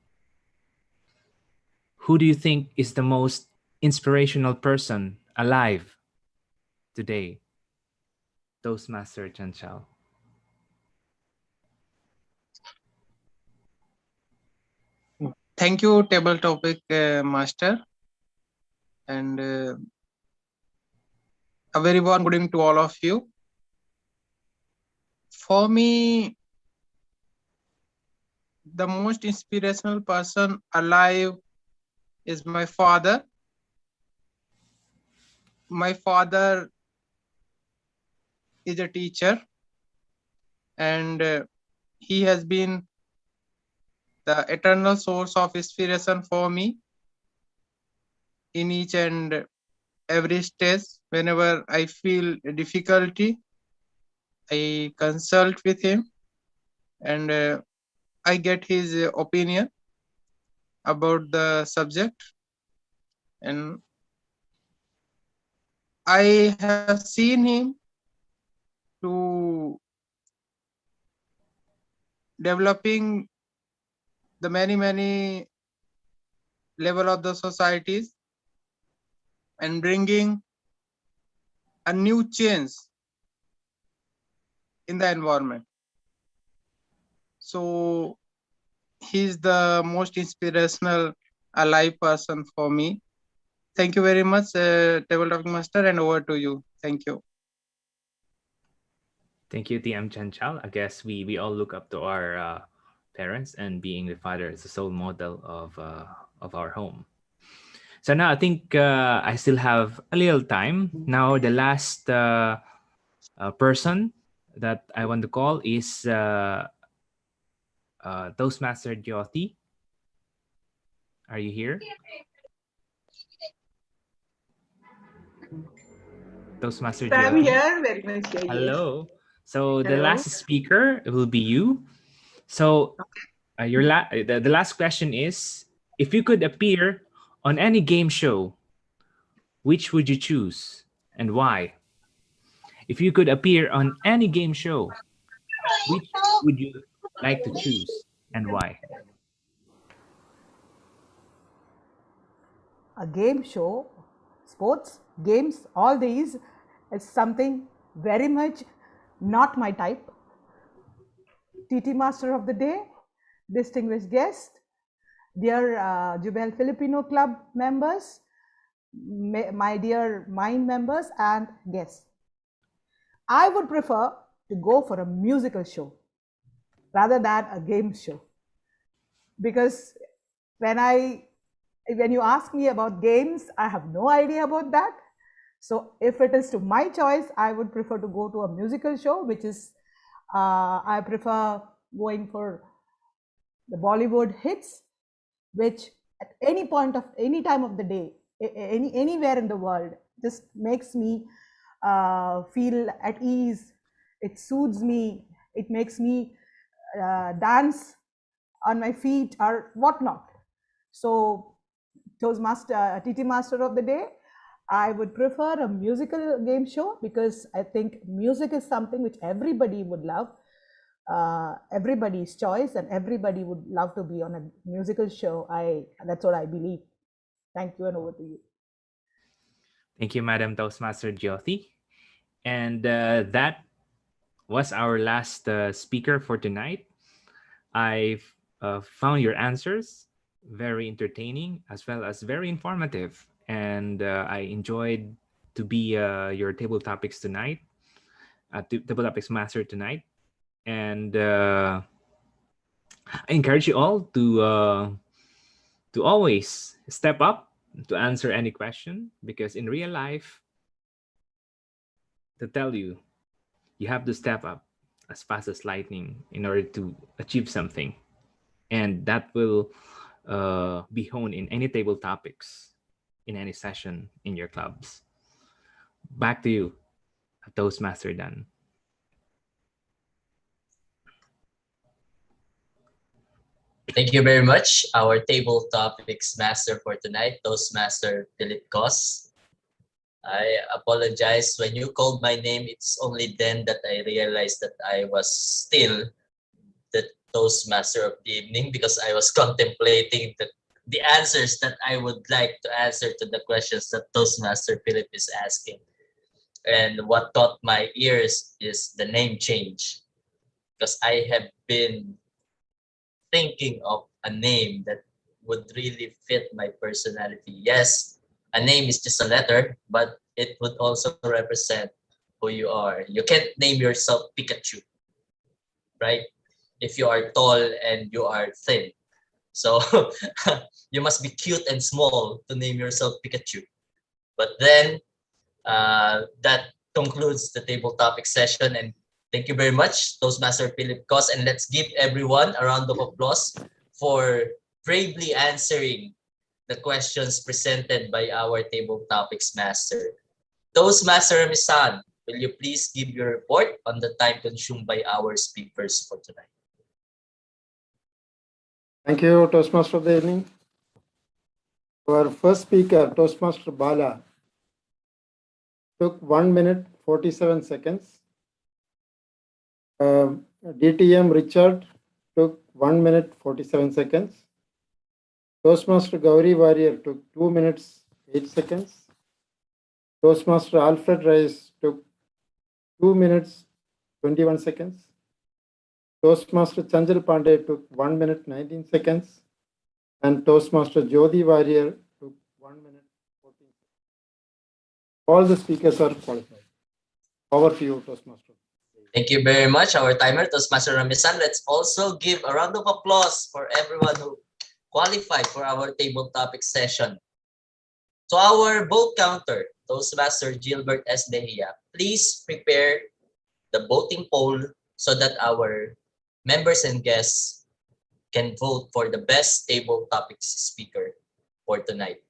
Who do you think is the most inspirational person alive today? Toastmaster Chanchal. Thank you, Table Topic Master. And a very warm good evening to all of you. For me, the most inspirational person alive is my father. My father is a teacher, and he has been the eternal source of inspiration for me in each and every stage. Whenever I feel difficulty, I consult with him, and I get his opinion about the subject. And I have seen him to developing the many level of the societies and bringing a new change in the environment. So he's the most inspirational alive person for me. Thank you very much, Table Talk Master, and over to you. Thank you. Thank you, TM Chanchal. I guess we all look up to our parents, and being the father is the sole model of our home. So now I think I still have a little time. Now the last person that I want to call is Toastmaster Jyoti. Are you here? Toastmaster Jyoti. I'm here, very much here. Hello. So the Hello. last speaker will be you. So the last question is, if you could appear on any game show, which would you choose and why? If you could appear on any game show, which would you like to choose and why? A game show, sports, games, all these is something very much not my type. TT Master of the Day, distinguished guest, dear Jubel Filipino Club members, my dear Mind members and guests. I would prefer to go for a musical show rather than a game show, because when you ask me about games, I have no idea about that. So if it is to my choice, I would prefer to go to a musical show, which is I prefer going for the Bollywood hits, which at any point of any time of the day, anywhere in the world, just makes me feel at ease. It soothes me. It makes me dance on my feet or whatnot. So Toastmaster, TT Master of the Day, I would prefer a musical game show, because I think music is something which everybody would love, everybody's choice, and everybody would love to be on a musical show. That's what I believe. Thank you, and over to you. Thank you, Madam Toastmaster Jyoti. And that was our last speaker for tonight. I've found your answers very entertaining as well as very informative. And I enjoyed to be your Table Topics tonight, Table Topics Master tonight. And I encourage you all to always step up to answer any question, because in real life, to tell you, you have to step up as fast as lightning in order to achieve something. And that will be honed in any table topics, in any session in your clubs. Back to you, Toastmaster Dan. Thank you very much. Our table topics master for tonight, Toastmaster Philip Goss. I apologize. When you called my name, it's only then that I realized that I was still the Toastmaster of the evening, because I was contemplating the answers that I would like to answer to the questions that Toastmaster Philip is asking. And what caught my ears is the name change, because I have been thinking of a name that would really fit my personality. Yes, a name is just a letter, but it would also represent who you are. You can't name yourself Pikachu, right? If you are tall and you are thin. So you must be cute and small to name yourself Pikachu. But then that concludes the table topic session, and thank you very much, Toastmaster Philip Cos, and let's give everyone a round of applause for bravely answering the questions presented by our table topics master. Toastmaster Remisan, will you please give your report on the time consumed by our speakers for tonight? Thank you, Toastmaster of the evening. Our first speaker, Toastmaster Bala, took 1 minute 47 seconds. DTM Richard took 1 minute 47 seconds. Toastmaster Gauri Warrior took 2 minutes 8 seconds. Toastmaster Alfred Rice took 2 minutes 21 seconds. Toastmaster Chanjal Pandey took 1 minute 19 seconds. And Toastmaster Jyoti Warrior took 1 minute 14 seconds. All the speakers are qualified. Over to you, Toastmaster. Thank you very much, our timer, Toastmaster Ramisan. Let's also give a round of applause for everyone who qualified for our table topic session. To our vote counter, Toastmaster Gilbert S. Dehia, please prepare the voting poll so that our members and guests can vote for the best table topics speaker for tonight.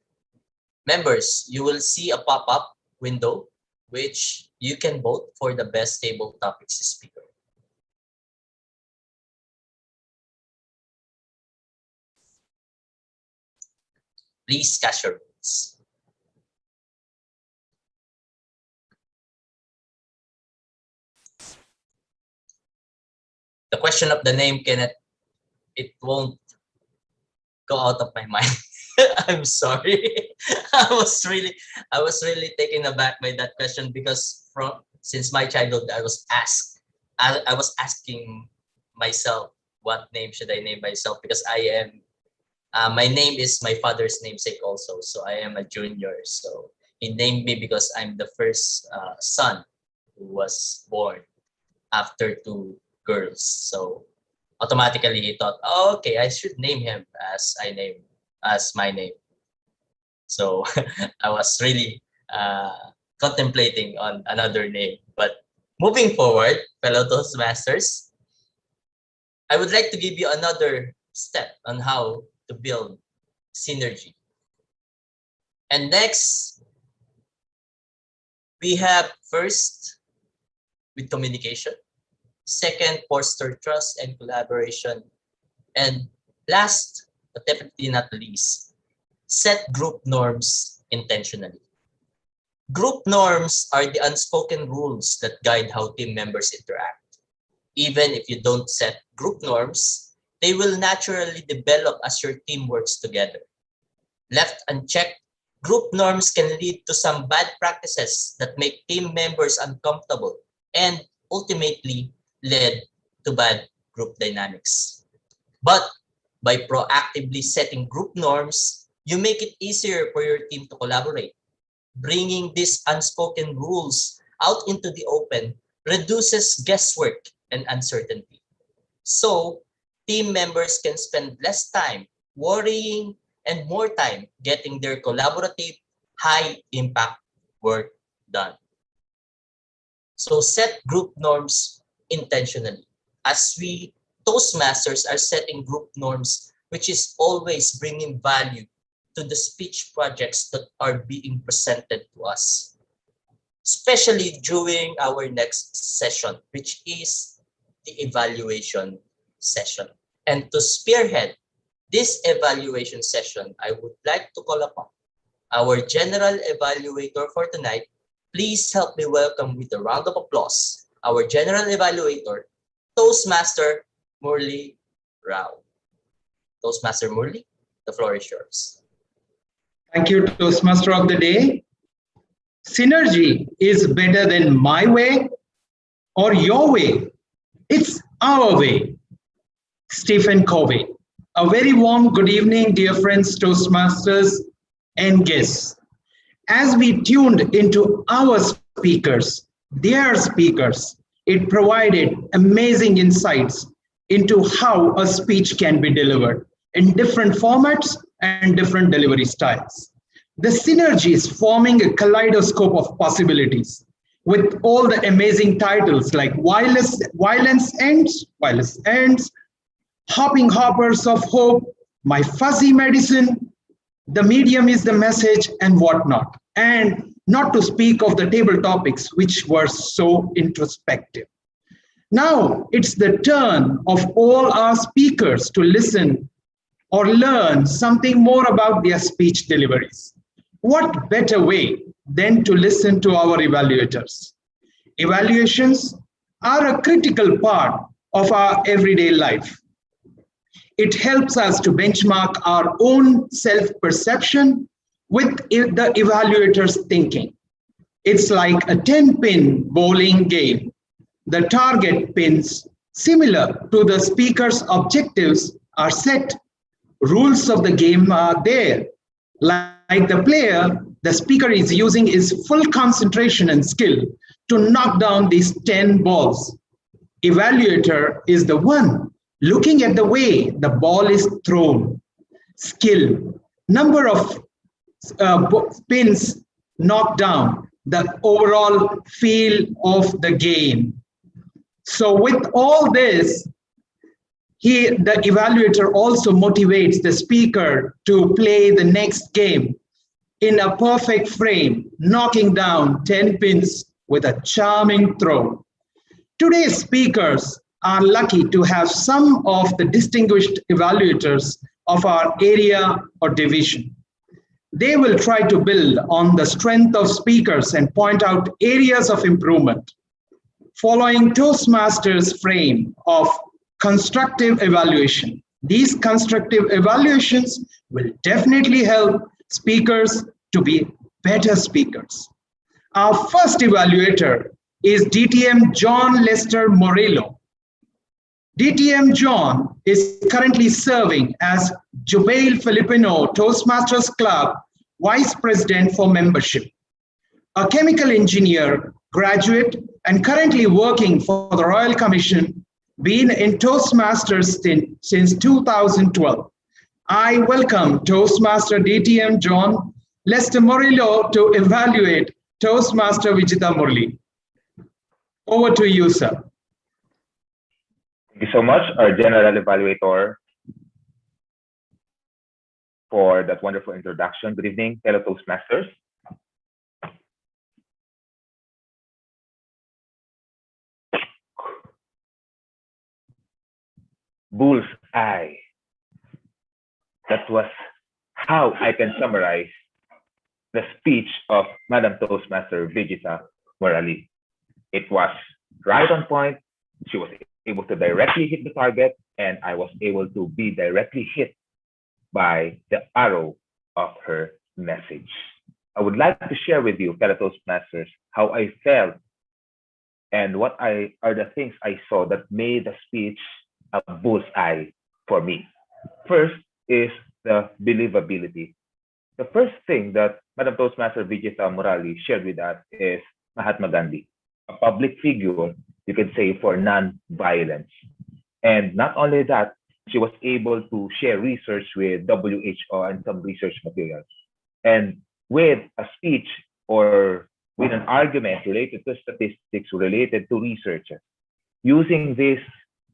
Members, you will see a pop-up window which you can vote for the best table topics speaker. Please cast your votes. The question of the name, Kenneth, it won't go out of my mind. I'm sorry. I was really taken aback by that question because since my childhood I was asking myself what name should I name myself, because I am my name is my father's namesake also, so I am a junior. So he named me because I'm the first son who was born after 2 girls. So automatically he thought, oh, okay, I should name him as my name. So I was really contemplating on another name. But moving forward, fellow Toastmasters, I would like to give you another step on how to build synergy. And next, we have first with communication, second, foster trust and collaboration, and last but definitely not least, set group norms intentionally. Group norms are the unspoken rules that guide how team members interact. Even if you don't set group norms, they will naturally develop as your team works together. Left unchecked, group norms can lead to some bad practices that make team members uncomfortable and ultimately led to bad group dynamics. But by proactively setting group norms, you make it easier for your team to collaborate. Bringing these unspoken rules out into the open reduces guesswork and uncertainty. So, team members can spend less time worrying and more time getting their collaborative, high-impact work done. So, set group norms intentionally. As we Toastmasters are setting group norms, which is always bringing value to the speech projects that are being presented to us, especially during our next session, which is the evaluation session. And to spearhead this evaluation session, I would like to call upon our general evaluator for tonight. Please help me welcome with a round of applause our general evaluator, Toastmaster Murli Rao. Toastmaster Murli, the floor is yours. Thank you, Toastmaster of the day. Synergy is better than my way or your way. It's our way. Stephen Covey. A very warm good evening, dear friends, Toastmasters and guests. As we tuned into our speakers, their speakers, It provided amazing insights into how a speech can be delivered in different formats and different delivery styles. The synergy is forming a kaleidoscope of possibilities with all the amazing titles like Violence Ends, Hopping Hoppers of Hope, My Fuzzy Medicine, The Medium is the Message, and whatnot. And not to speak of the table topics, which were so introspective. Now it's the turn of all our speakers to listen or learn something more about their speech deliveries. What better way than to listen to our evaluators? Evaluations are a critical part of our everyday life. It helps us to benchmark our own self-perception with the evaluator's thinking. It's like a 10-pin bowling game. The target pins, similar to the speaker's objectives, are set. Rules of the game are there. Like the player, the speaker is using his full concentration and skill to knock down these 10 balls. Evaluator is the one looking at the way the ball is thrown. Skill, number of pins knocked down, the overall feel of the game. So with all this, the evaluator also motivates the speaker to play the next game in a perfect frame, knocking down 10 pins with a charming throw. Today's speakers are lucky to have some of the distinguished evaluators of our area or division. They will try to build on the strength of speakers and point out areas of improvement. Following Toastmasters' frame of constructive evaluation, these constructive evaluations will definitely help speakers to be better speakers. Our first evaluator is DTM John Lester Morello. DTM John is currently serving as Jubail Filipino Toastmasters Club Vice President for Membership, a chemical engineer graduate and currently working for the Royal Commission, been in Toastmasters since 2012. I welcome Toastmaster DTM John Lester Morello to evaluate Toastmaster Vijita Murli. Over to you, sir. Thank you so much, our General Evaluator, for that wonderful introduction. Good evening, fellow Toastmasters. Bull's eye. That was how I can summarize the speech of Madam Toastmaster Vijita Murali. It was right on point. She was able to directly hit the target, and I was able to be directly hit by the arrow of her message. I would like to share with you, fellow Toastmasters, how I felt and what are the things I saw that made the speech a bullseye for me. First is the believability. The first thing that Madam Toastmaster Vijita Murali shared with us is Mahatma Gandhi, a public figure, you could say, for non-violence. And not only that, she was able to share research with WHO and some research materials. And with a speech or with an argument related to statistics related to research, using these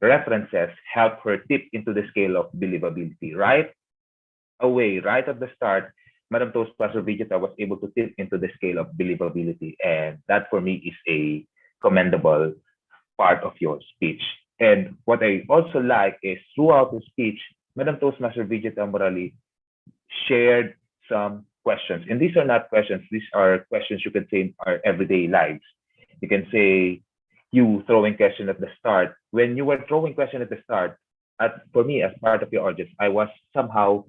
references helped her tip into the scale of believability. Right away, right at the start, Madam Toastmaster Vijita was able to tip into the scale of believability. And that for me is a commendable part of your speech. And what I also like is throughout the speech, Madam Toastmaster Vijita Murali shared some questions. And these are not questions, these are questions you can say in our everyday lives. You can say you throwing question at the start. When you were throwing question at the start, for me as part of your audience, I was somehow,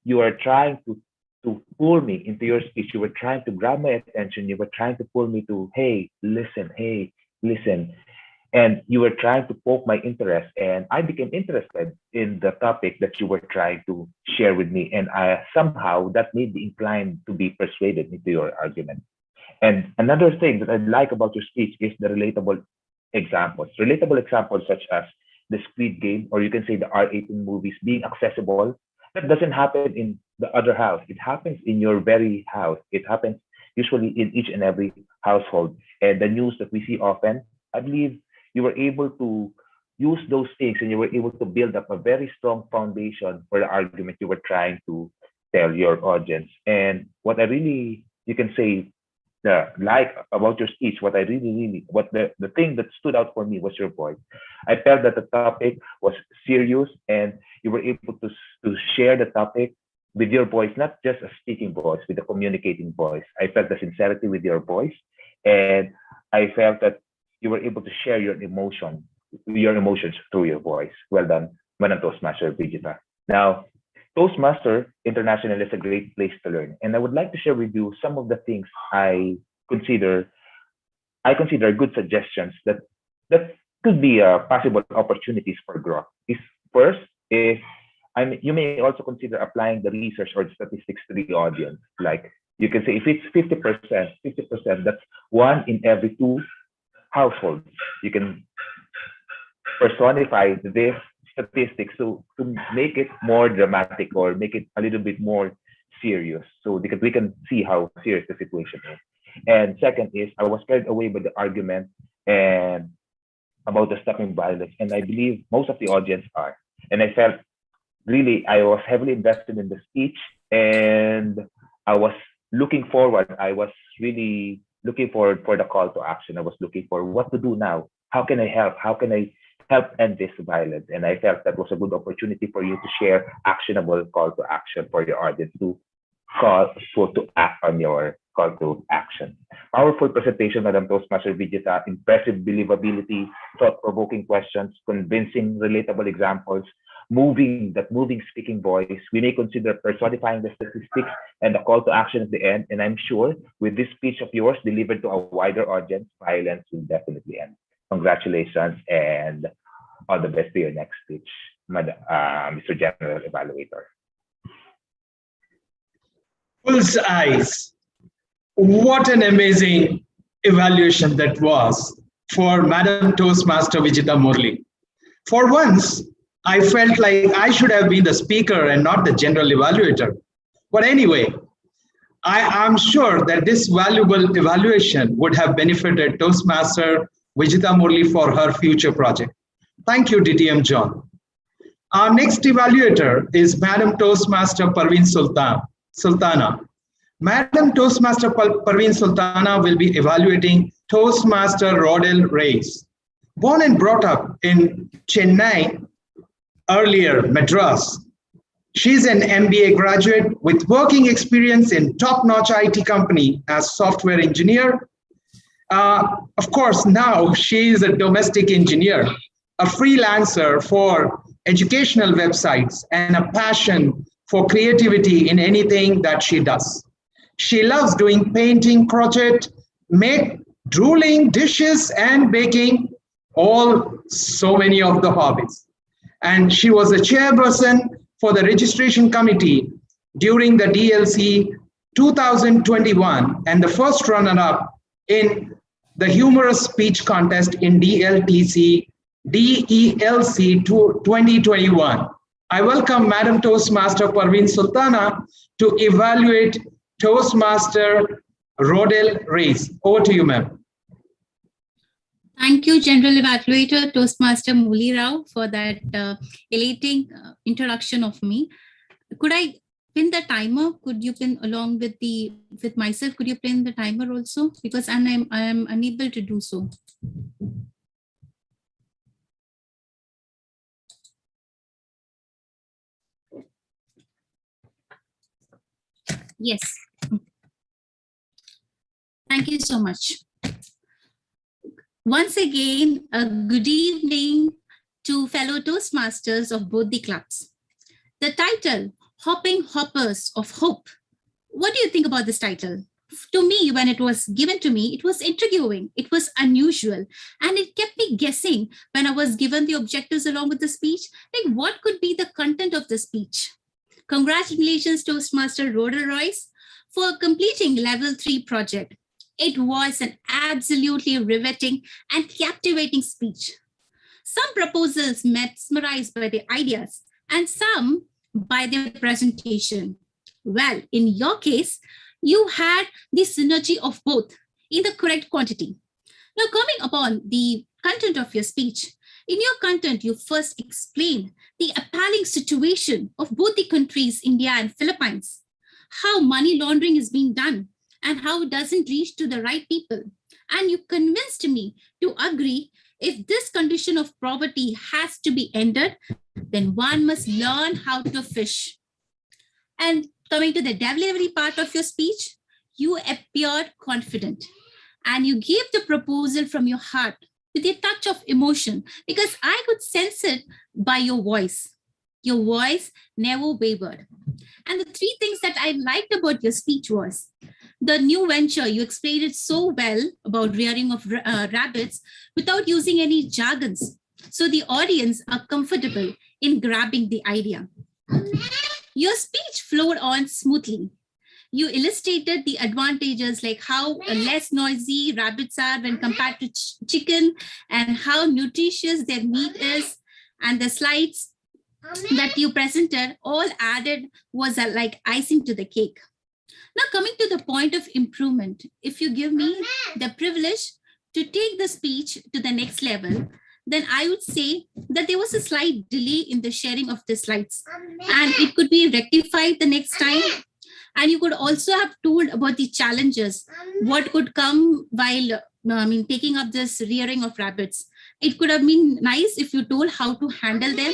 you are trying to pull me into your speech. You were trying to grab my attention. You were trying to pull me to, hey, listen. And you were trying to poke my interest, and I became interested in the topic that you were trying to share with me. And somehow that made me inclined to be persuaded into your argument. And another thing that I like about your speech is the relatable examples, relatable examples such as the Squid Game, or you can say the R18 movies being accessible. That doesn't happen in the other house. It happens in your very house. It happens usually in each and every household. And the news that we see often, I believe you were able to use those things and you were able to build up a very strong foundation for the argument you were trying to tell your audience. And what I really, you can say, like about your speech, what I really, what the thing that stood out for me was your voice. I felt that the topic was serious and you were able to share the topic with your voice, not just a speaking voice, with a communicating voice. I felt the sincerity with your voice, and I felt that you were able to share your emotions through your voice. Well done, Madam Toastmaster Vijita. Now, Toastmaster International is a great place to learn, and I would like to share with you some of the things I consider good suggestions that could be possible opportunities for growth. First is you may also consider applying the research or the statistics to the audience. Like you can say if it's 50%, that's 1 in every 2 households. You can personify this statistics to make it more dramatic or make it a little bit more serious, so because we can see how serious the situation is. And second is I was carried away by the argument and about the stopping violence, and I believe most of the audience are. And I felt really I was heavily invested in the speech, and I was looking forward. I was really looking forward for the call to action. I was looking for what to do now. How can I help? How can I help end this violence? And I felt that was a good opportunity for you to share actionable call to action for your audience to act on your call to action. Powerful presentation, Madam Toastmaster Vijita. Impressive believability, thought-provoking questions, convincing, relatable examples, moving speaking voice. We may consider personifying the statistics and the call to action at the end. And I'm sure with this speech of yours delivered to a wider audience, violence will definitely end. Congratulations and all the best to your next speech, Mr. General Evaluator. Bull's eyes. What an amazing evaluation that was for Madam Toastmaster Vijita Murli. For once, I felt like I should have been the speaker and not the general evaluator. But anyway, I am sure that this valuable evaluation would have benefited Toastmaster Vijita Murli for her future project. Thank you, DTM John. Our next evaluator is Madam Toastmaster Parveen Sultana. Madam Toastmaster Parveen Sultana will be evaluating Toastmaster Rodel Reyes. Born and brought up in Chennai, earlier Madras, she's an MBA graduate with working experience in top-notch IT company as software engineer. Of course, now she is a domestic engineer, a freelancer for educational websites, and a passion for creativity in anything that she does. She loves doing painting project, drooling, dishes, and baking, so many of the hobbies. And she was a chairperson for the registration committee during the DLC 2021 and the first runner-up in the humorous speech contest in DELC 2021. I welcome Madam Toastmaster Parveen Sultana to evaluate Toastmaster Rodel Reyes. Over to you, ma'am. Thank you, General Evaluator Toastmaster Muli Rao, for that elating introduction of me. Could I pin the timer? Could you pin along with myself? Could you pin the timer also? Because I am unable to do so. Yes. Thank you so much. Once again, a good evening to fellow Toastmasters of both the clubs. The title, Hopping Hoppers of Hope. What do you think about this title? To me, when it was given to me, it was intriguing, it was unusual, and it kept me guessing when I was given the objectives along with the speech, like what could be the content of the speech. Congratulations, Toastmaster Rodel Reyes, for completing level 3 project. It was an absolutely riveting and captivating speech. Some proposals mesmerized by the ideas and some by their presentation. Well, in your case, you had the synergy of both in the correct quantity. Now, coming upon the content of your speech, in your content, you first explain the appalling situation of both the countries, India and Philippines, how money laundering is being done and how it doesn't reach to the right people. And you convinced me to agree if this condition of poverty has to be ended, then one must learn how to fish. And coming to the delivery part of your speech, you appeared confident and you gave the proposal from your heart with a touch of emotion because I could sense it by your voice. Your voice never wavered. And the three things that I liked about your speech was the new venture. You explained it so well about rearing of rabbits without using any jargons. So the audience are comfortable in grabbing the idea. Your speech flowed on smoothly. You illustrated the advantages like how less noisy rabbits are when compared to chicken and how nutritious their meat is, and the slides that you presented all added was like icing to the cake. Now coming to the point of improvement, if you give me the privilege to take the speech to the next level, then I would say that there was a slight delay in the sharing of the slides and it could be rectified the next time. And you could also have told about the challenges, what could come while taking up this rearing of rabbits. It could have been nice if you told how to handle them.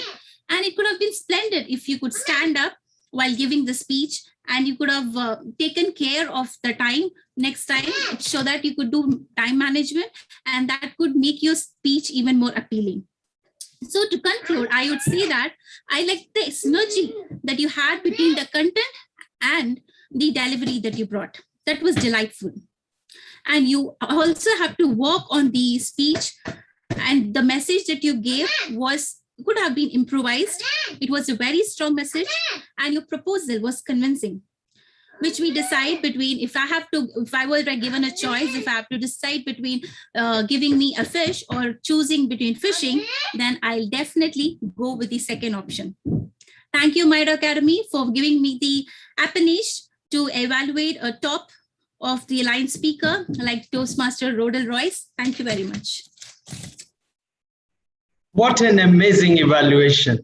And it could have been splendid if you could stand up while giving the speech and you could have taken care of the time next time so that you could do time management and that could make your speech even more appealing. So to conclude, I would say that I like the synergy that you had between the content and the delivery that you brought. That was delightful. And you also have to work on the speech and the message that you gave could have been improvised. It was a very strong message and your proposal was convincing, which we decide between, if I were given a choice, if I have to decide between giving me a fish or choosing between fishing, then I'll definitely go with the second option. Thank you, Myra Academy, for giving me the appanage to evaluate a top of the line speaker like Toastmaster Rodel Royce. Thank you very much. What an amazing evaluation.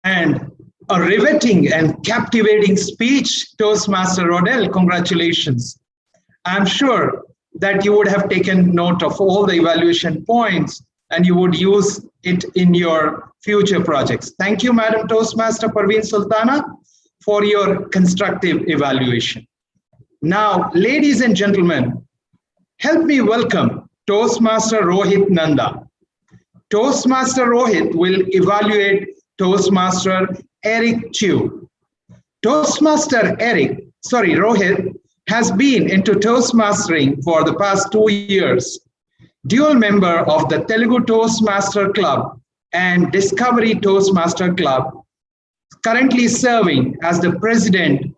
And a riveting and captivating speech, Toastmaster Rodel. Congratulations. I'm sure that you would have taken note of all the evaluation points and you would use it in your future projects. Thank you, Madam Toastmaster Parveen Sultana, for your constructive evaluation. Now, ladies and gentlemen, help me welcome Toastmaster Rohit Nanda. Toastmaster Rohit will evaluate Toastmaster Eric Chew. Rohit has been into Toastmastering for the past 2 years. Dual member of the Telugu Toastmaster Club and Discovery Toastmaster Club, currently serving as the president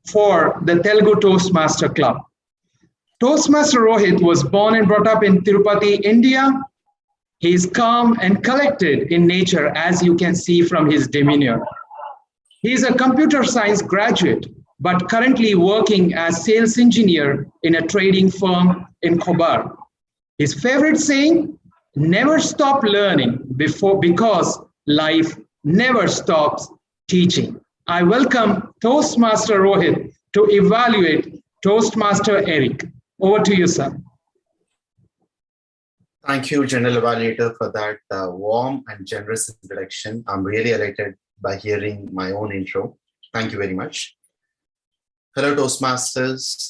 for the Telugu Toastmaster Club. Toastmaster Rohit was born and brought up in Tirupati, India. He is calm and collected in nature, as you can see from his demeanor. He is a computer science graduate, but currently working as sales engineer in a trading firm in Khobar. His favorite saying, never stop learning because life never stops teaching. I welcome Toastmaster Rohit to evaluate Toastmaster Eric. Over to you, sir. Thank you, General Evaluator, for that warm and generous introduction. I'm really elated by hearing my own intro. Thank you very much. Fellow Toastmasters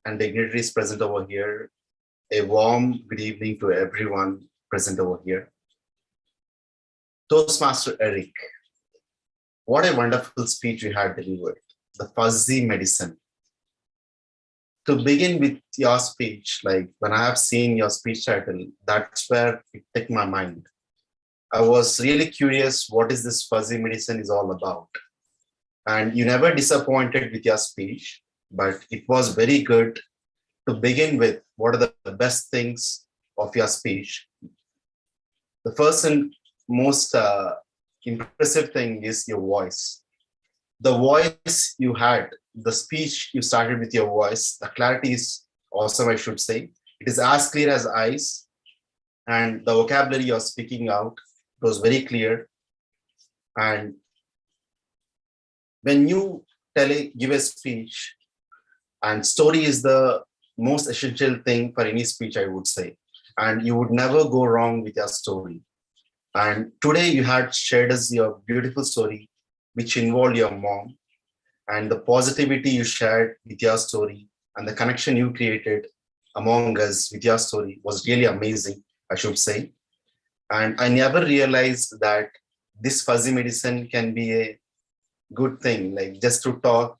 and dignitaries present over here, a warm good evening to everyone present over here. Toastmaster Eric, what a wonderful speech you had delivered. The fuzzy medicine. To begin with your speech, like when I have seen your speech title, that's where it took my mind. I was really curious what is this fuzzy medicine is all about. And you never disappointed with your speech, but it was very good to begin with, what are the best things of your speech? The first and most impressive thing is your voice. The voice you had, the speech you started with your voice, the clarity is awesome, I should say. It is as clear as ice, and the vocabulary you're speaking out was very clear. And when you give a speech, and story is the most essential thing for any speech, I would say. And you would never go wrong with your story. And today you had shared us your beautiful story, which involved your mom, and the positivity you shared with your story and the connection you created among us with your story was really amazing, I should say. And I never realized that this fuzzy medicine can be a good thing, like just to talk.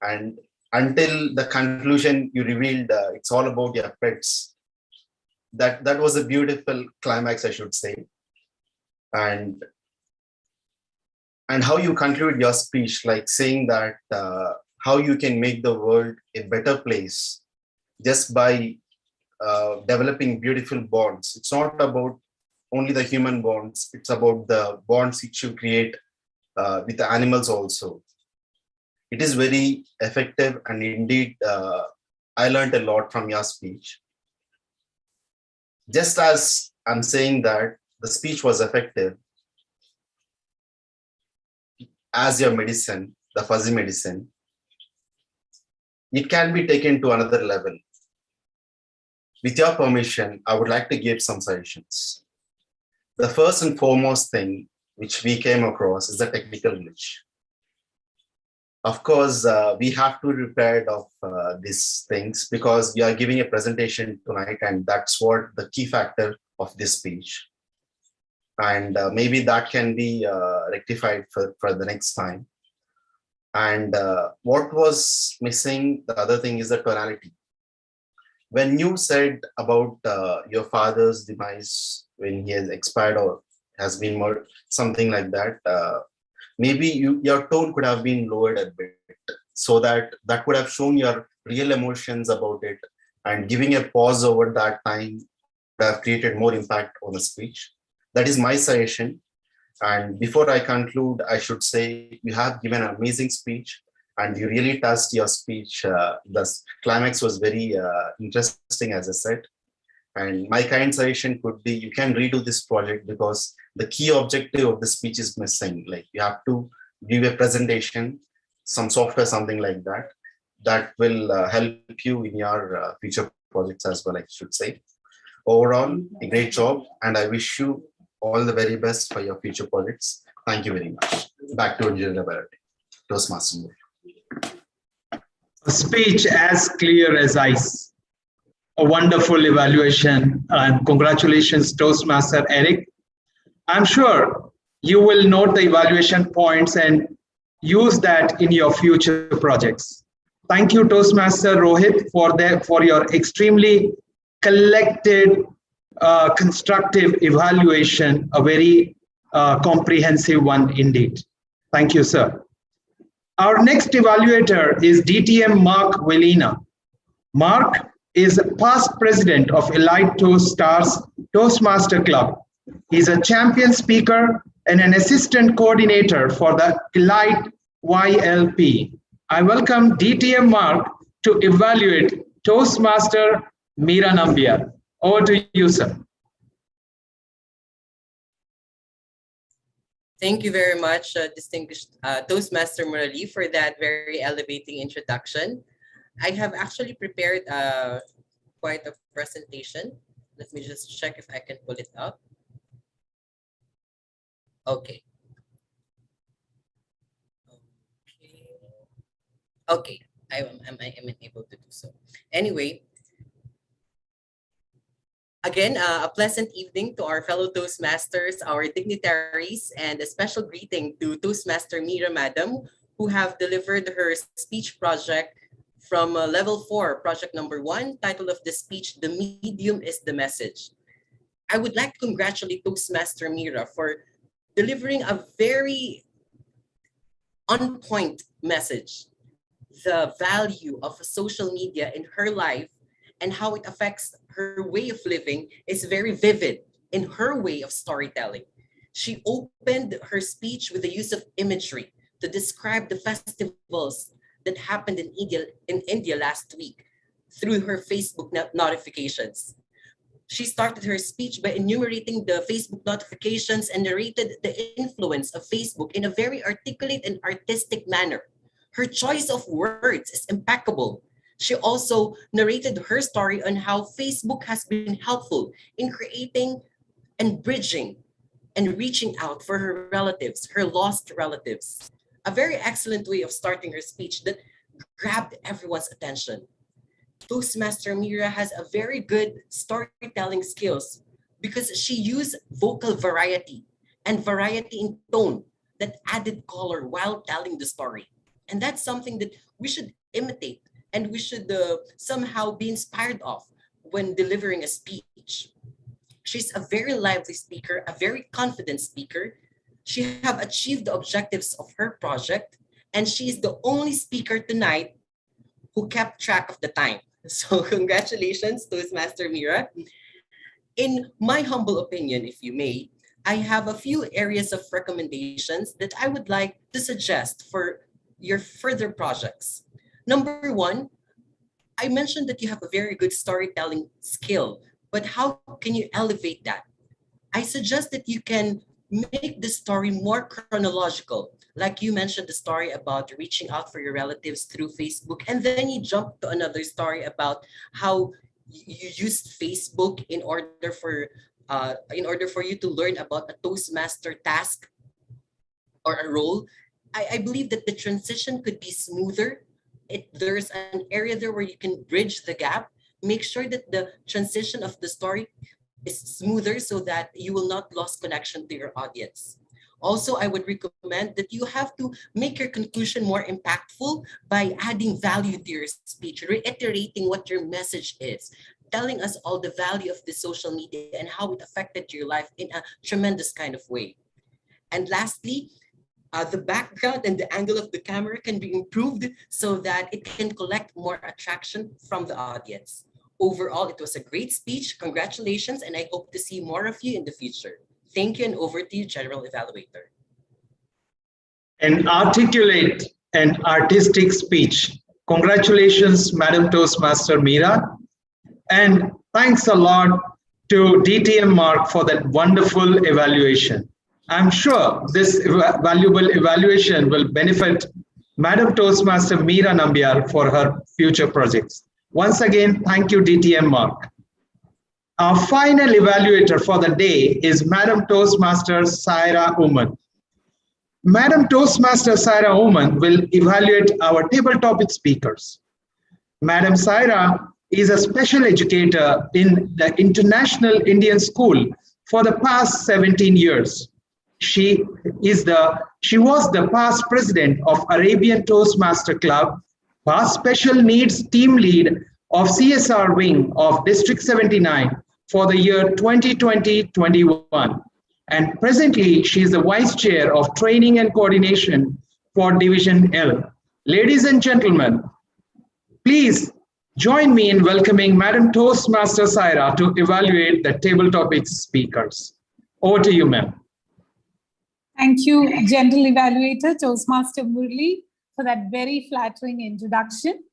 And until the conclusion you revealed it's all about your pets. That was a beautiful climax, I should say. And how you conclude your speech, like saying that how you can make the world a better place just by developing beautiful bonds. It's not about only the human bonds, it's about the bonds which you create with the animals also. It is very effective, and indeed, I learned a lot from your speech. Just as I'm saying that the speech was effective, as your medicine, the fuzzy medicine, it can be taken to another level. With your permission, I would like to give some suggestions. The first and foremost thing which we came across is the technical glitch. Of course, we have to be prepared of these things because we are giving a presentation tonight, and that's what the key factor of this speech. And maybe that can be rectified for the next time. And what was missing, the other thing is the tonality. When you said about your father's demise, when he has expired or has been murdered, something like that, maybe your tone could have been lowered a bit, so that could have shown your real emotions about it, and giving a pause over that time would have created more impact on the speech. That is my suggestion. And before I conclude, I should say you have given an amazing speech, and you really touched your speech. The climax was very interesting, as I said. And my kind suggestion could be you can redo this project, because the key objective of the speech is missing. Like, you have to give a presentation, some software, something like that, that will help you in your future projects as well, I should say. Overall, a great job, and I wish you all the very best for your future projects. Thank you very much. Back to Engineer Laboratory. Toastmaster. A speech as clear as ice. A wonderful evaluation, and congratulations, Toastmaster Eric. I'm sure you will note the evaluation points and use that in your future projects. Thank you, Toastmaster Rohit, for your extremely collected, constructive evaluation, a very comprehensive one indeed. Thank you, sir. Our next evaluator is DTM Mark Velina. Mark is past president of Elite Toaststars Toastmaster Club. He's a champion speaker and an assistant coordinator for the Elite YLP. I welcome DTM Mark to evaluate Toastmaster Meera Nambiar. Over to you, sir. Thank you very much, distinguished Toastmaster Murali, for that very elevating introduction. I have actually prepared quite a presentation. Let me just check if I can pull it up. Okay. Okay, I am able to do so. Anyway, again, a pleasant evening to our fellow Toastmasters, our dignitaries, and a special greeting to Toastmaster Meera Madam, who have delivered her speech project from level 4, project number 1, title of the speech, The Medium is the Message. I would like to congratulate Toastmaster Meera for delivering a very on-point message. The value of social media in her life and how it affects her way of living is very vivid in her way of storytelling. She opened her speech with the use of imagery to describe the festivals that happened in India last week through her Facebook notifications. She started her speech by enumerating the Facebook notifications and narrated the influence of Facebook in a very articulate and artistic manner. Her choice of words is impeccable. She also narrated her story on how Facebook has been helpful in creating and bridging and reaching out for her relatives, her lost relatives. A very excellent way of starting her speech that grabbed everyone's attention. Toastmaster Mira has a very good storytelling skills because she used vocal variety and variety in tone that added color while telling the story. And that's something that we should imitate and we should somehow be inspired of when delivering a speech. She's a very lively speaker, a very confident speaker. She have achieved the objectives of her project, and she is the only speaker tonight who kept track of the time. So congratulations, Toastmaster Mira. In my humble opinion, if you may, I have a few areas of recommendations that I would like to suggest for your further projects. Number one, I mentioned that you have a very good storytelling skill, but how can you elevate that? I suggest that you can make the story more chronological. Like you mentioned the story about reaching out for your relatives through Facebook, and then you jump to another story about how you used Facebook in order for you to learn about a Toastmaster task or a role. I believe that the transition could be smoother. There's an area there where you can bridge the gap. Make sure that the transition of the story is smoother so that you will not lose connection to your audience. Also, I would recommend that you have to make your conclusion more impactful by adding value to your speech, reiterating what your message is, telling us all the value of the social media and how it affected your life in a tremendous kind of way. And lastly, the background and the angle of the camera can be improved so that it can collect more attraction from the audience. Overall, it was a great speech. Congratulations, and I hope to see more of you in the future. Thank you, and over to you, General Evaluator. An articulate and artistic speech. Congratulations, Madam Toastmaster Mira. And thanks a lot to DTM Mark for that wonderful evaluation. I'm sure this valuable evaluation will benefit Madam Toastmaster Mira Nambiar for her future projects. Once again, thank you, DTM Mark. Our final evaluator for the day is Madam Toastmaster Saira Oman. Madam Toastmaster Saira Oman will evaluate our table topic speakers. Madam Saira is a special educator in the International Indian School for the past 17 years. She was the past president of Arabian Toastmaster Club, past special needs team lead of CSR wing of District 79 for the year 2020-21. And presently, she is the vice chair of training and coordination for Division L. Ladies and gentlemen, please join me in welcoming Madam Toastmaster Saira to evaluate the table topics speakers. Over to you, ma'am. Thank you, General Evaluator Toastmaster Murli, for that very flattering introduction.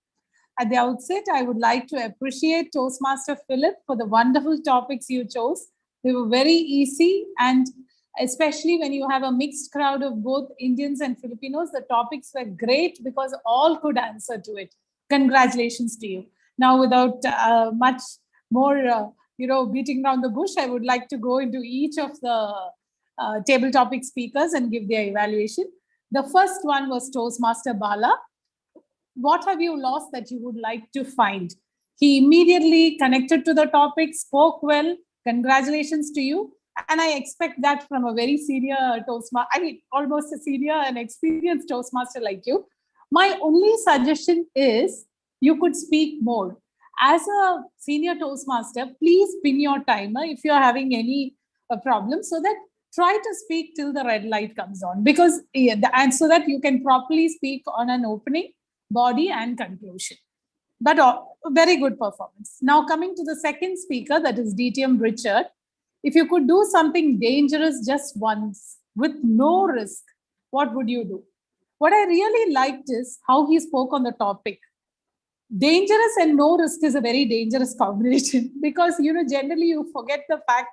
At the outset, I would like to appreciate Toastmaster Philip for the wonderful topics you chose. They were very easy, and especially when you have a mixed crowd of both Indians and Filipinos, the topics were great because all could answer to it. Congratulations to you. Now, without much more, beating around the bush, I would like to go into each of the table topic speakers and give their evaluation. The first one was Toastmaster Bala. What have you lost that you would like to find? He immediately connected to the topic, spoke well. Congratulations to you. And I expect that from a very senior Toastmaster, almost a senior and experienced Toastmaster like you. My only suggestion is you could speak more. As a senior Toastmaster, please pin your timer if you're having any problem so that try to speak till the red light comes on, because and so that you can properly speak on an opening, body and conclusion. But a very good performance. Now coming to the second speaker, that is DTM Richard. If you could do something dangerous just once with no risk, what would you do? What I really liked is how he spoke on the topic. Dangerous and no risk is a very dangerous combination because, generally you forget the fact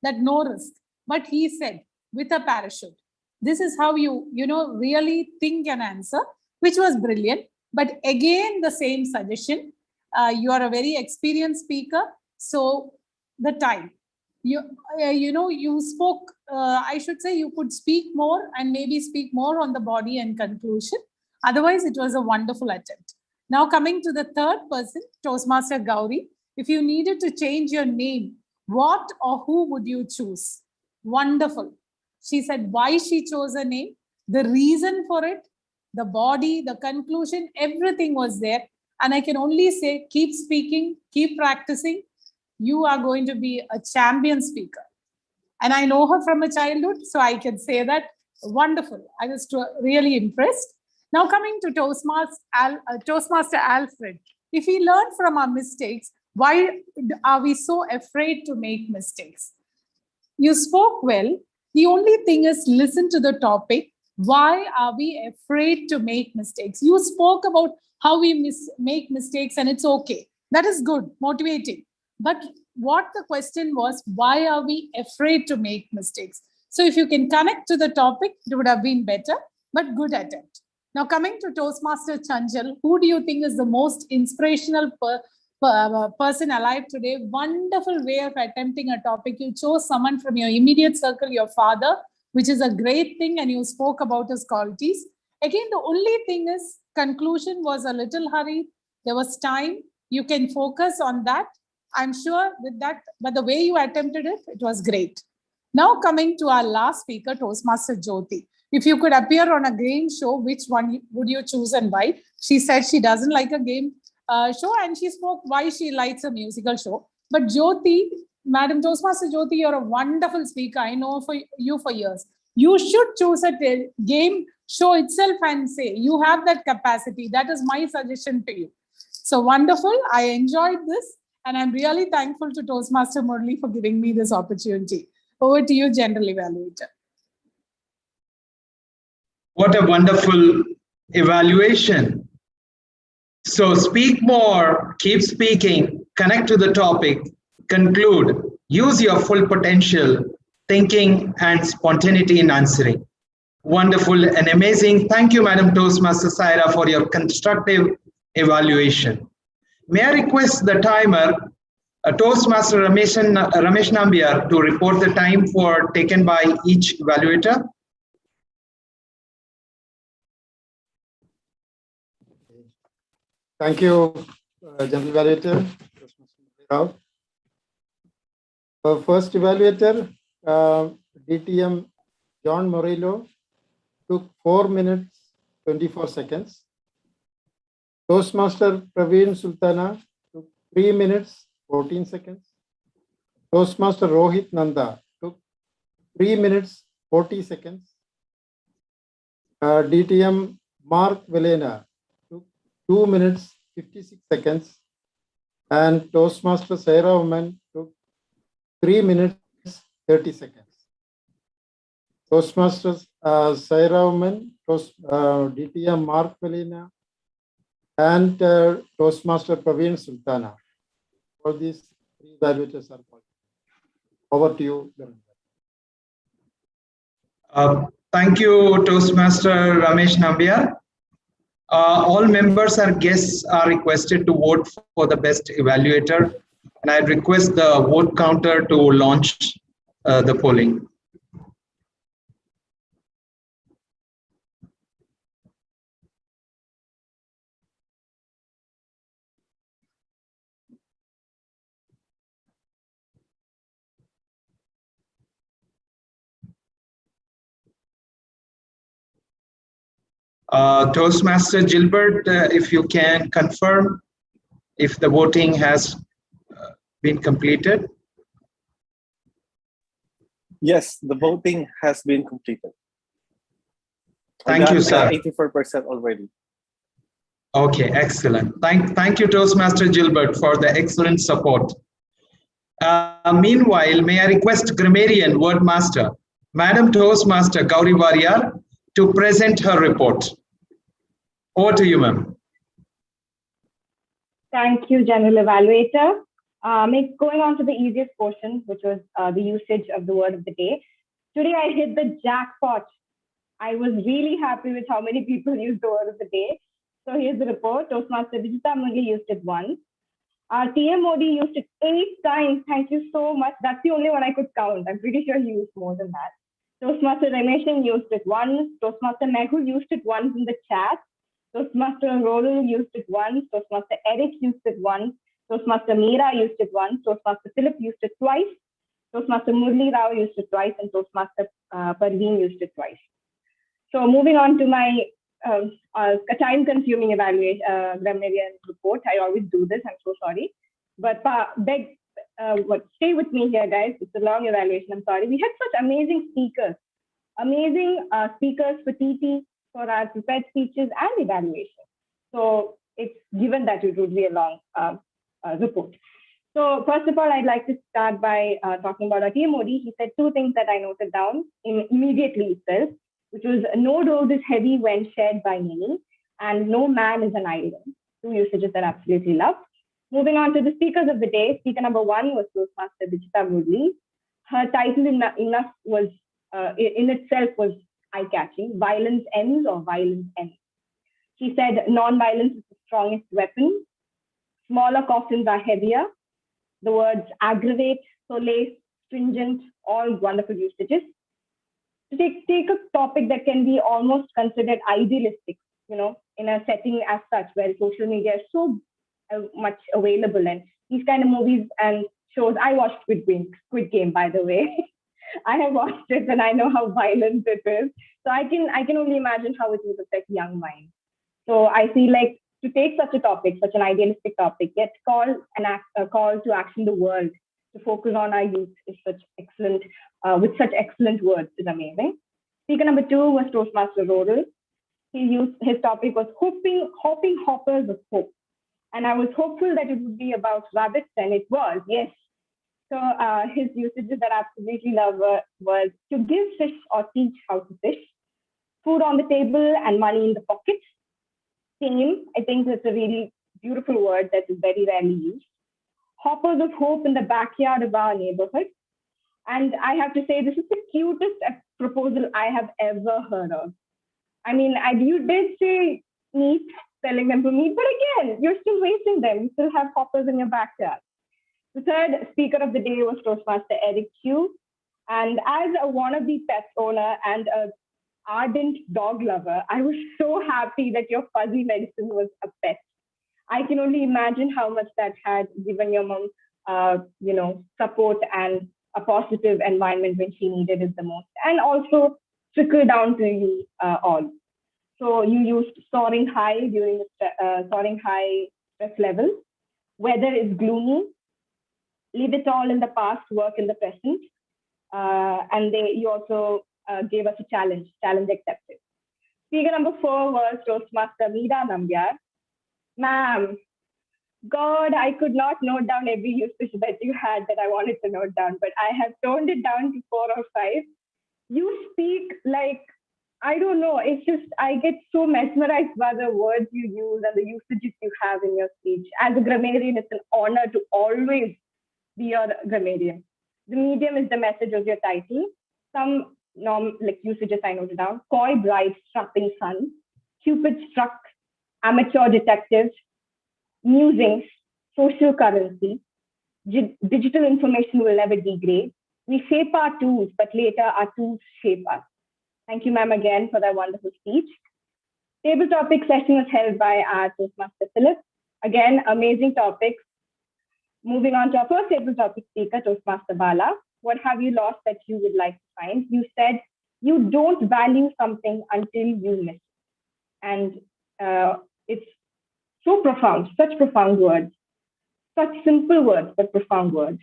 that no risk. But he said, with a parachute. This is how you really think and answer, which was brilliant. But again, the same suggestion. You are a very experienced speaker. So the time. You spoke, I should say you could speak more and maybe speak more on the body and conclusion. Otherwise, it was a wonderful attempt. Now coming to the third person, Toastmaster Gauri. If you needed to change your name, what or who would you choose? Wonderful. She said why she chose a name, the reason for it, the body, the conclusion, everything was there. And I can only say, keep speaking, keep practicing. You are going to be a champion speaker. And I know her from a childhood, so I can say that wonderful. I was really impressed. Now coming to Toastmaster Alfred. If we learn from our mistakes, why are we so afraid to make mistakes? You spoke well. The only thing is listen to the topic. Why are we afraid to make mistakes? You spoke about how we make mistakes and it's okay. That is good, motivating. But what the question was, why are we afraid to make mistakes? So if you can connect to the topic, it would have been better, but good attempt. Now coming to Toastmaster Chanchal, who do you think is the most inspirational person alive today? Wonderful way of attempting a topic. You chose someone from your immediate circle, your father, which is a great thing, and you spoke about his qualities. Again, the only thing is conclusion was a little hurried. There was time. You can focus on that. I'm sure with that, but the way you attempted it, it was great. Now coming to our last speaker, Toastmaster Jyoti. If you could appear on a game show, which one would you choose and why? She said she doesn't like a game show and she spoke why she likes a musical show. But Jyoti, Madam Toastmaster Jyoti, you're a wonderful speaker. I know for you for years. You should choose a game show itself and say, you have that capacity. That is my suggestion to you. So wonderful. I enjoyed this. And I'm really thankful to Toastmaster Murli for giving me this opportunity. Over to you, General Evaluator. What a wonderful evaluation. So speak more, keep speaking, connect to the topic, conclude, use your full potential, thinking and spontaneity in answering. Wonderful and amazing. Thank you, Madam Toastmaster Saira, for your constructive evaluation. May I request the timer, Toastmaster Ramesh Nambiar, to report the time taken by each evaluator. Thank you, General Evaluator. First evaluator, DTM John Morillo, took 4 minutes, 24 seconds. Toastmaster Praveen Sultana took 3 minutes, 14 seconds. Toastmaster Rohit Nanda took 3 minutes, 40 seconds. DTM Mark Velena took 2 minutes, 56 seconds. And Toastmaster Sarah Oman took 3 minutes, 30 seconds. Toastmasters Sarah Oman, DTM Mark Velena, and Toastmaster Praveen Sultana. All these three evaluators are called. Over to you, Dharan. Thank you, Toastmaster Ramesh Nambiar. All members or guests are requested to vote for the best evaluator, and I request the vote counter to launch the polling. Toastmaster Gilbert, if you can confirm if the voting has been completed. Yes, the voting has been completed. Thank you, sir. 84% already. Okay, excellent. Thank you, Toastmaster Gilbert, for the excellent support. Meanwhile, may I request grammarian word master, Madam Toastmaster Gauri Warrior, to present her report. Over to you, ma'am. Thank you, General Evaluator. Going on to the easiest portion, which was the usage of the word of the day. Today, I hit the jackpot. I was really happy with how many people used the word of the day. So here's the report. Toastmaster Vijita Murli used it once. Our TM Modi used it 8 times. Thank you so much. That's the only one I could count. I'm pretty sure he used more than that. Toastmaster Rameshan used it once. Toastmaster Mehul used it once in the chat. Toastmaster Rodul used it once. Toastmaster Eric used it once. Toastmaster Meera used it once. Toastmaster Philip used it twice. Toastmaster Murli Rao used it twice. And Toastmaster Parveen used it twice. So moving on to my time-consuming evaluation grammarian report. I always do this. I'm so sorry, but stay with me here, guys. It's a long evaluation. I'm sorry. We had such amazing speakers for TT, for our prepared speeches and evaluation. So it's given that it would be a long report. So first of all, I'd like to start by talking about our TM Modi. He said 2 things that I noted down immediately itself, which was no road is heavy when shared by many, and no man is an island. 2 usages that I absolutely love. Moving on to the speakers of the day. Speaker number 1 was Toastmaster Vijita Murli. Her title in itself was eye-catching. Violence ends or violence ends. She said non-violence is the strongest weapon. Smaller coffins are heavier. The words aggravate, solace, stringent, all wonderful usages. To take a topic that can be almost considered idealistic, in a setting as such where social media is so much available, and these kind of movies and shows. I watched Squid Game, by the way. I have watched it and I know how violent it is. So I can only imagine how it would affect young minds. So I feel like to take such a topic, such an idealistic topic, yet call to action the world to focus on our youth is such excellent, with such excellent words is amazing. Speaker number 2 was Toastmaster Rodul. His topic was hopping hoppers of hope. And I was hopeful that it would be about rabbits, and it was, yes. So his usages that I absolutely love was to give fish or teach how to fish, food on the table and money in the pocket. Same, I think that's a really beautiful word that is very rarely used. Hoppers of hope in the backyard of our neighborhood. And I have to say, this is the cutest proposal I have ever heard of. I mean, you did say meat, selling them for meat, but again, you're still wasting them. You still have hoppers in your backyard. The third speaker of the day was Toastmaster Eric Q. And as a wannabe pet owner and an ardent dog lover, I was so happy that your fuzzy medicine was a pet. I can only imagine how much that had given your mom, support and a positive environment when she needed it the most, and also trickle down to you all. So you used soaring high during the soaring high stress level. Weather is gloomy. Leave it all in the past, work in the present. And you also gave us a challenge accepted. Speaker number 4 was Toastmaster Meera Nambiar. Ma'am, God, I could not note down every usage that you had that I wanted to note down, but I have toned it down to 4 or 5. You speak like, I don't know, it's just, I get so mesmerized by the words you use and the usages you have in your speech. As a grammarian, it's an honor to always be your grammarian. The medium is the message of your title. Some usages I noted down: coy bride, strapping son, Cupid struck, amateur detective, musings, social currency, digital information will never degrade. We shape our tools, but later our tools shape us. Thank you, ma'am, again for that wonderful speech. Table topic session was held by our Toastmaster Philip. Again, amazing topics. Moving on to our first table topic speaker, Toastmaster Bala. What have you lost that you would like to find? You said you don't value something until you miss it. And it's so profound, such profound words, such simple words, but profound words.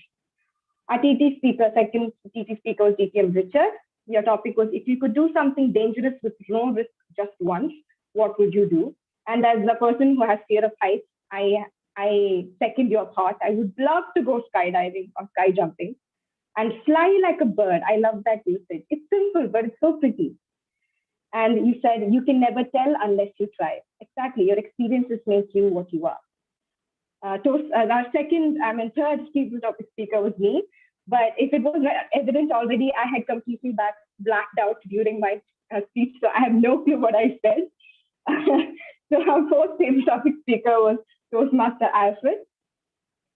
Our TT speaker, second TT speaker was DTM Richard. Your topic was, if you could do something dangerous with no risk just once, what would you do? And as a person who has fear of heights, I second your thought. I would love to go skydiving or sky jumping and fly like a bird. I love that usage. It's simple, but it's so pretty. And you said you can never tell unless you try. Exactly. Your experiences make you what you are. Our third speaker topic speaker was me. But if it was evident already, I had completely blacked out during my speech, so I have no clue what I said. So our fourth topic speaker was Toastmaster Alfred.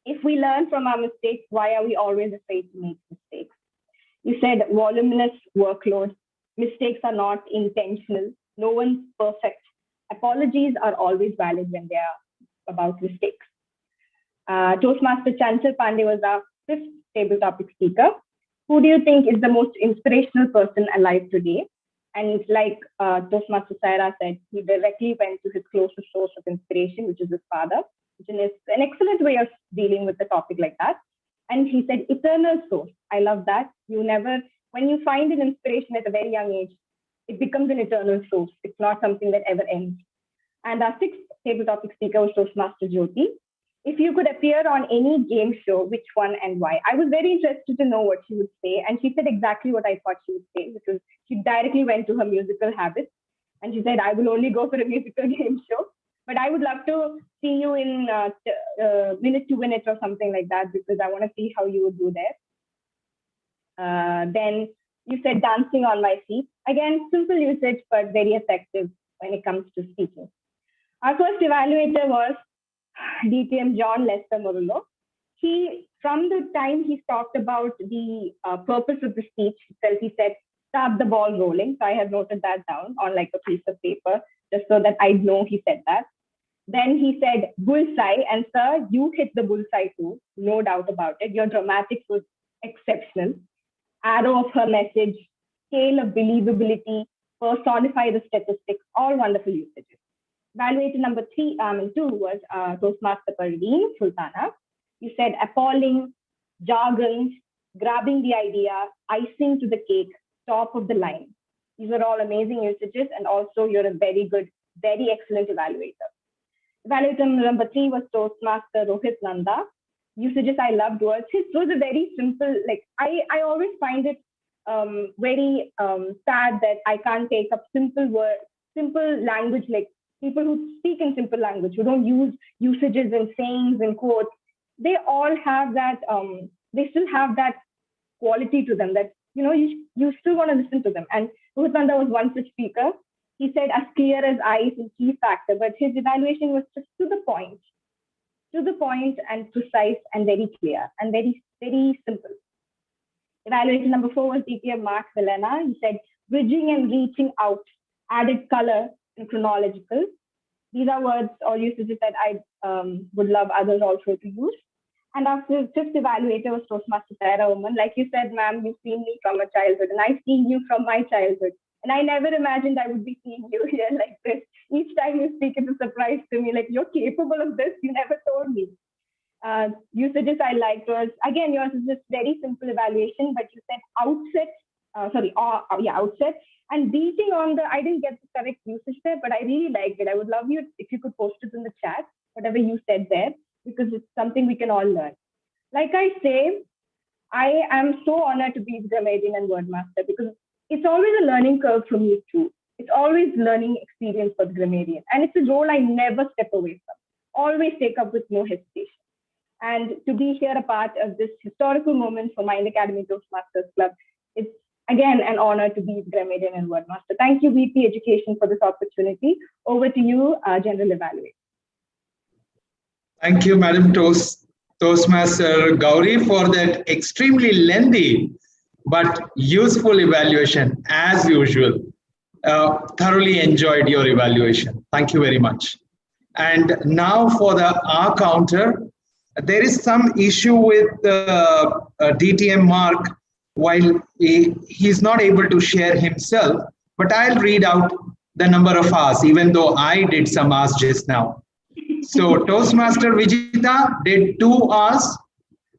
If we learn from our mistakes, why are we always afraid to make mistakes? You said voluminous workload. Mistakes are not intentional. No one's perfect. Apologies are always valid when they are about mistakes. Toastmaster Chanchal Pandey was our fifth table topic speaker. Who do you think is the most inspirational person alive today? And like Toastmaster Saira said, he directly went to his closest source of inspiration, which is his father, which is an excellent way of dealing with the topic like that. And he said, eternal source. I love that. When you find an inspiration at a very young age, it becomes an eternal source. It's not something that ever ends. And our sixth table topic speaker was Toastmaster Jyoti. If you could appear on any game show, which one and why? I was very interested to know what she would say. And she said exactly what I thought she would say, because she directly went to her musical habits. And she said, I will only go for a musical game show. But I would love to see you in Minute to Win It or something like that, because I want to see how you would do there. Then you said dancing on my feet. Again, simple usage, but very effective when it comes to speaking. Our first evaluator was DTM John Lester Morullo. From the time he talked about the purpose of the speech itself, he said, start the ball rolling. So I have noted that down on like a piece of paper, just so that I know he said that. Then he said, bullseye. And sir, you hit the bullseye too, no doubt about it. Your dramatics was exceptional. Arrow of her message, scale of believability, personify the statistics, all wonderful usages. Evaluator number 2 was Toastmaster Parveen Sultana. You said appalling, jargon, grabbing the idea, icing to the cake, top of the line. These are all amazing usages, and also you're a very good, very excellent evaluator. Evaluator number 3 was Toastmaster Rohit Nanda. Usages I loved was, his was a very simple, like I always find it very sad that I can't take up simple language, like people who speak in simple language, who don't use usages and sayings and quotes. They all have that, they still have that quality to them that, you still want to listen to them. And Rohit Nanda was one such speaker. He said as clear as ice is key factor, but his evaluation was just to the point and precise and very clear and very, very simple. Evaluation number 4 was DTM Mark Villena. He said, bridging and reaching out, added color and chronological. These are words or usages that I would love others also to use. And our fifth evaluator was Toastmaster Sarah Oman. Like you said, ma'am, you've seen me from a childhood, and I've seen you from my childhood. And I never imagined I would be seeing you here like this. Each time you speak, it's a surprise to me. Like, you're capable of this. You never told me. Usages I liked was, again, yours is just very simple evaluation, but you said outset. And beating on the, I didn't get the correct usage there, but I really liked it. I would love you if you could post it in the chat, whatever you said there, because it's something we can all learn. Like I say, I am so honored to be the grammarian and word master, because it's always a learning curve for me too. It's always learning experience for the grammarian. And it's a role I never step away from. Always take up with no hesitation. And to be here a part of this historical moment for Mind Academy Toastmasters Club, it's again an honor to be the grammarian and word master. Thank you, VP Education, for this opportunity. Over to you, General Evaluator. Thank you, Madam Toastmaster Gauri, for that extremely lengthy but useful evaluation, as usual. Thoroughly enjoyed your evaluation. Thank you very much. And now for the R counter. There is some issue with DTM Mark while he's not able to share himself, but I'll read out the number of hours, even though I did some hours just now. So Toastmaster Vijita did 2 hours,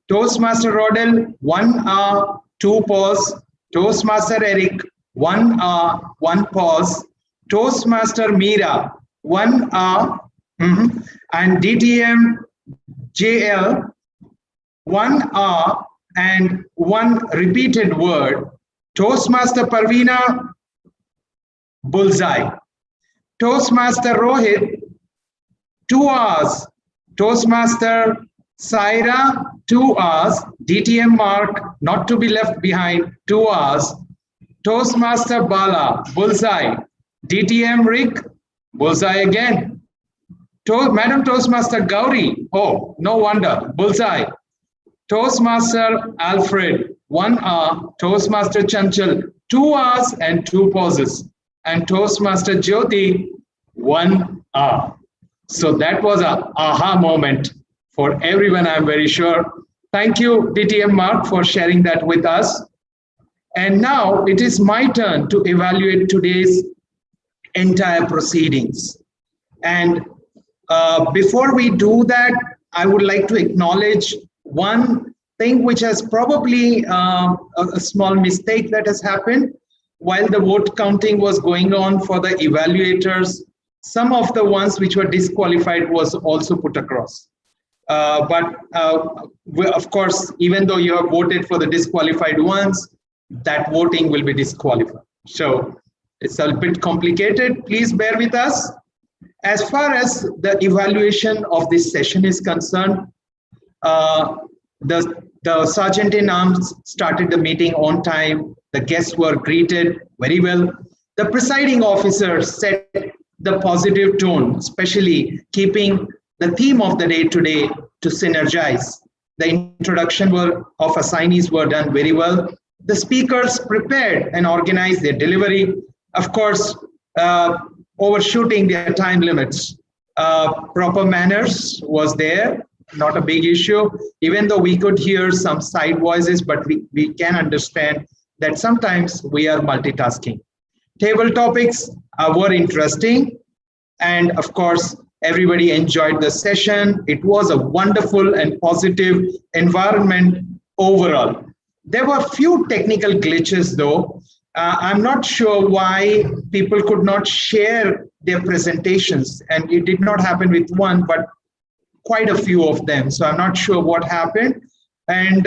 Toastmaster Rodel 1 hour, 2 pause, Toastmaster Eric 1 hour, 1 pause, Toastmaster Meera 1 R, and DTM JL, 1 R and 1 repeated word. Toastmaster Parveena, bullseye. Toastmaster Rohit, 2 hours. Toastmaster Saira, 2 hours. DTM Mark, not to be left behind, 2 hours. Toastmaster Bala, bullseye. DTM Rick, bullseye again. Madam Toastmaster Gauri, oh, no wonder, bullseye. Toastmaster Alfred, 1 hour. Toastmaster Chanchal, 2 hours and 2 pauses. And Toastmaster Jyoti, 1 hour. So that was a aha moment for everyone, I'm very sure. Thank you, DTM Mark, for sharing that with us. And now it is my turn to evaluate today's entire proceedings. And before we do that, I would like to acknowledge one thing which has probably a small mistake that has happened. While the vote counting was going on for the evaluators, some of the ones which were disqualified was also put across. Of course, even though you have voted for the disqualified ones, that voting will be disqualified. So it's a bit complicated. Please bear with us. As far as the evaluation of this session is concerned, the Sergeant-in-Arms started the meeting on time. The guests were greeted very well. The presiding officer set the positive tone, especially keeping the theme of the day today to synergize. The introduction of assignees were done very well. The speakers prepared and organized their delivery. Of course, overshooting their time limits. Proper manners was there, not a big issue, even though we could hear some side voices, but we can understand that sometimes we are multitasking. Table topics were interesting. And of course, everybody enjoyed the session. It was a wonderful and positive environment overall. There were few technical glitches though. I'm not sure why people could not share their presentations, and it did not happen with one, but quite a few of them. So I'm not sure what happened. And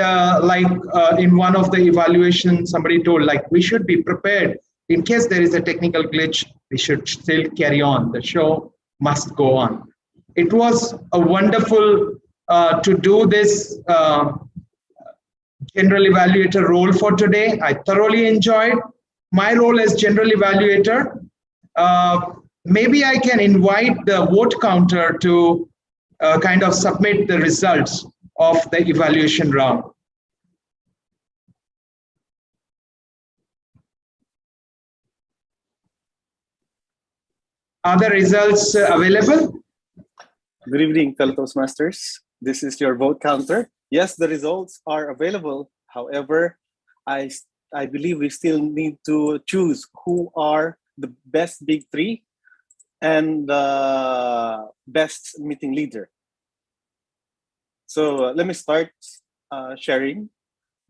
in one of the evaluations, somebody told we should be prepared in case there is a technical glitch, we should still carry on. The show must go on. It was a wonderful to do this general evaluator role for today. I thoroughly enjoyed my role as general evaluator. Maybe I can invite the vote counter to kind of submit the results of the evaluation round. Are the results available? Good evening, fellow Toastmasters. This is your vote counter. Yes, the results are available. However, I believe we still need to choose who are the best big three and the best meeting leader. So let me start sharing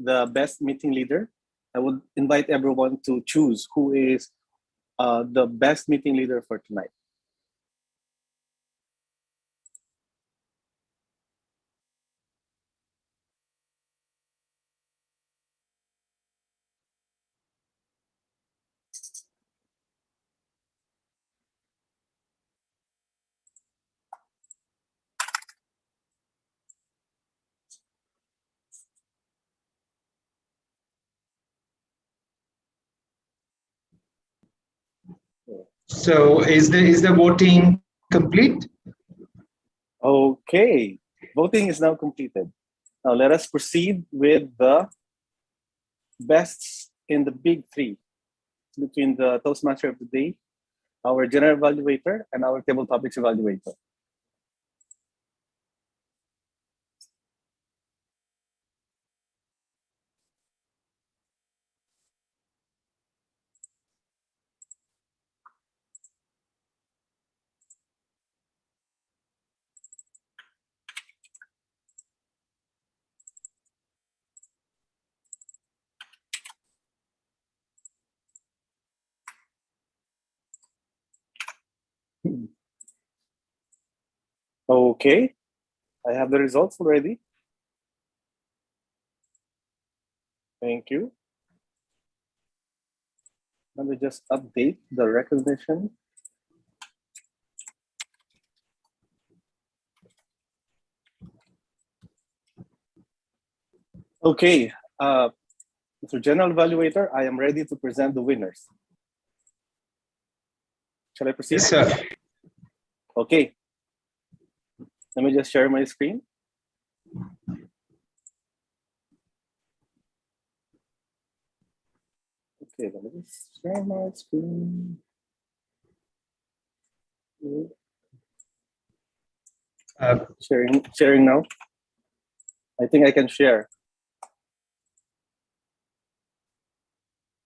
the best meeting leader. I would invite everyone to choose who is the best meeting leader for tonight. So is the voting complete? Okay, voting is now completed. Now let us proceed with the bests in the big three between the Toastmaster of the day, our general evaluator, and our table topics evaluator. Okay, I have the results already. Thank you. Let me just update the recognition. Okay, Mr. General Evaluator, I am ready to present the winners. Shall I proceed? Yes, sir. Okay. Let me just share my screen. Okay, let me share my screen. Sharing now. I think I can share.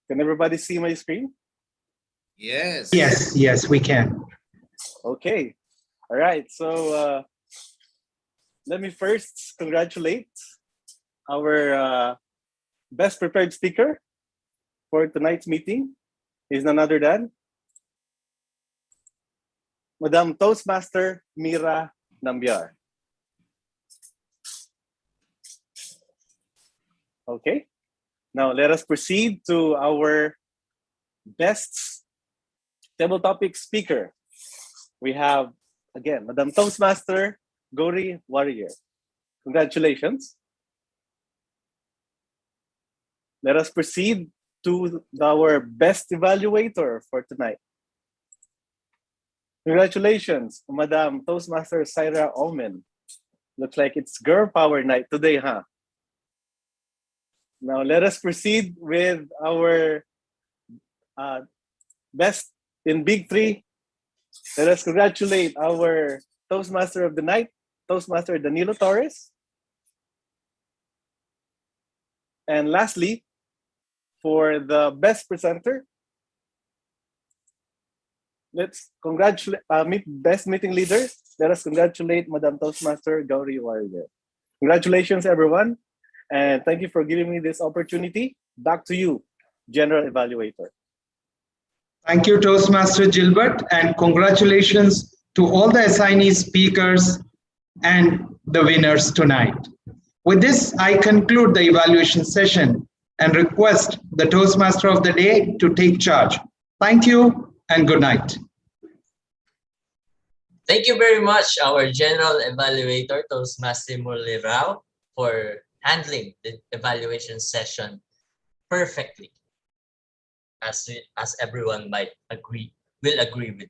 Can everybody see my screen? Yes. Yes, we can. Okay. All right. So let me first congratulate our best prepared speaker for tonight's meeting. Is none other than Madam Toastmaster Mira Nambiar. Okay. Now let us proceed to our best table topic speaker. We have, again, Madam Toastmaster Gauri Warrior. Congratulations. Let us proceed to our best evaluator for tonight. Congratulations, Madam Toastmaster Syra Omen. Looks like it's girl power night today, huh? Now let us proceed with our best in Big Three. Let us congratulate our Toastmaster of the night, Toastmaster Danilo Torres. And lastly, for the best presenter, let's congratulate best meeting leader. Let us congratulate Madam Toastmaster Gauri Warrior. Congratulations, everyone. And thank you for giving me this opportunity. Back to you, General Evaluator. Thank you, Toastmaster Gilbert, and congratulations to all the assignee speakers and the winners tonight. With this, I conclude the evaluation session and request the Toastmaster of the day to take charge. Thank you and good night. Thank you very much, our General Evaluator, Toastmaster Murli Rao, for handling the evaluation session perfectly, as everyone will agree with.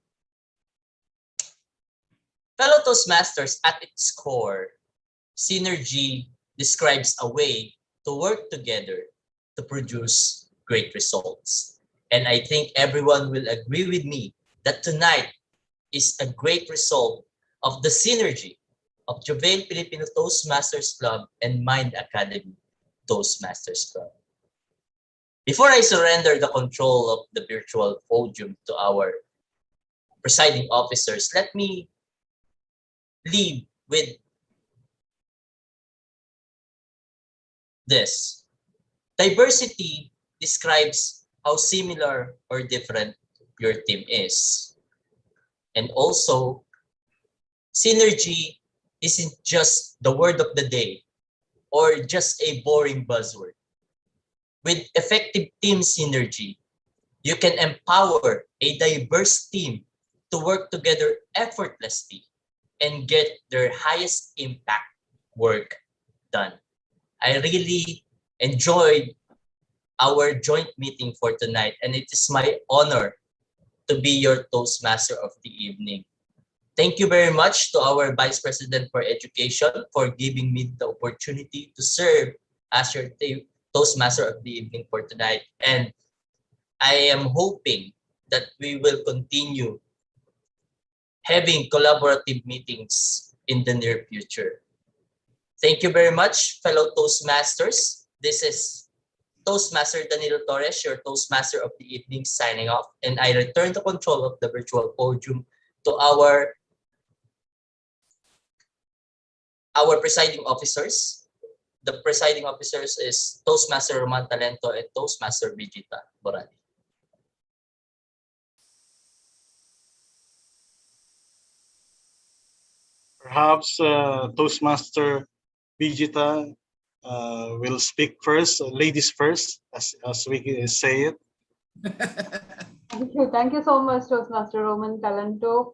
Fellow Toastmasters, at its core, synergy describes a way to work together to produce great results. And I think everyone will agree with me that tonight is a great result of the synergy of Jovain Filipino Toastmasters Club and Mind Academy Toastmasters Club. Before I surrender the control of the virtual podium to our presiding officers, let me lead with this. Diversity describes how similar or different your team is. And also, synergy isn't just the word of the day or just a boring buzzword. With effective team synergy, you can empower a diverse team to work together effortlessly and get their highest impact work done. I really enjoyed our joint meeting for tonight, and it is my honor to be your Toastmaster of the evening. Thank you very much to our Vice President for Education for giving me the opportunity to serve as your Toastmaster of the evening for tonight. And I am hoping that we will continue having collaborative meetings in the near future. Thank you very much, fellow Toastmasters. This is Toastmaster Danilo Torres, your Toastmaster of the evening, signing off. And I return the control of the virtual podium to our presiding officers. The presiding officers is Toastmaster Roman Talento and Toastmaster Vegeta Borali. Perhaps Toastmaster Bijita will speak first, ladies first, as we say it. Thank you so much, Toastmaster Roman Talento.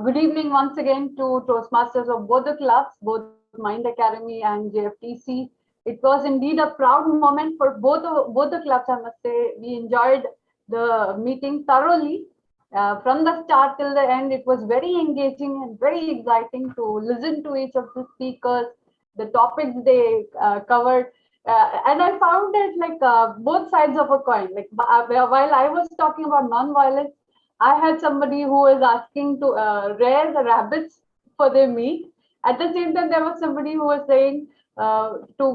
Good evening once again to Toastmasters of both the clubs, both Mind Academy and JFTC. It was indeed a proud moment for both the clubs, I must say. We enjoyed the meeting thoroughly. From the start till the end, it was very engaging and very exciting to listen to each of the speakers, the topics they covered. And I found it like both sides of a coin. Like while I was talking about non-violence, I had somebody who was asking to rear the rabbits for their meat. At the same time, there was somebody who was saying to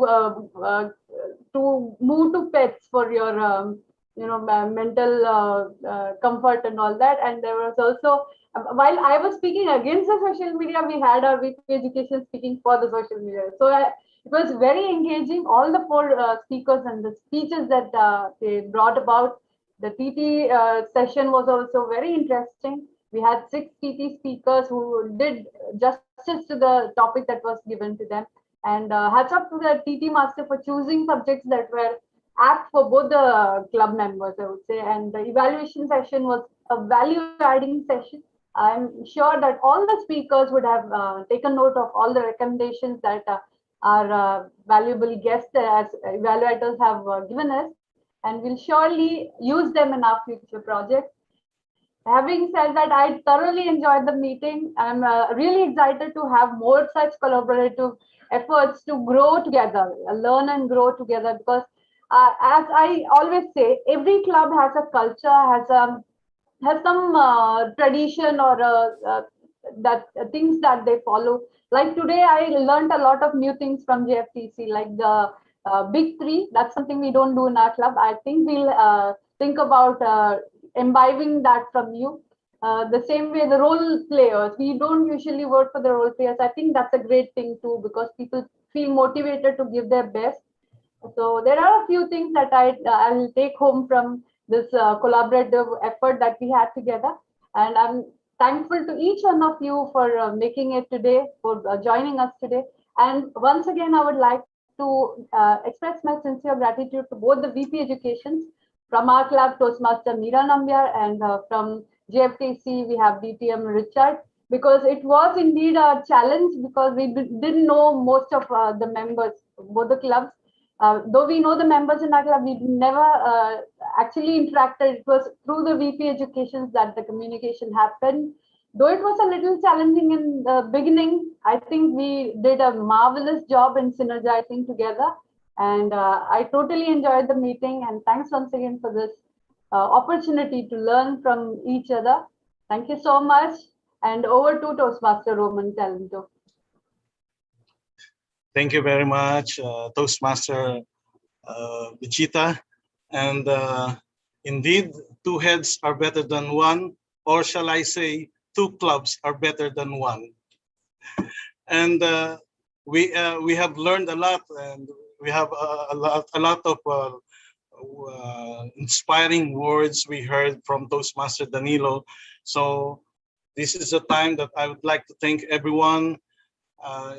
move to pets for your mental comfort and all that. And there was also, while I was speaking against the social media, we had our VP Education speaking for the social media. So it was very engaging. All the four speakers and the speeches that they brought about. The TT session was also very interesting. We had 6 TT speakers who did justice to the topic that was given to them. And hats off to the TT master for choosing subjects that were apt for both the club members, I would say. And the evaluation session was a value-adding session. I'm sure that all the speakers would have taken note of all the recommendations that our valuable guests as evaluators have given us, and we'll surely use them in our future projects. Having said that, I thoroughly enjoyed the meeting. I'm really excited to have more such collaborative efforts to grow together, learn and grow together, because as I always say, every club has a culture, has some tradition or that things that they follow. Like today, I learned a lot of new things from JFTC, like the big 3. That's something we don't do in our club. I think we'll think about imbibing that from you. The same way, the role players, we don't usually work for the role players. I think that's a great thing too, because people feel motivated to give their best. So there are a few things that I'll take home from this collaborative effort that we had together. And I'm thankful to each one of you for making it today, for joining us today. And once again, I would like to express my sincere gratitude to both the VP Educations from our club, Toastmaster Meera Nambiar, and from JFTC, we have DTM Richard, because it was indeed a challenge, because we didn't know most of the members, both the clubs. Though we know the members in our club, we never actually interacted. It was through the VP Educations that the communication happened. Though it was a little challenging in the beginning, I think we did a marvelous job in synergizing together. And I totally enjoyed the meeting. And thanks once again for this opportunity to learn from each other. Thank you so much. And over to Toastmaster Roman Talento. Thank you very much, Toastmaster Bijita. And indeed, 2 heads are better than 1, or shall I say, 2 clubs are better than 1. And we have learned a lot, and we have a lot of inspiring words we heard from Toastmaster Danilo. So this is a time that I would like to thank everyone,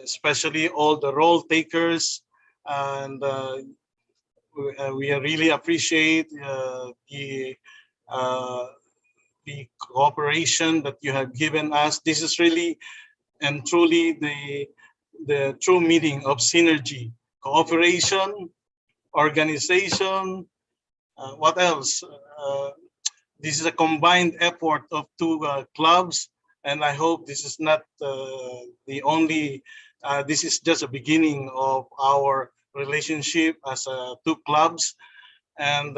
especially all the role takers, and we really appreciate the cooperation that you have given us. This is really and truly the true meaning of synergy, cooperation, organization. What else? This is a combined effort of 2 clubs. And I hope this is not the only, this is just a beginning of our relationship as 2 clubs. And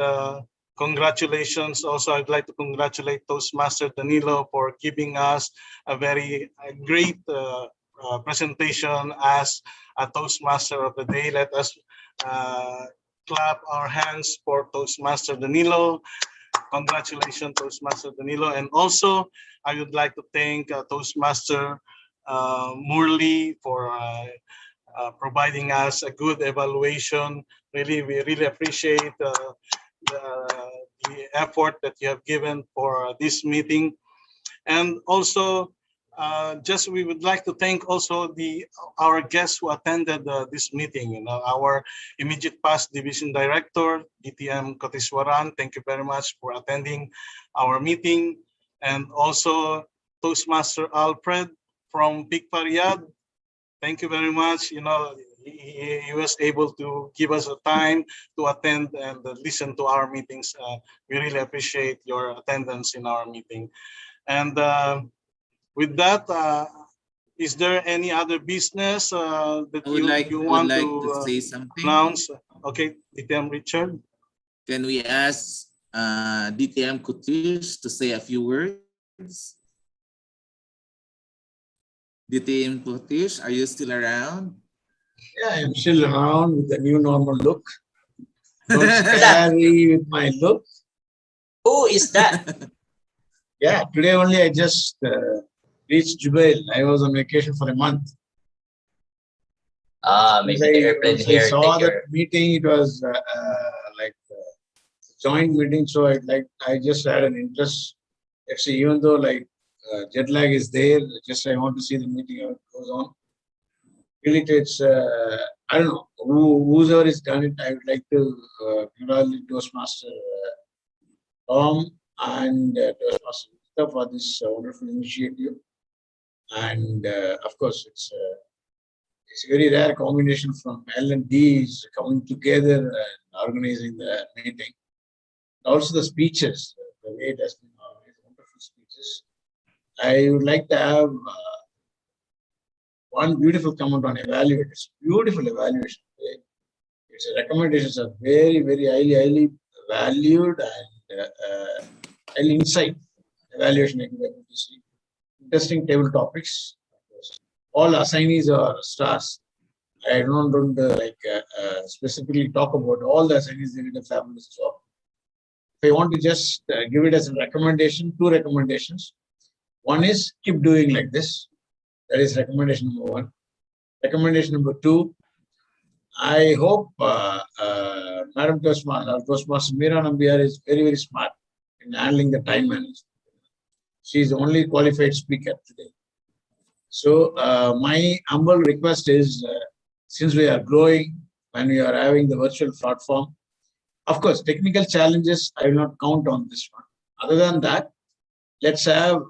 congratulations. Also, I'd like to congratulate Toastmaster Danilo for giving us a very great presentation as a Toastmaster of the Day. Let us clap our hands for Toastmaster Danilo. Congratulations, Toastmaster Danilo. And also, I would like to thank Toastmaster Murli for providing us a good evaluation. Really, we really appreciate the effort that you have given for this meeting. And also, just we would like to thank also our guests who attended this meeting. You know, our immediate past division director, DTM Kotiswaran. Thank you very much for attending our meeting, and also Toastmaster Alfred from Pikpa Riyadh. Thank you very much. You know, he was able to give us a time to attend and listen to our meetings. We really appreciate your attendance in our meeting. And with that, is there any other business that you want to say something. Announce? Okay, DTM Richard. Can we ask DTM Kutis to say a few words? DTM Kutis, are you still around? Yeah, I'm still around with the new normal look. Don't carry with my look. Who is that? Yeah, today only I just reached Jubail. I was on vacation for a month. Maybe the airplane here. I saw that meeting. It was like a joint meeting, so I just had an interest. Actually, even though like jet lag is there, just I want to see the meeting how it goes on. Really, it's I don't know whoever has done it. I would like to congratulate Toastmaster Tom and Toastmaster Victor for this wonderful initiative. And of course, it's a very rare combination from L and D coming together and organizing the meeting. Also, the speeches, the way it has been organized, wonderful speeches. I would like to have one beautiful comment on evaluators. Beautiful evaluation. Its recommendations are very, very highly valued and highly insight evaluation. Interesting table topics. All assignees are stars. I don't specifically talk about all the assignees. They did a fabulous job. If I want to just give it as a recommendation, two recommendations. One is keep doing like this. That is recommendation number one. Recommendation number two, I hope Madam Toastmaster Meera Nambiar is very, very smart in handling the time management. She is the only qualified speaker today. So my humble request is, since we are growing and we are having the virtual platform, of course, technical challenges, I will not count on this one. Other than that, let's have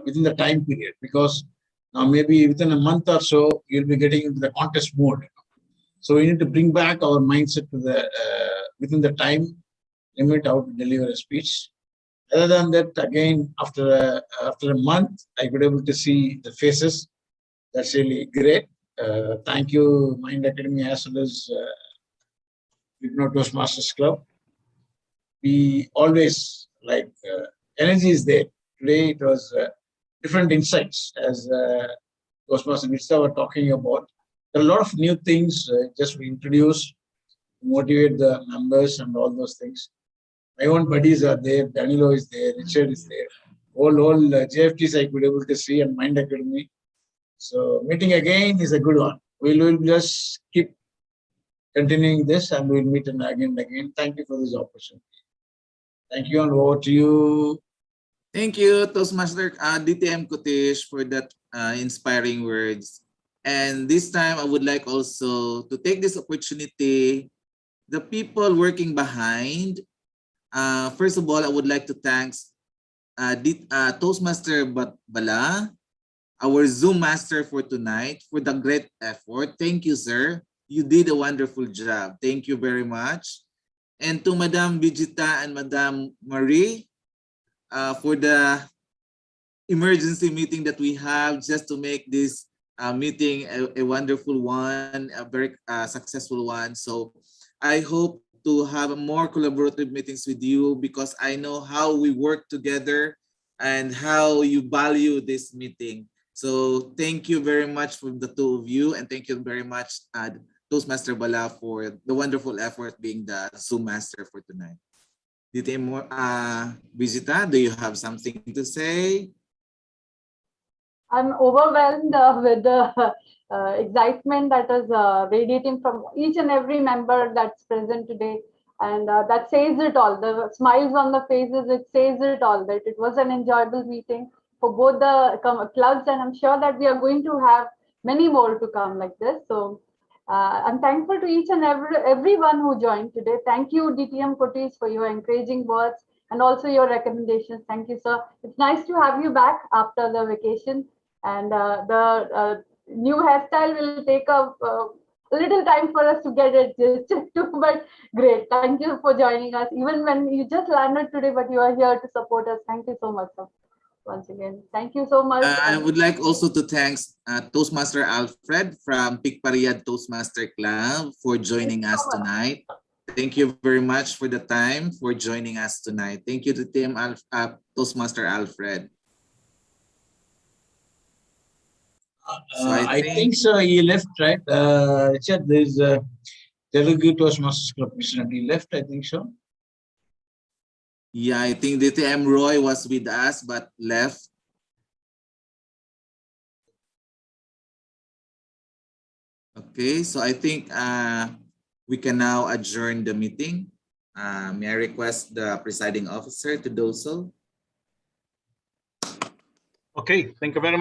within the time period, because now maybe within a month or so, you'll be getting into the contest mode. So we need to bring back our mindset to the within the time limit how to deliver a speech. Other than that, again, after a month, I could able to see the faces. That's really great. Thank you, Mind Academy, as well as Toastmasters Club. We always energy is there. Today it was different insights as Toastmaster Vista were talking about. There are a lot of new things just we introduced to motivate the members and all those things. My own buddies are there. Danilo is there. Richard is there. All JFTs I could able to see and Mind Academy. So meeting again is a good one. We will just keep continuing this and we'll meet again and again. Thank you for this opportunity. Thank you, and over to you. Thank you, Toastmaster DTM Kutis, for that inspiring words. And this time, I would like also to take this opportunity, the people working behind. First of all, I would like to thank Toastmaster Bala, our Zoom master for tonight, for the great effort. Thank you, sir. You did a wonderful job. Thank you very much. And to Madam Bijita and Madam Marie, for the emergency meeting that we have just to make this meeting a wonderful one, a very successful one. So I hope to have more collaborative meetings with you, because I know how we work together and how you value this meeting. So thank you very much from the two of you, and thank you very much, Toastmaster Bala, for the wonderful effort being the Zoom master for tonight. Bijita, do you have something to say? I'm overwhelmed with the excitement that is radiating from each and every member that's present today. And that says it all. The smiles on the faces, it says it all. That it was an enjoyable meeting. for both the clubs, and I'm sure that we are going to have many more to come like this. So I'm thankful to each and everyone who joined today. Thank you, DTM Kotis, for your encouraging words and also your recommendations. Thank you, sir. It's nice to have you back after the vacation, and the new hairstyle will take a little time for us to get adjusted to, but great. Thank you for joining us, even when you just landed today, but you are here to support us. Thank you so much, sir. Once again, thank you so much. I would like also to thank Toastmaster Alfred from Pikpariyad Toastmaster Club for joining us tonight. Thank you very much for the time for joining us tonight. Thank you to Team Toastmaster Alfred. So I think so. He left, right? Richard, there's Telugu Toastmasters Club president. He left, I think so. Yeah, I think DTM Roy was with us but left. Okay, so I think we can now adjourn the meeting. May I request the presiding officer to do so? Okay, thank you very much.